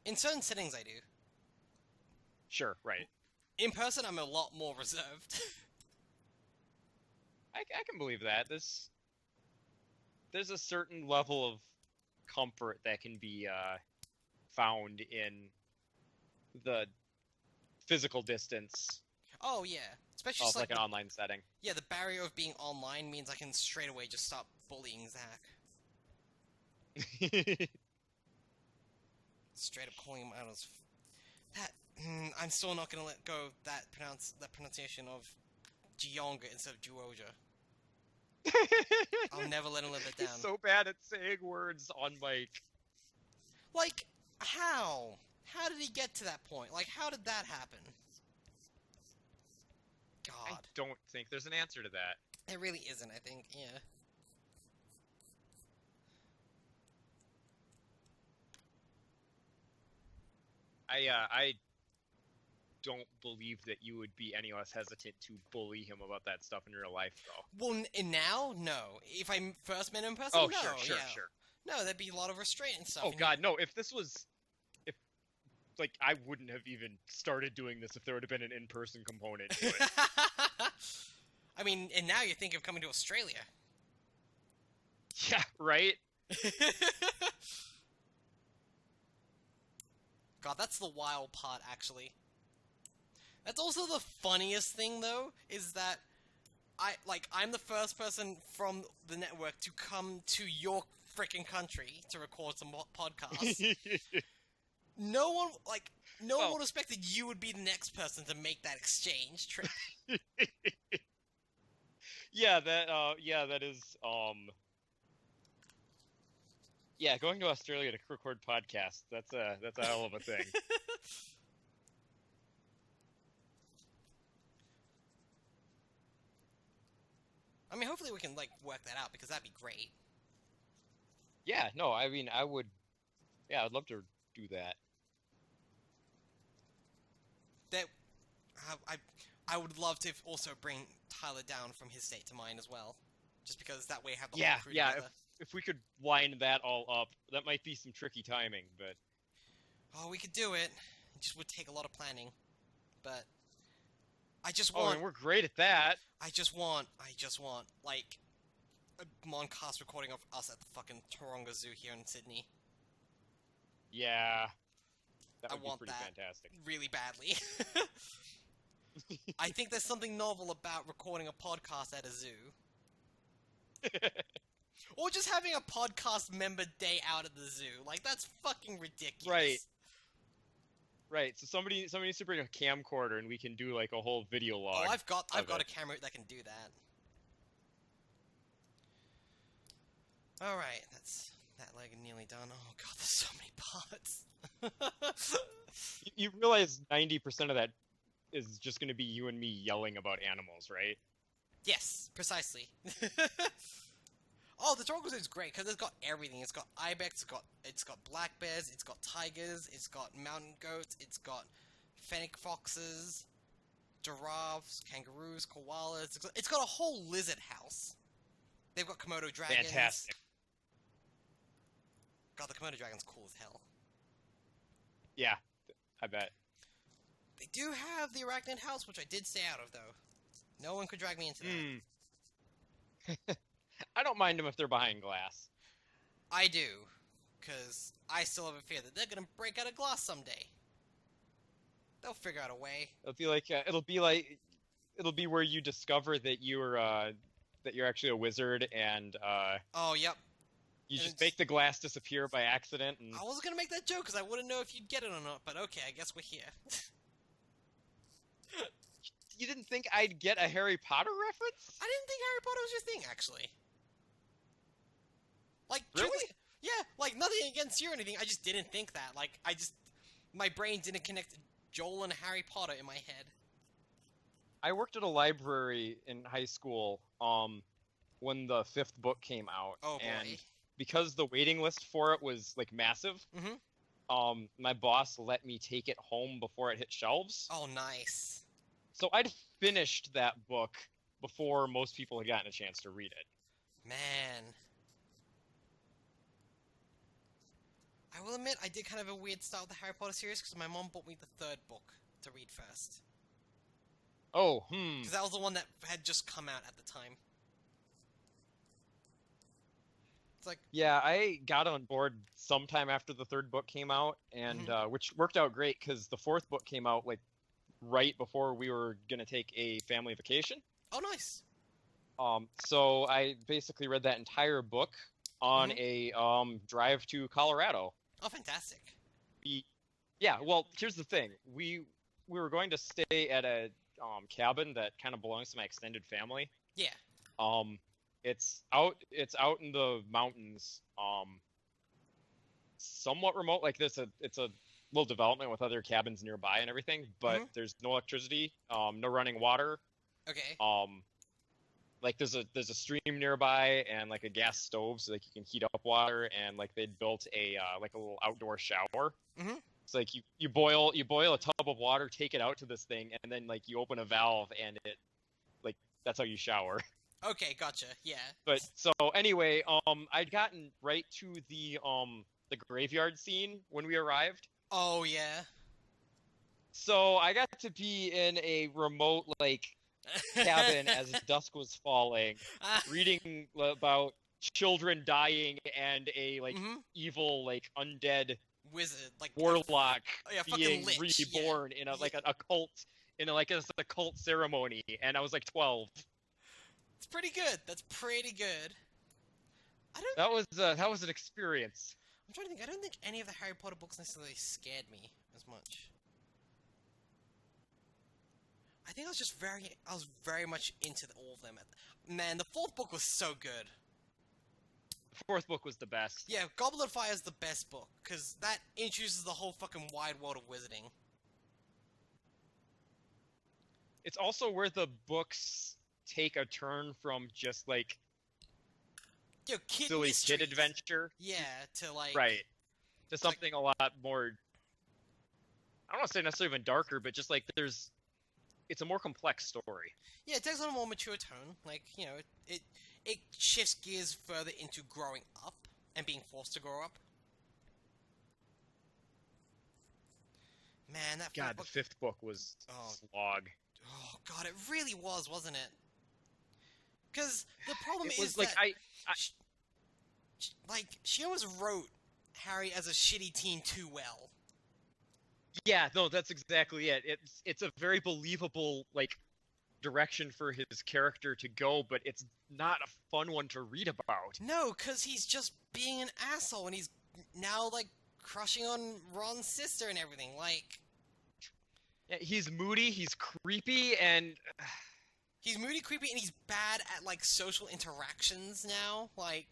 S1: In certain settings, I do.
S2: Sure, right.
S1: In person, I'm a lot more reserved.
S2: I can believe that. There's a certain level of comfort that can be found in the physical distance.
S1: Oh yeah, especially
S2: of like an online setting.
S1: Yeah, the barrier of being online means I can straight away just stop bullying Zach. Straight up calling him out as that. I'm still not gonna let go of that pronunciation of Gionga instead of Juoja. I'll never let him live it down.
S2: He's so bad at saying words on mic.
S1: Like, how? How did he get to that point? Like, how did that happen? God.
S2: I don't think there's an answer to that.
S1: There really isn't, I think, yeah.
S2: I don't believe that you would be any less hesitant to bully him about that stuff in real life, though.
S1: Well, now, no. If I first met him in person,
S2: oh,
S1: no.
S2: Sure.
S1: No, there'd be a lot of restraint and stuff.
S2: Oh, God, no. If I wouldn't have even started doing this if there would have been an in-person component to it.
S1: I mean, and now you think of coming to Australia.
S2: Yeah, right?
S1: God, that's the wild part, actually. That's also the funniest thing, though, is that I'm the first person from the network to come to your frickin' country to record some podcasts. No one would expect that you would be the next person to make that exchange trip.
S2: Yeah, that is, yeah, going to Australia to record podcasts, that's a hell of a thing.
S1: I mean, hopefully we can, work that out, because that'd be great.
S2: Yeah, no, I mean, I'd love to do that.
S1: I would love to also bring Tyler down from his state to mine as well. Just because that way I have the whole crew together.
S2: If we could line that all up, that might be some tricky timing, but...
S1: Oh, we could do it. It just would take a lot of planning. But... I just want...
S2: Oh, and we're great at that!
S1: I just want, a Moncast recording of us at the fucking Taronga Zoo here in Sydney.
S2: Yeah. That would
S1: I want
S2: be pretty fantastic.
S1: Really badly. I think there's something novel about recording a podcast at a zoo. Or just having a podcast member day out at the zoo. That's fucking ridiculous.
S2: Right, so somebody needs to bring a camcorder and we can do, a whole video log.
S1: Oh, I've got a camera that can do that. Alright, that's that leg nearly done. Oh god, there's so many parts.
S2: You realize 90% of that is just going to be you and me yelling about animals, right?
S1: Yes, precisely. Oh, the Taronga Zoo is great because it's got everything. It's got ibex, it's got black bears, it's got tigers, it's got mountain goats, it's got fennec foxes, giraffes, kangaroos, koalas. It's got a whole lizard house. They've got Komodo dragons.
S2: Fantastic.
S1: God, the Komodo dragon's cool as hell.
S2: Yeah, I bet.
S1: They do have the arachnid house, which I did stay out of, though. No one could drag me into that.
S2: I don't mind them if they're behind glass.
S1: I do, because I still have a fear that they're gonna break out of glass someday. They'll figure out a way.
S2: It'll be where you discover that you're that you're actually a wizard, and
S1: Oh, yep.
S2: you
S1: And
S2: just
S1: it's-
S2: make the glass disappear by accident. And
S1: I wasn't gonna make that joke because I wouldn't know if you'd get it or not, but okay, I guess we're here.
S2: you didn't think I'd get a Harry Potter reference?
S1: I didn't think Harry Potter was your thing, actually. Like,
S2: Really?
S1: truly, yeah, like, nothing against you or anything, I just didn't think that. Like, my brain didn't connect Joel and Harry Potter in my head.
S2: I worked at a library in high school when the 5th book came out.
S1: Oh, boy.
S2: And because the waiting list for it was, like, massive,
S1: Mhm.
S2: my boss let me take it home before it hit shelves.
S1: Oh, nice.
S2: So I'd finished that book before most people had gotten a chance to read it.
S1: Man. I will admit, I did kind of a weird start with the Harry Potter series because my mom bought me the 3rd book to read first.
S2: Oh,
S1: Because that was the one that had just come out at the time. It's like,
S2: Yeah, I got on board sometime after the 3rd book came out, and which worked out great because the 4th book came out like right before we were gonna take a family vacation.
S1: oh, nice.
S2: So I basically read that entire book on a drive to Colorado.
S1: Oh, fantastic.
S2: Yeah, well, here's the thing. We were going to stay at a cabin that kind of belongs to my extended family.
S1: Yeah.
S2: It's out in the mountains, somewhat remote. Like it's a little development with other cabins nearby and everything, but there's no electricity, no running water.
S1: Okay.
S2: Like there's a stream nearby and like a gas stove so like you can heat up water, and like they'd built a like a little outdoor shower. It's like you boil a tub of water, take it out to this thing, and then like you open a valve and it like that's how you shower.
S1: Okay, gotcha. Yeah.
S2: But so anyway, I'd gotten right to the graveyard scene when we arrived.
S1: Oh, yeah.
S2: So I got to be in a remote like cabin as dusk was falling, reading about children dying and a like evil like undead
S1: wizard, like
S2: warlock
S1: fucking
S2: being
S1: lich,
S2: reborn in a like a cult in like a cult ceremony, and I was like 12.
S1: It's pretty good. That's pretty good.
S2: That was an experience.
S1: I'm trying to think. I don't think any of the Harry Potter books necessarily scared me as much. I think I was very much into all of them. Man, the 4th book was so good.
S2: The 4th book was the best.
S1: Yeah, Goblet of Fire is the best book, because that introduces the whole fucking wide world of wizarding.
S2: It's also where the books take a turn from just like silly
S1: mysteries.
S2: kid adventure.
S1: Yeah, to like...
S2: Right. To something a lot more... I don't want to say necessarily even darker, but just like it's a more complex story.
S1: Yeah, it takes on a more mature tone. Like, you know, it shifts gears further into growing up and being forced to grow up. Man, that
S2: God, the 5th book was slog.
S1: Oh god, it really was, wasn't it? Because the problem
S2: It
S1: is
S2: was like
S1: that she almost wrote Harry as a shitty teen too well.
S2: Yeah, no, that's exactly it. It's a very believable like direction for his character to go, but it's not a fun one to read about.
S1: No, because he's just being an asshole, and he's now like crushing on Ron's sister and everything. Like,
S2: yeah, he's moody, he's creepy, and
S1: he's moody, creepy, and he's bad at like social interactions now. Like,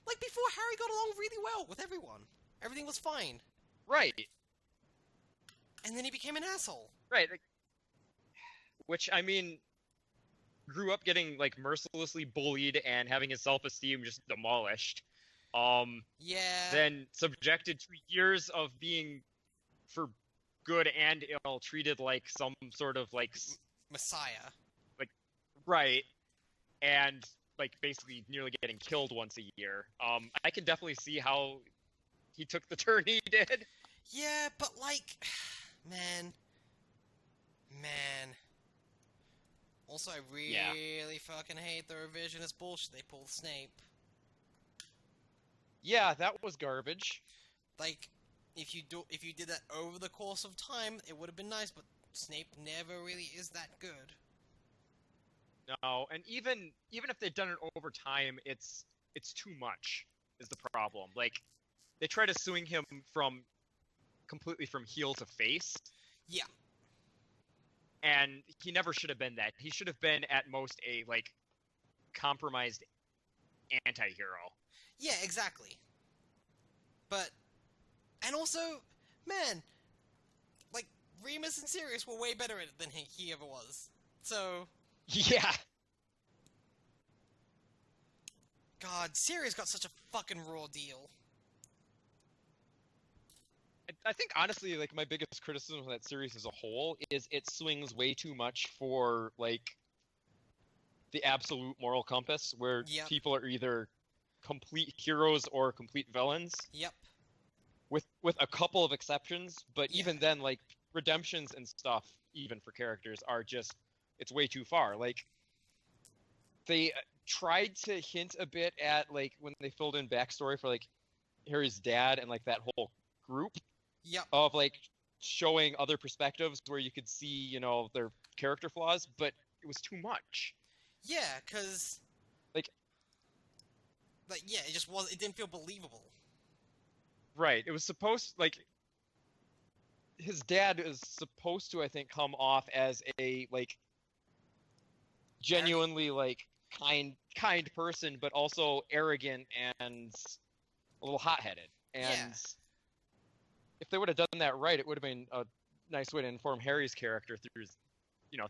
S1: like before, Harry got along really well with everyone. Everything was fine.
S2: Right.
S1: And then he became an asshole.
S2: Right. Which, I mean, grew up getting, like, mercilessly bullied and having his self-esteem just demolished.
S1: Yeah.
S2: Then subjected to years of being, for good and ill, treated like some sort of, like...
S1: Messiah.
S2: Like, right. And, like, basically nearly getting killed once a year. I can definitely see how he took the turn he did.
S1: Yeah, but like, man. Also, I really fucking hate the revisionist bullshit they pulled Snape.
S2: Yeah, that was garbage.
S1: Like, if you did that over the course of time, it would have been nice. But Snape never really is that good.
S2: No, and even if they'd done it over time, it's too much is the problem. Like, they try to swing him completely from heel to face,
S1: Yeah.
S2: and he never should have been that. He should have been at most a like compromised anti-hero.
S1: Yeah, exactly. But, and also, man, like, Remus and Sirius were way better at it than he ever was. So,
S2: Yeah.
S1: God, Sirius got such a fucking raw deal.
S2: I think, honestly, like, my biggest criticism of that series as a whole is it swings way too much for, like, the absolute moral compass, where
S1: Yep.
S2: people are either complete heroes or complete villains,
S1: Yep.
S2: with a couple of exceptions, but
S1: Yeah.
S2: even then, like, redemptions and stuff, even for characters, are just, it's way too far. Like, they tried to hint a bit at, like, when they filled in backstory for, like, Harry's dad and, like, that whole group,
S1: Yep.
S2: of like showing other perspectives where you could see, you know, their character flaws, but it was too much.
S1: Yeah, because...
S2: Like,
S1: yeah, it just was... It didn't feel believable.
S2: right. It was supposed... Like, his dad is supposed to, I think, come off as a, like, genuinely, like, kind person, but also arrogant and a little hot-headed. And...
S1: Yeah.
S2: if they would have done that right, it would have been a nice way to inform Harry's character through his,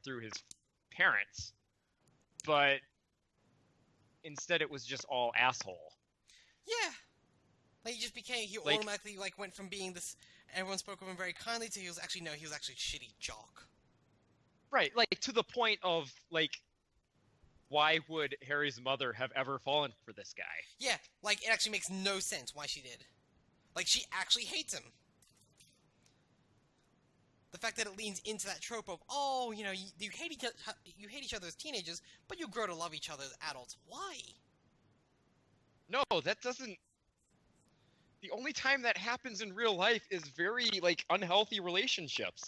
S2: through his parents. But instead, it was just all asshole.
S1: Yeah. Like, he just became... He
S2: Like,
S1: automatically, like, went from being this... Everyone spoke of him very kindly to he was actually a shitty jock.
S2: right, like, to the point of, like, why would Harry's mother have ever fallen for this guy?
S1: Yeah, like, it actually makes no sense why she did. Like, she actually hates him. The fact that it leans into that trope of, oh, you know, you hate each other as teenagers, but you grow to love each other as adults. Why?
S2: No, that doesn't... The only time that happens in real life is very, like, unhealthy relationships.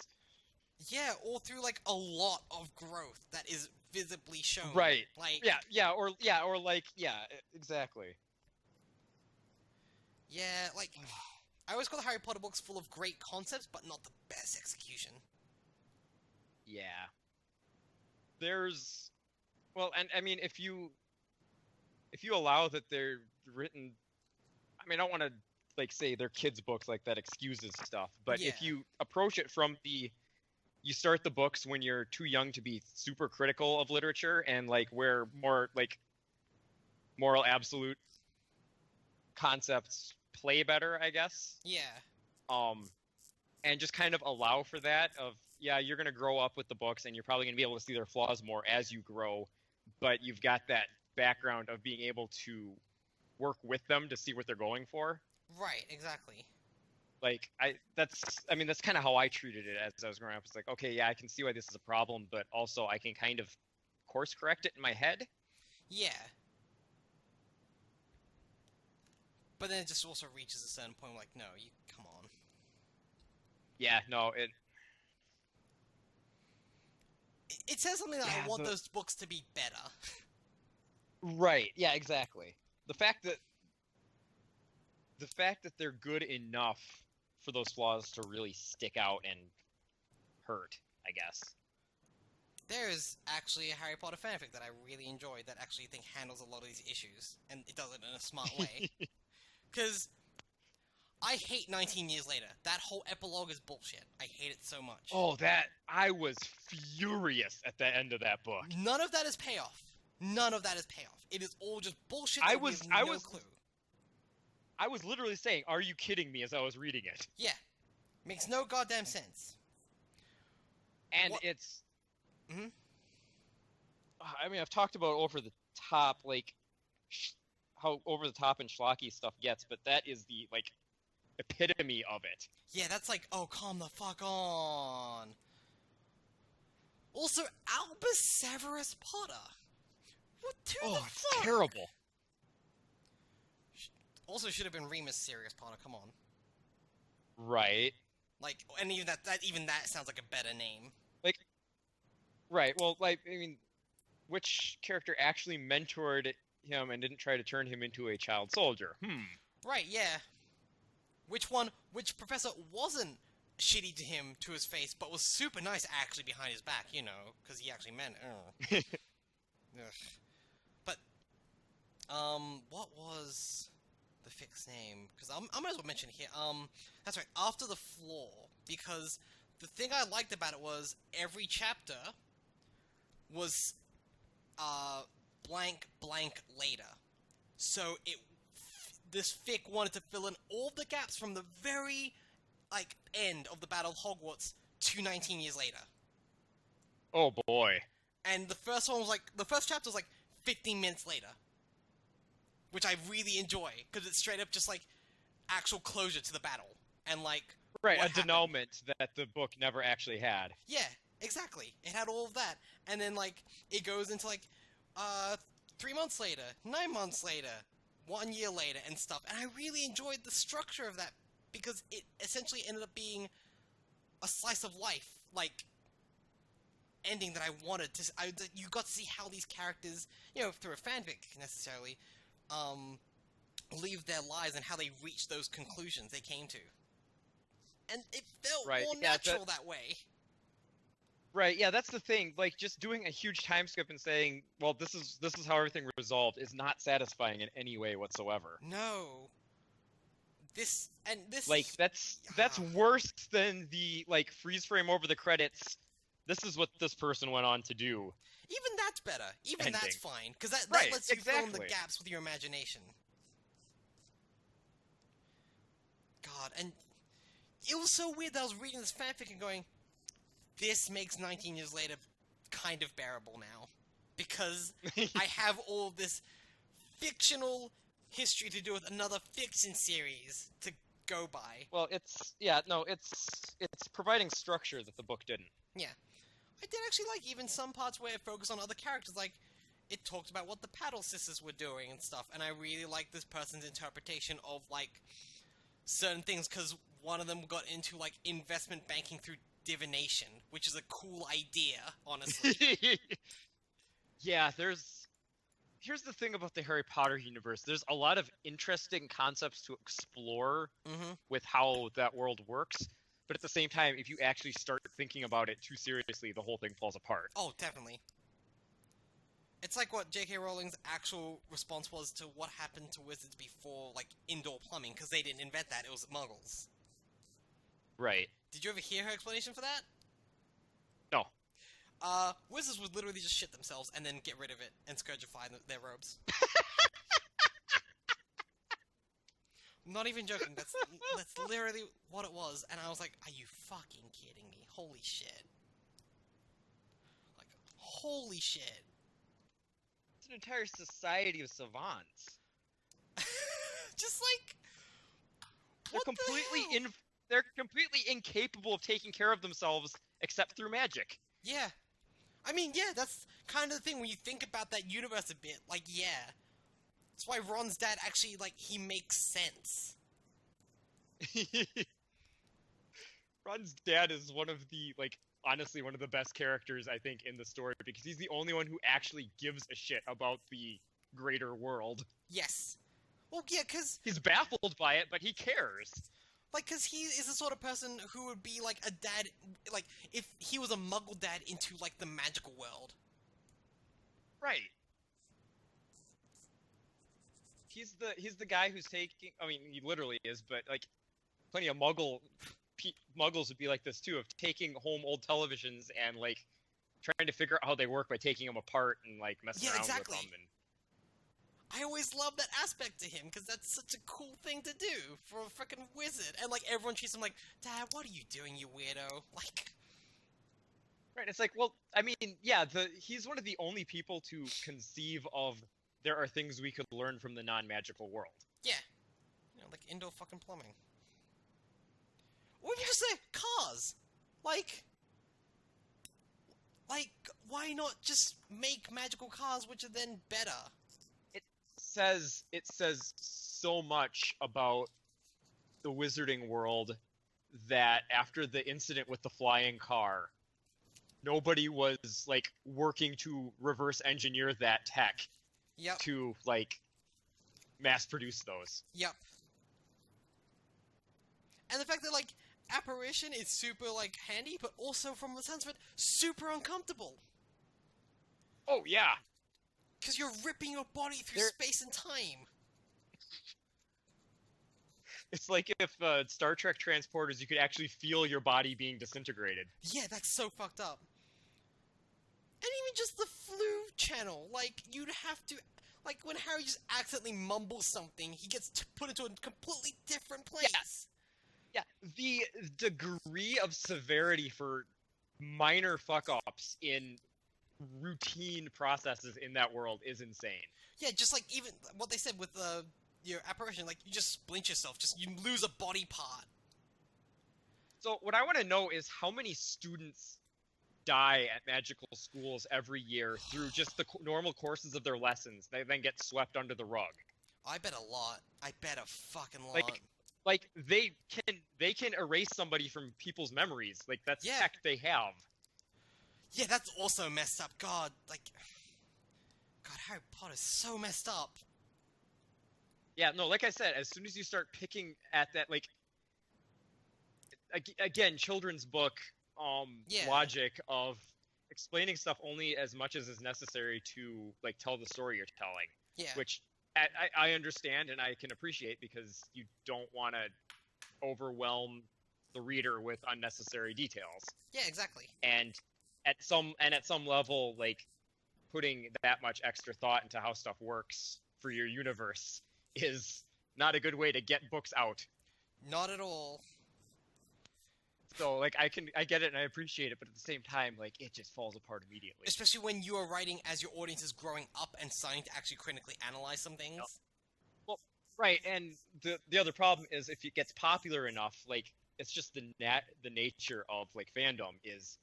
S1: Yeah, or through, like, a lot of growth that is visibly shown.
S2: Right.
S1: Like...
S2: or exactly.
S1: Yeah, like... I always call the Harry Potter books full of great concepts, but not the best execution.
S2: Yeah. There's... Well, and, I mean, if you allow that they're written... I mean, I don't want to, like, say they're kids' books, like, that excuses stuff, but
S1: Yeah.
S2: if you approach it from the... You start the books when you're too young to be super critical of literature, and, like, where more, like, moral absolute concepts play better, I guess.
S1: Yeah.
S2: And just kind of allow for that of, yeah, you're going to grow up with the books, and you're probably going to be able to see their flaws more as you grow, but you've got that background of being able to work with them to see what they're going for.
S1: Right, exactly.
S2: Like, that's kind of how I treated it as I was growing up. It's like, okay, yeah, I can see why this is a problem, but also I can kind of course correct it in my head.
S1: Yeah. But then it just also reaches a certain point where, like, no, you come on.
S2: Yeah, no,
S1: It says something that
S2: Yeah,
S1: I want
S2: but-
S1: those books to be better.
S2: Right, yeah, exactly. The fact that they're good enough for those flaws to really stick out and hurt, I guess.
S1: There's actually a Harry Potter fanfic that I really enjoyed that actually think handles a lot of these issues, and it does it in a smart way. Because I hate 19 Years Later. That whole epilogue is bullshit. I hate it so much.
S2: Oh, I was furious at the end of that book.
S1: None of that is payoff. None of that is payoff. It is all just bullshit.
S2: I
S1: that we
S2: was-
S1: have
S2: I
S1: no
S2: was-
S1: clue.
S2: I was literally saying, "Are you kidding me?" as I was reading it.
S1: Yeah. Makes no goddamn sense.
S2: And
S1: What-
S2: it's...
S1: Mhm.
S2: I mean, I've talked about over the top, like, how over the top and schlocky stuff gets, but that is the, like, epitome of it.
S1: Yeah, that's like, oh, calm the fuck on. Also, Albus Severus Potter. What the
S2: It's
S1: fuck?
S2: terrible.
S1: Also, should have been Remus Sirius Potter. Come on.
S2: Right.
S1: Like, and even that sounds like a better name.
S2: Right, well, like, I mean, which character actually mentored him and didn't try to turn him into a child soldier?
S1: Right, yeah. Which professor wasn't shitty to him to his face, but was super nice actually behind his back, you know, because he actually meant it. But, what was the fixed name? Because I might as well mention it here. That's right, After the Flaw, because the thing I liked about it was every chapter was, blank later. So this fic wanted to fill in all the gaps from the very, like, end of the Battle of Hogwarts to 19 years later.
S2: Oh boy.
S1: And the first chapter was like 15 minutes later. Which I really enjoy, because it's straight up just like actual closure to the battle. And like,
S2: right, a denouement that the book never actually had.
S1: Yeah, exactly. It had all of that. And then like, it goes into like, 3 months later, 9 months later, 1 year later, and stuff. And I really enjoyed the structure of that, because it essentially ended up being a slice of life, like, ending that I wanted to. You got to see how these characters, you know, through a fanfic necessarily, live their lives and how they reach those conclusions they came to. And it felt more natural that way.
S2: Right, yeah, that's the thing. Like, just doing a huge time skip and saying, well, this is how everything resolved is not satisfying in any way whatsoever.
S1: No. This...
S2: Like, that's worse than the, like, freeze frame over the credits. This is what this person went on to do.
S1: Even that's better. Even
S2: ending.
S1: That's fine. Because that
S2: right,
S1: lets you fill in the
S2: exactly.
S1: gaps with your imagination. God, and it was so weird that I was reading this fanfic and going, this makes 19 years later kind of bearable now. Because I have all this fictional history to do with another fiction series to go by.
S2: Well, it's providing structure that the book didn't.
S1: Yeah. I did actually like even some parts where it focused on other characters, like, it talked about what the Paddle Sisters were doing and stuff, and I really liked this person's interpretation of, like, certain things, because one of them got into, like, investment banking through divination, which is a cool idea, honestly.
S2: Yeah, here's the thing about the Harry Potter universe. There's a lot of interesting concepts to explore with how that world works, but at the same time, if you actually start thinking about it too seriously, the whole thing falls apart.
S1: Oh, definitely. It's like what J.K. Rowling's actual response was to what happened to wizards before, like, indoor plumbing, because they didn't invent that, it was Muggles.
S2: Right.
S1: Did you ever hear her explanation for that?
S2: No.
S1: Wizards would literally just shit themselves and then get rid of it and scourgify their robes. I'm not even joking, that's literally what it was, and I was like, are you fucking kidding me? Holy shit. Like, holy shit.
S2: It's an entire society of savants.
S1: Just like...
S2: They're completely incapable of taking care of themselves except through magic.
S1: Yeah. I mean, yeah, that's kind of the thing when you think about that universe a bit. Like, yeah. That's why Ron's dad actually, like, he makes sense.
S2: Ron's dad is one of the, like, honestly one of the best characters, I think, in the story, because he's the only one who actually gives a shit about the greater world.
S1: Yes. Well, yeah, because...
S2: He's baffled by it, but he cares.
S1: Like, because he is the sort of person who would be, like, a dad... Like, if he was a muggle dad into, like, the magical world.
S2: Right. He's the guy who's taking... I mean, he literally is, but, like, plenty of muggles would be like this, too, of taking home old televisions and, like, trying to figure out how they work by taking them apart and, like, messing around with them. And...
S1: I always love that aspect to him, because that's such a cool thing to do for a freaking wizard. And, like, everyone treats him like, Dad, what are you doing, you weirdo? Like...
S2: Right, it's like, well, I mean, yeah, he's one of the only people to conceive of there are things we could learn from the non-magical world.
S1: Yeah. You know, like indoor fucking plumbing. Or you just say, cars! Like, why not just make magical cars which are then better?
S2: It says so much about the wizarding world that after the incident with the flying car, nobody was like working to reverse engineer that tech
S1: Yep.
S2: to like mass produce those.
S1: Yep. And the fact that, like, apparition is super, like, handy, but also, from the sense of it, super uncomfortable.
S2: Oh yeah.
S1: Because you're ripping your body through space and time.
S2: It's like if Star Trek transporters, you could actually feel your body being disintegrated.
S1: Yeah, that's so fucked up. And even just the flu channel, like, you'd have to... Like, when Harry just accidentally mumbles something, he gets put into a completely different place.
S2: Yeah, the degree of severity for minor fuck-ups in routine processes in that world is insane.
S1: Yeah, just like even what they said with your apparition, like, you just splint yourself, you lose a body part.
S2: So what I want to know is how many students die at magical schools every year through just the normal courses of their lessons. They then get swept under the rug.
S1: I bet a lot. I bet a fucking lot.
S2: Like they can erase somebody from people's memories. Like that's tech they have.
S1: Yeah, that's also messed up. God, Harry Potter's so messed up.
S2: Yeah, no, like I said, as soon as you start picking at that, like, again, children's book logic of explaining stuff only as much as is necessary to, like, tell the story you're telling.
S1: Yeah.
S2: Which I understand and I can appreciate because you don't want to overwhelm the reader with unnecessary details.
S1: Yeah, exactly.
S2: And at some level, like, putting that much extra thought into how stuff works for your universe is not a good way to get books out.
S1: Not at all.
S2: So, like, I get it and I appreciate it, but at the same time, like, it just falls apart immediately.
S1: Especially when you are writing as your audience is growing up and starting to actually critically analyze some things.
S2: Yep. Well, right, and the other problem is if it gets popular enough, like, it's just the nature of, like, fandom is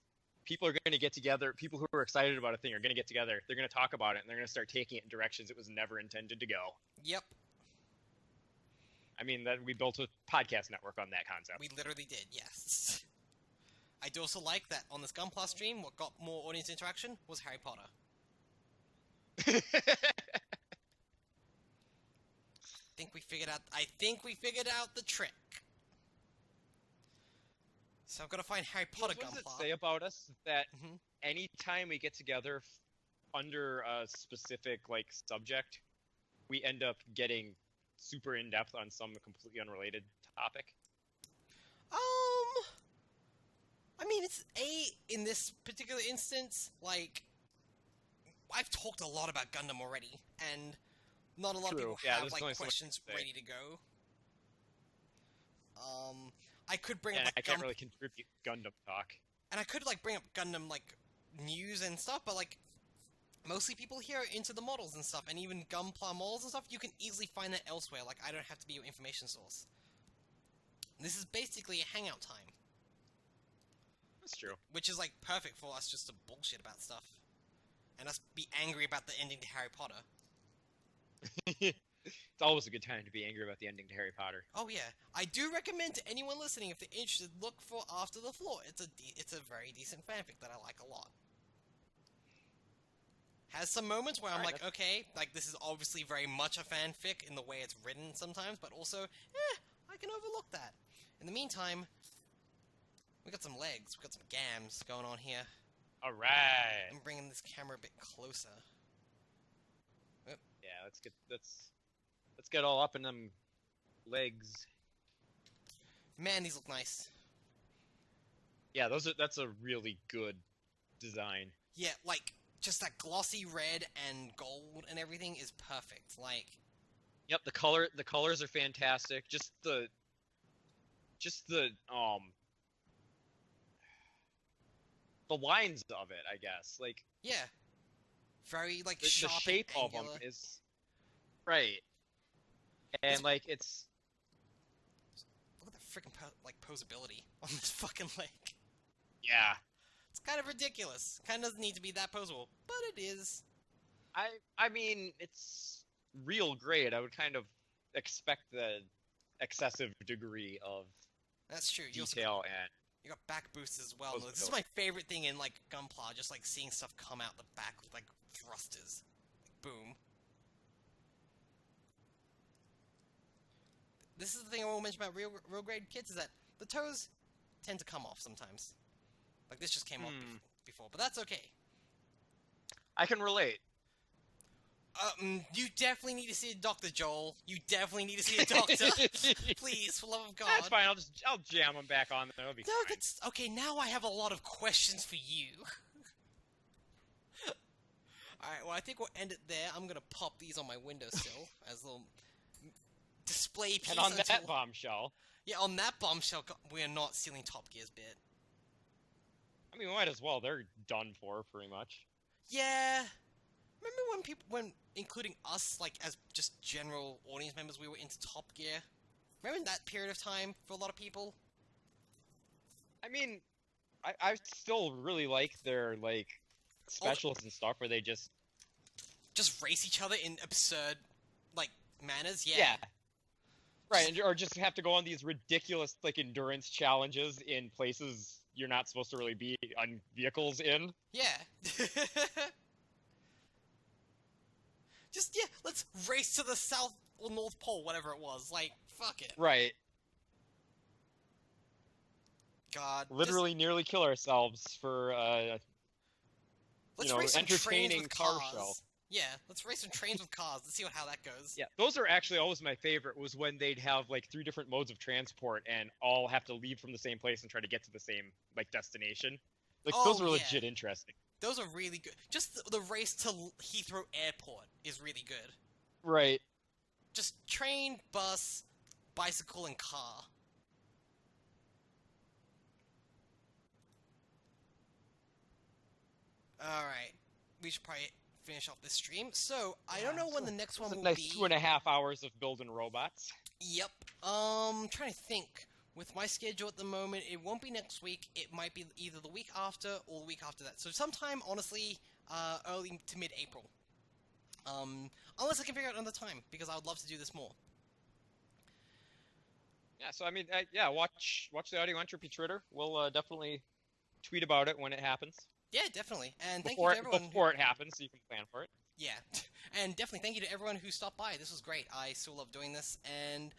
S2: people are going to get together, people who are excited about a thing are going to get together, they're going to talk about it, and they're going to start taking it in directions it was never intended to go.
S1: Yep.
S2: I mean, that we built a podcast network on that concept.
S1: We literally did, yes. I do also like that on this Gunpla stream, what got more audience interaction was Harry Potter. I think we figured out the trick. So I've got to find Harry Potter Gunpla.
S2: What does it say about us that anytime we get together under a specific, like, subject, we end up getting super in-depth on some completely unrelated topic?
S1: I mean, in this particular instance, like, I've talked a lot about Gundam already, and not a lot of people have, like, questions ready to go. I could bring up, like,
S2: I can't really contribute Gundam talk.
S1: And I could, like, bring up Gundam, like, news and stuff, but, like, mostly people here are into the models and stuff, and even Gunpla models and stuff, you can easily find that elsewhere. Like, I don't have to be your information source. This is basically a hangout time.
S2: That's true.
S1: Which is, like, perfect for us just to bullshit about stuff. And us be angry about the ending to Harry Potter.
S2: It's always a good time to be angry about the ending to Harry Potter.
S1: Oh yeah, I do recommend to anyone listening, if they're interested, look for After the Floor. It's a very decent fanfic that I like a lot. Has some moments where I'm like, okay, like, this is obviously very much a fanfic in the way it's written sometimes, but also, I can overlook that. In the meantime, we got some legs, we got some gams going on here.
S2: Alright.
S1: I'm bringing this camera a bit closer. Oop.
S2: Yeah, let's get all up in them legs.
S1: Man, these look nice.
S2: Yeah, that's a really good design.
S1: Yeah, like, just that glossy red and gold and everything is perfect. Like,
S2: yep, the colors are fantastic. Just the lines of it, I guess. Like,
S1: yeah, very, like,
S2: the
S1: sharp
S2: shape
S1: and
S2: of them
S1: angular.
S2: is right. And like it's
S1: look at the freaking posability on this fucking leg.
S2: Yeah.
S1: It's kind of ridiculous. Kind of doesn't need to be that posable, but it is.
S2: I mean, it's real great. I would kind of expect the excessive degree of
S1: That's true.
S2: detail and
S1: You got back boosts as well.
S2: Those
S1: This is my favorite thing in like Gunpla, just like seeing stuff come out the back with like thrusters. Boom. This is the thing I will mention about real grade kits, is that the toes tend to come off sometimes. Like this just came off before, but that's okay.
S2: I can relate.
S1: You definitely need to see a doctor, Joel. You definitely need to see a doctor. Please, for love of God.
S2: That's fine. I'll jam them back on there. It'll be
S1: No,
S2: fine.
S1: that's okay. Now I have a lot of questions for you. All right. Well, I think we'll end it there. I'm gonna pop these on my windowsill as little display piece.
S2: And on that bombshell.
S1: Yeah, on that bombshell, we are not stealing Top Gear's bit.
S2: I mean, we might as well. They're done for, pretty much.
S1: Yeah. Remember when including us, like, as just general audience members, we were into Top Gear? Remember that period of time for a lot of people?
S2: I mean, I still really like their, like, specials and stuff where they just
S1: race each other in absurd, like, manners? Yeah.
S2: Yeah. Right, or just have to go on these ridiculous, like, endurance challenges in places you're not supposed to really be on vehicles in.
S1: Yeah. Just, yeah, let's race to the South or North Pole, whatever it was. Like, fuck it.
S2: Right.
S1: God.
S2: Literally nearly kill ourselves for,
S1: let's race some trains
S2: entertaining
S1: with
S2: car
S1: cars.
S2: show.
S1: Yeah, let's race some trains with cars. Let's see how that goes.
S2: Yeah, those are actually always my favorite, was when they'd have, like, 3 different modes of transport and all have to leave from the same place and try to get to the same, like, destination. Like, those are legit interesting.
S1: Those are really good. Just the race to Heathrow Airport is really good.
S2: Right.
S1: Just train, bus, bicycle, and car. Alright. We should probably finish off this stream. So, I don't know when the next one will
S2: nice
S1: be.
S2: 2.5 hours of building robots.
S1: Yep. Trying to think. With my schedule at the moment, it won't be next week. It might be either the week after or the week after that. So sometime, honestly, early to mid-April. Unless I can figure out another time, because I would love to do this more.
S2: Yeah, so I mean, yeah, watch the Audio Entropy Twitter. We'll definitely tweet about it when it happens.
S1: Yeah, definitely. And thank you to everyone.
S2: Before it happens, so you can plan for it.
S1: Yeah. And definitely thank you to everyone who stopped by. This was great. I still love doing this, and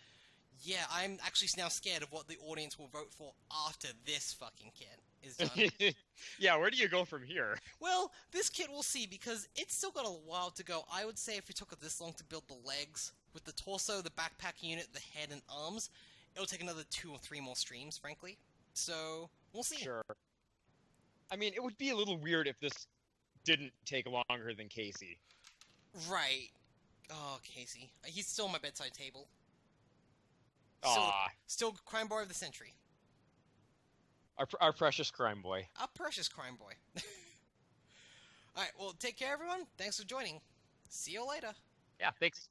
S1: yeah, I'm actually now scared of what the audience will vote for after this fucking kit is done.
S2: Yeah, where do you go from here?
S1: Well, this kit we'll see, because it's still got a while to go. I would say if it took us this long to build the legs, with the torso, the backpack unit, the head, and arms, it'll take another 2 or 3 more streams, frankly. So, we'll see.
S2: Sure. I mean, it would be a little weird if this didn't take longer than Casey.
S1: Right. Oh, Casey. He's still on my bedside table. Still crime boy of the century.
S2: Our precious crime boy.
S1: Our precious crime boy. Alright, well, take care, everyone. Thanks for joining. See you later.
S2: Yeah, thanks.